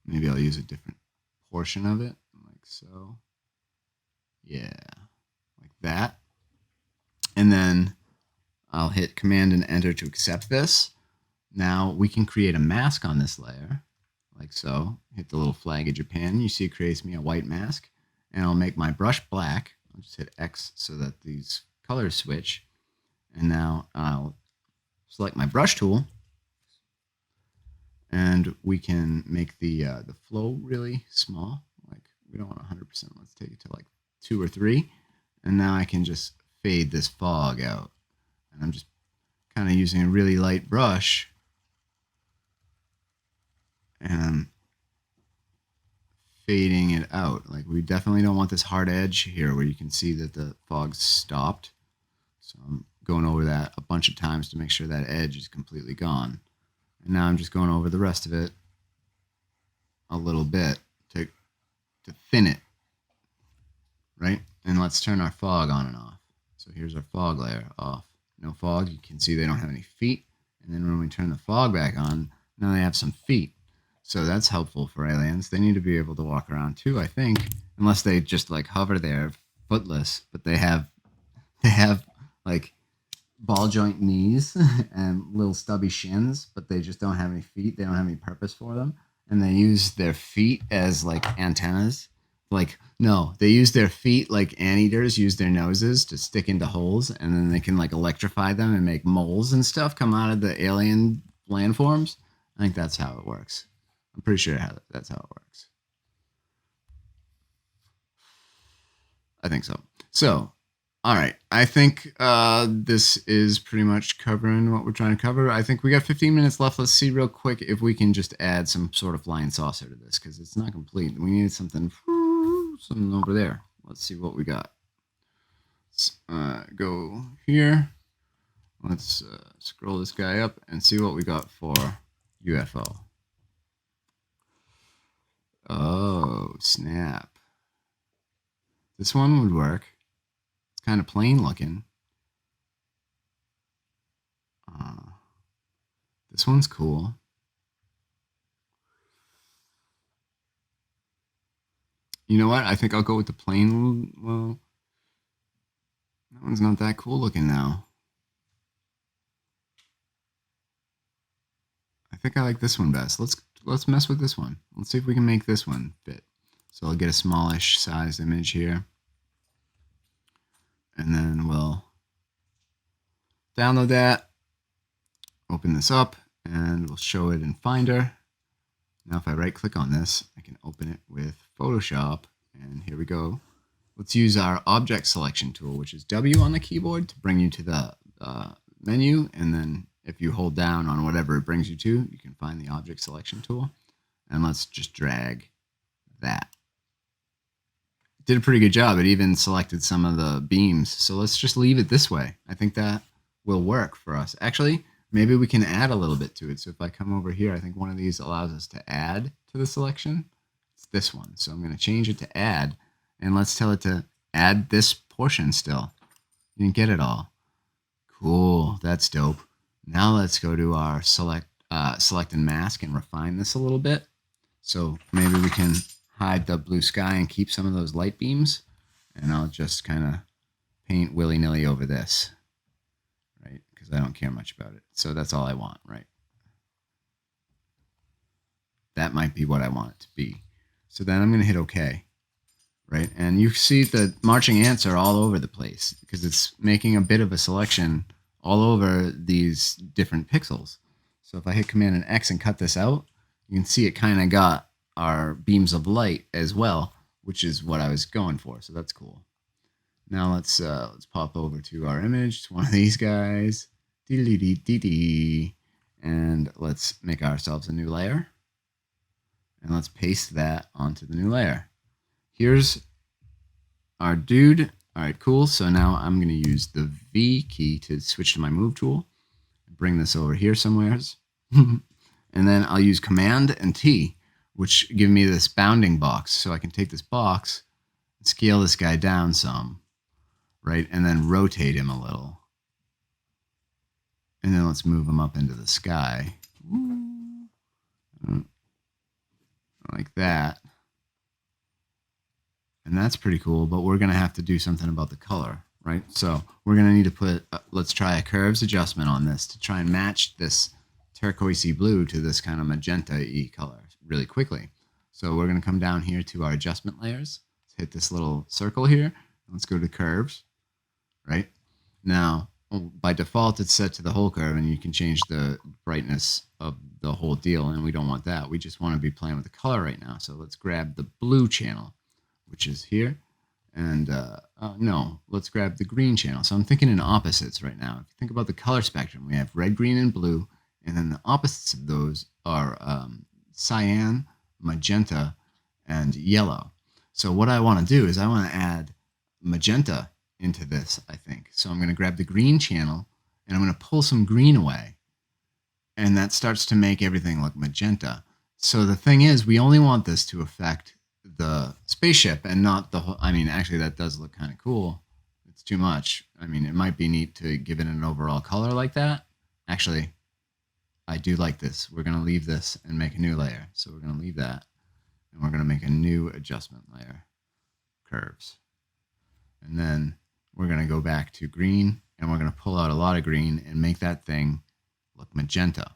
Maybe I'll use a different portion of it, like so. Yeah, like that. And then I'll hit Command and Enter to accept this. Now we can create a mask on this layer, like so. Hit the little flag of Japan. You see it creates me a white mask. And I'll make my brush black. I'll just hit X so that these colors switch. And now I'll select my brush tool. And we can make the flow really small. Like we don't want 100%. Let's take it to like 2 or 3. And now I can just fade this fog out. And I'm just kind of using a really light brush. And I'm fading it out. Like we definitely don't want this hard edge here where you can see that the fog's stopped. So I'm going over that a bunch of times to make sure that edge is completely gone. And now I'm just going over the rest of it a little bit to thin it, right? And let's turn our fog on and off. So here's our fog layer off. No fog. You can see they don't have any feet. And then when we turn the fog back on, now they have some feet. So that's helpful for aliens. They need to be able to walk around too, I think, unless they just like hover there footless. But they have like ball joint knees and little stubby shins, but they just don't have any feet. They don't have any purpose for them. And they use their feet as like antennas. Like, no, they use their feet like anteaters use their noses to stick into holes, and then they can like electrify them and make moles and stuff come out of the alien landforms. I think that's how it works. I'm pretty sure that's how it works. I think so. So, all right. I think this is pretty much covering what we're trying to cover. I think we got 15 minutes left. Let's see real quick if we can just add some sort of flying saucer to this, because it's not complete. We need something over there. Let's see what we got. Let's go here. Let's scroll this guy up and see what we got for UFO. Oh, snap. This one would work. It's kind of plain looking. This one's cool. You know what? I think I'll go with the plain. Well, that one's not that cool looking now. I think I like this one best. Let's mess with this one. Let's see if we can make this one fit. So I'll get a smallish size image here. And then we'll download that, open this up, and we'll show it in Finder. Now if I right click on this, I can open it with Photoshop, and here we go. Let's use our object selection tool, which is W on the keyboard, to bring you to the menu, and then if you hold down on whatever it brings you to, you can find the object selection tool. And let's just drag that. Did a pretty good job. It even selected some of the beams. So let's just leave it this way. I think that will work for us. Actually, maybe we can add a little bit to it. So if I come over here, I think one of these allows us to add to the selection. It's this one. So I'm going to change it to add. And let's tell it to add this portion still. You didn't get it all. Cool. That's dope. Now let's go to our select and mask and refine this a little bit. So maybe we can hide the blue sky and keep some of those light beams. And I'll just kind of paint willy-nilly over this, right? Because I don't care much about it. So that's all I want, right? That might be what I want it to be. So then I'm going to hit OK. right? And you see the marching ants are all over the place because it's making a bit of a selection all over these different pixels. So if I hit Command and X and cut this out, you can see it kind of got our beams of light as well, which is what I was going for. So that's cool. Now let's pop over to our image. It's one of these guys. And let's make ourselves a new layer. And let's paste that onto the new layer. Here's our dude. All right, cool. So now I'm going to use the V key to switch to my move tool. Bring this over here somewheres. And then I'll use Command and T, which give me this bounding box. So I can take this box and scale this guy down some, right? And then rotate him a little. And then let's move him up into the sky. Like that. And that's pretty cool, but we're going to have to do something about the color, right? So we're going to need to put, let's try a curves adjustment on this to try and match this turquoisey blue to this kind of magenta-y color really quickly. So we're going to come down here to our adjustment layers. Let's hit this little circle here. Let's go to curves, right? Now, by default, it's set to the whole curve, and you can change the brightness of the whole deal, and we don't want that. We just want to be playing with the color right now. So let's grab the blue channel, which is here. And no, let's grab the green channel. So I'm thinking in opposites right now. If you think about the color spectrum, we have red, green, and blue. And then the opposites of those are cyan, magenta, and yellow. So what I want to do is I want to add magenta into this, I think. So I'm going to grab the green channel, and I'm going to pull some green away. And that starts to make everything look magenta. So the thing is, we only want this to affect the spaceship and not the whole. I mean, actually, that does look kind of cool. It's too much. I mean, it might be neat to give it an overall color like that. Actually, I do like this. We're going to leave this and make a new layer. So we're going to leave that, and we're going to make a new adjustment layer, curves. And then we're going to go back to green, and we're going to pull out a lot of green and make that thing look magenta.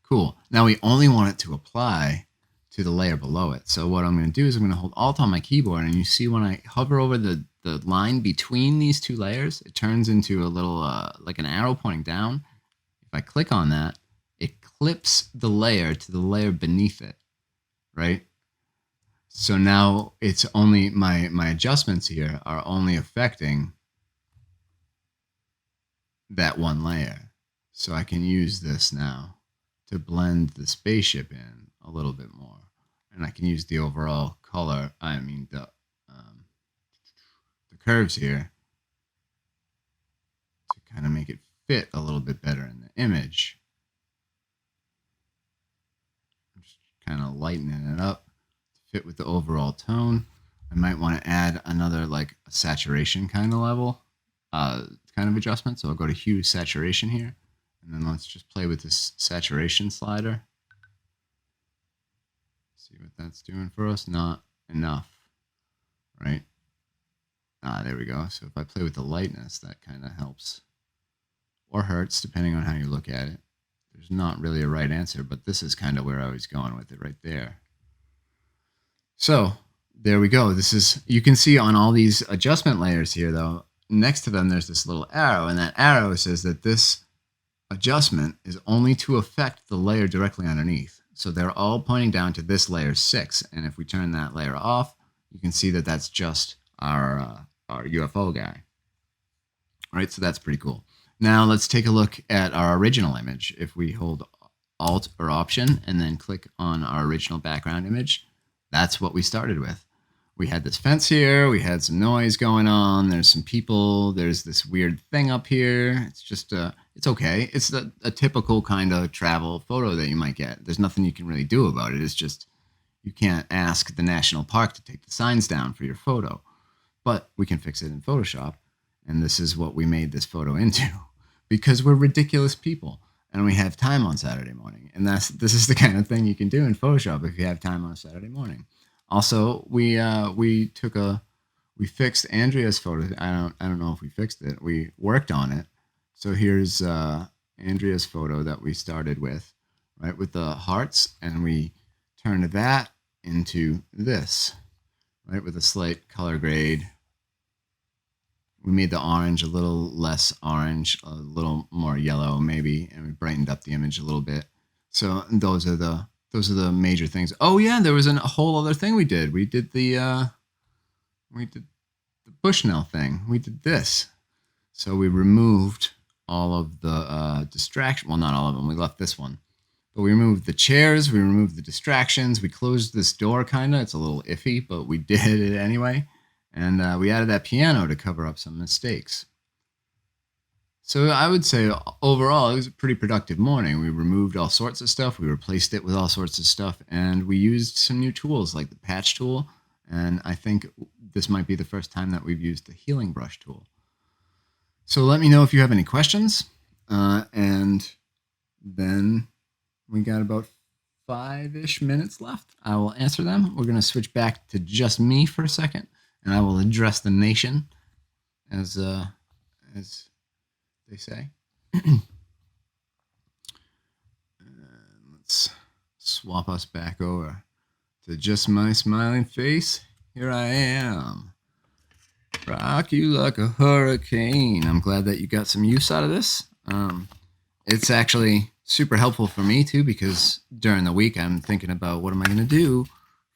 Cool. Now we only want it to apply to the layer below it. So what I'm going to do is I'm going to hold Alt on my keyboard, and you see when I hover over the line between these two layers, it turns into a little like an arrow pointing down. If I click on that, it clips the layer to the layer beneath it, right? So now it's only my adjustments here are only affecting that one layer. So I can use this now to blend the spaceship in a little bit more. And I can use the overall color, the curves here to kind of make it fit a little bit better in the image. I'm just kind of lightening it up to fit with the overall tone. I might want to add another like a saturation kind of level, kind of adjustment. So I'll go to hue saturation here, and then let's just play with this saturation slider. See what that's doing for us. Not enough, right? There we go. So if I play with the lightness, that kind of helps or hurts depending on how you look at it. There's not really a right answer, but this is kind of where I was going with it right there. So there we go. This is, you can see on all these adjustment layers here though, next to them there's this little arrow, and that arrow says that this adjustment is only to affect the layer directly underneath. So they're all pointing down to this layer 6, and if we turn that layer off, you can see that that's just our UFO guy. All right, so that's pretty cool. Now let's take a look at our original image. If we hold Alt or Option and then click on our original background image, that's what we started with. We had this fence here, we had some noise going on, there's some people, there's this weird thing up here. It's just, it's okay. It's a typical kind of travel photo that you might get. There's nothing you can really do about it. It's just, you can't ask the national park to take the signs down for your photo. But we can fix it in Photoshop, and this is what we made this photo into, because we're ridiculous people, and we have time on Saturday morning. And this is the kind of thing you can do in Photoshop if you have time on a Saturday morning. Also, we fixed Andrea's photo. I don't know if we fixed it. We worked on it. So here's Andrea's photo that we started with, right, with the hearts, and we turned that into this, right, with a slight color grade. We made the orange a little less orange, a little more yellow maybe, and we brightened up the image a little bit. So those are the major things. Oh yeah, there was a whole other thing we did. We did the Bushnell thing. We did this. So we removed all of the distraction. Well, not all of them. We left this one. But we removed the chairs. We removed the distractions. We closed this door, kind of. It's a little iffy, but we did it anyway. And we added that piano to cover up some mistakes. So I would say overall, it was a pretty productive morning. We removed all sorts of stuff. We replaced it with all sorts of stuff. And we used some new tools like the patch tool. And I think this might be the first time that we've used the healing brush tool. So let me know if you have any questions. And then we got about 5-ish minutes left. I will answer them. We're going to switch back to just me for a second, and I will address the nation, as they say. Let's swap us back over to just my smiling face. Here I am. Rock you like a hurricane. I'm glad that you got some use out of this. It's actually super helpful for me too, because during the week I'm thinking about what am I going to do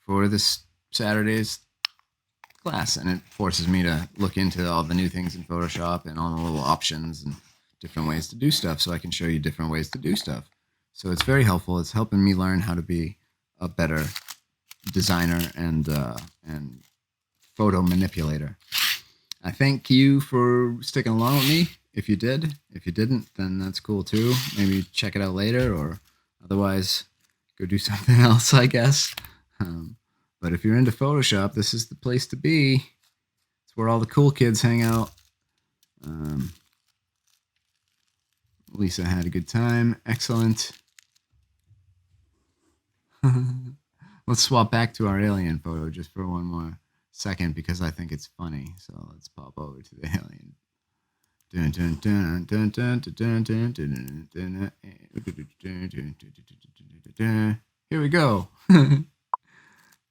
for this Saturday's class, and it forces me to look into all the new things in Photoshop and all the little options and different ways to do stuff, so I can show you different ways to do stuff. So it's very helpful. It's helping me learn how to be a better designer and photo manipulator. I thank you for sticking along with me. If you did, if you didn't, then that's cool too. Maybe check it out later, or otherwise go do something else, I guess. But if you're into Photoshop, this is the place to be. It's where all the cool kids hang out. Lisa had a good time. Excellent. Let's swap back to our alien photo just for one more second, because I think it's funny. So let's pop over to the alien. Here we go.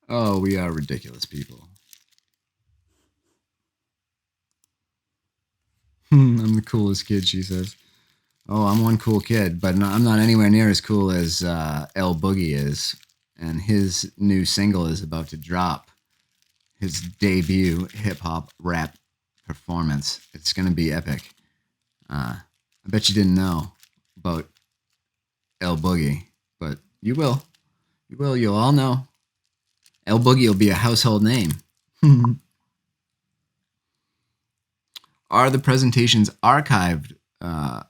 Oh, we are ridiculous people. I'm the coolest kid, she says. Oh, I'm one cool kid, but I'm not anywhere near as cool as L Boogie is. And his new single is about to drop. His debut hip-hop rap performance. It's going to be epic. I bet you didn't know about L Boogie, but you will. You will. You'll all know. L Boogie will be a household name. Are the presentations archived?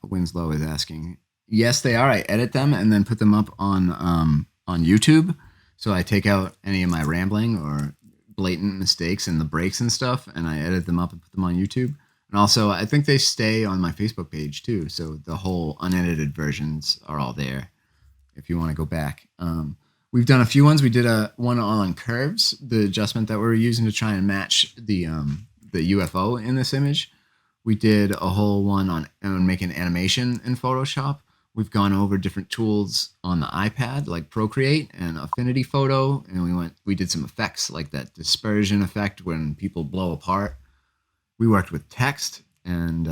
Winslow is asking. Yes, they are. I edit them and then put them up on YouTube. So I take out any of my rambling or blatant mistakes and the breaks and stuff, and I edit them up and put them on YouTube. And also, I think they stay on my Facebook page too. So the whole unedited versions are all there if you want to go back. We've done a few ones. We did one on curves, the adjustment that we were using to try and match the UFO in this image. We did a whole one on making animation in Photoshop. We've gone over different tools on the iPad, like Procreate and Affinity Photo, and we did some effects, like that dispersion effect when people blow apart. We worked with text and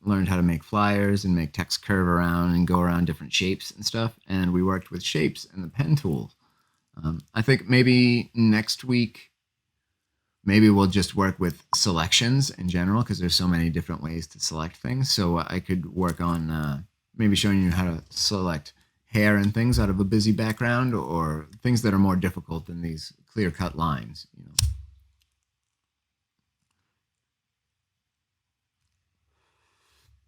learned how to make flyers and make text curve around and go around different shapes and stuff. And we worked with shapes and the pen tool. I think maybe next week, maybe we'll just work with selections in general, because there's so many different ways to select things. So I could work on maybe showing you how to select hair and things out of a busy background, or things that are more difficult than these clear-cut lines, you know.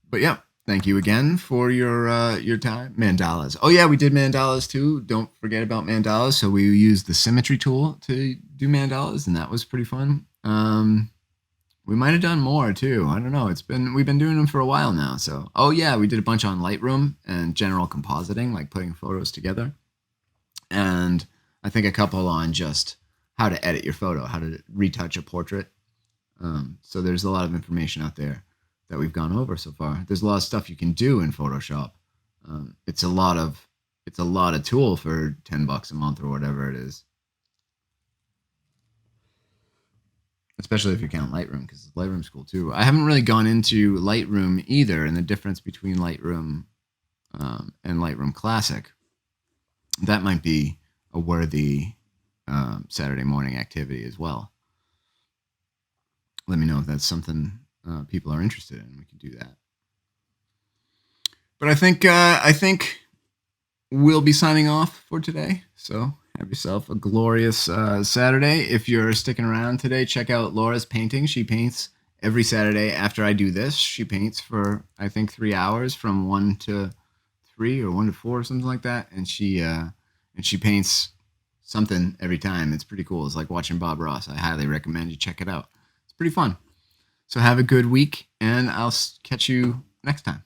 But yeah, thank you again for your time. Mandalas. Oh yeah, we did mandalas too. Don't forget about mandalas. So we used the symmetry tool to do mandalas, and that was pretty fun. We might have done more too. I don't know. We've been doing them for a while now. So oh yeah, we did a bunch on Lightroom and general compositing, like putting photos together, and I think a couple on just how to edit your photo, how to retouch a portrait. So there's a lot of information out there that we've gone over so far. There's a lot of stuff you can do in Photoshop. It's a lot of tool for $10 a month or whatever it is. especially if you count Lightroom, because Lightroom's cool too. I haven't really gone into Lightroom either, and the difference between Lightroom and Lightroom Classic. That might be a worthy Saturday morning activity as well. Let me know if that's something people are interested in. We can do that. But I think we'll be signing off for today. So have yourself a glorious Saturday. If you're sticking around today, check out Laura's painting. She paints every Saturday after I do this. She paints for I think 3 hours from 1 to 3 or 1 to 4 or something like that, and she paints something every time. It's pretty cool. It's like watching Bob Ross. I highly recommend you check it out. It's pretty fun. So have a good week, and I'll catch you next time.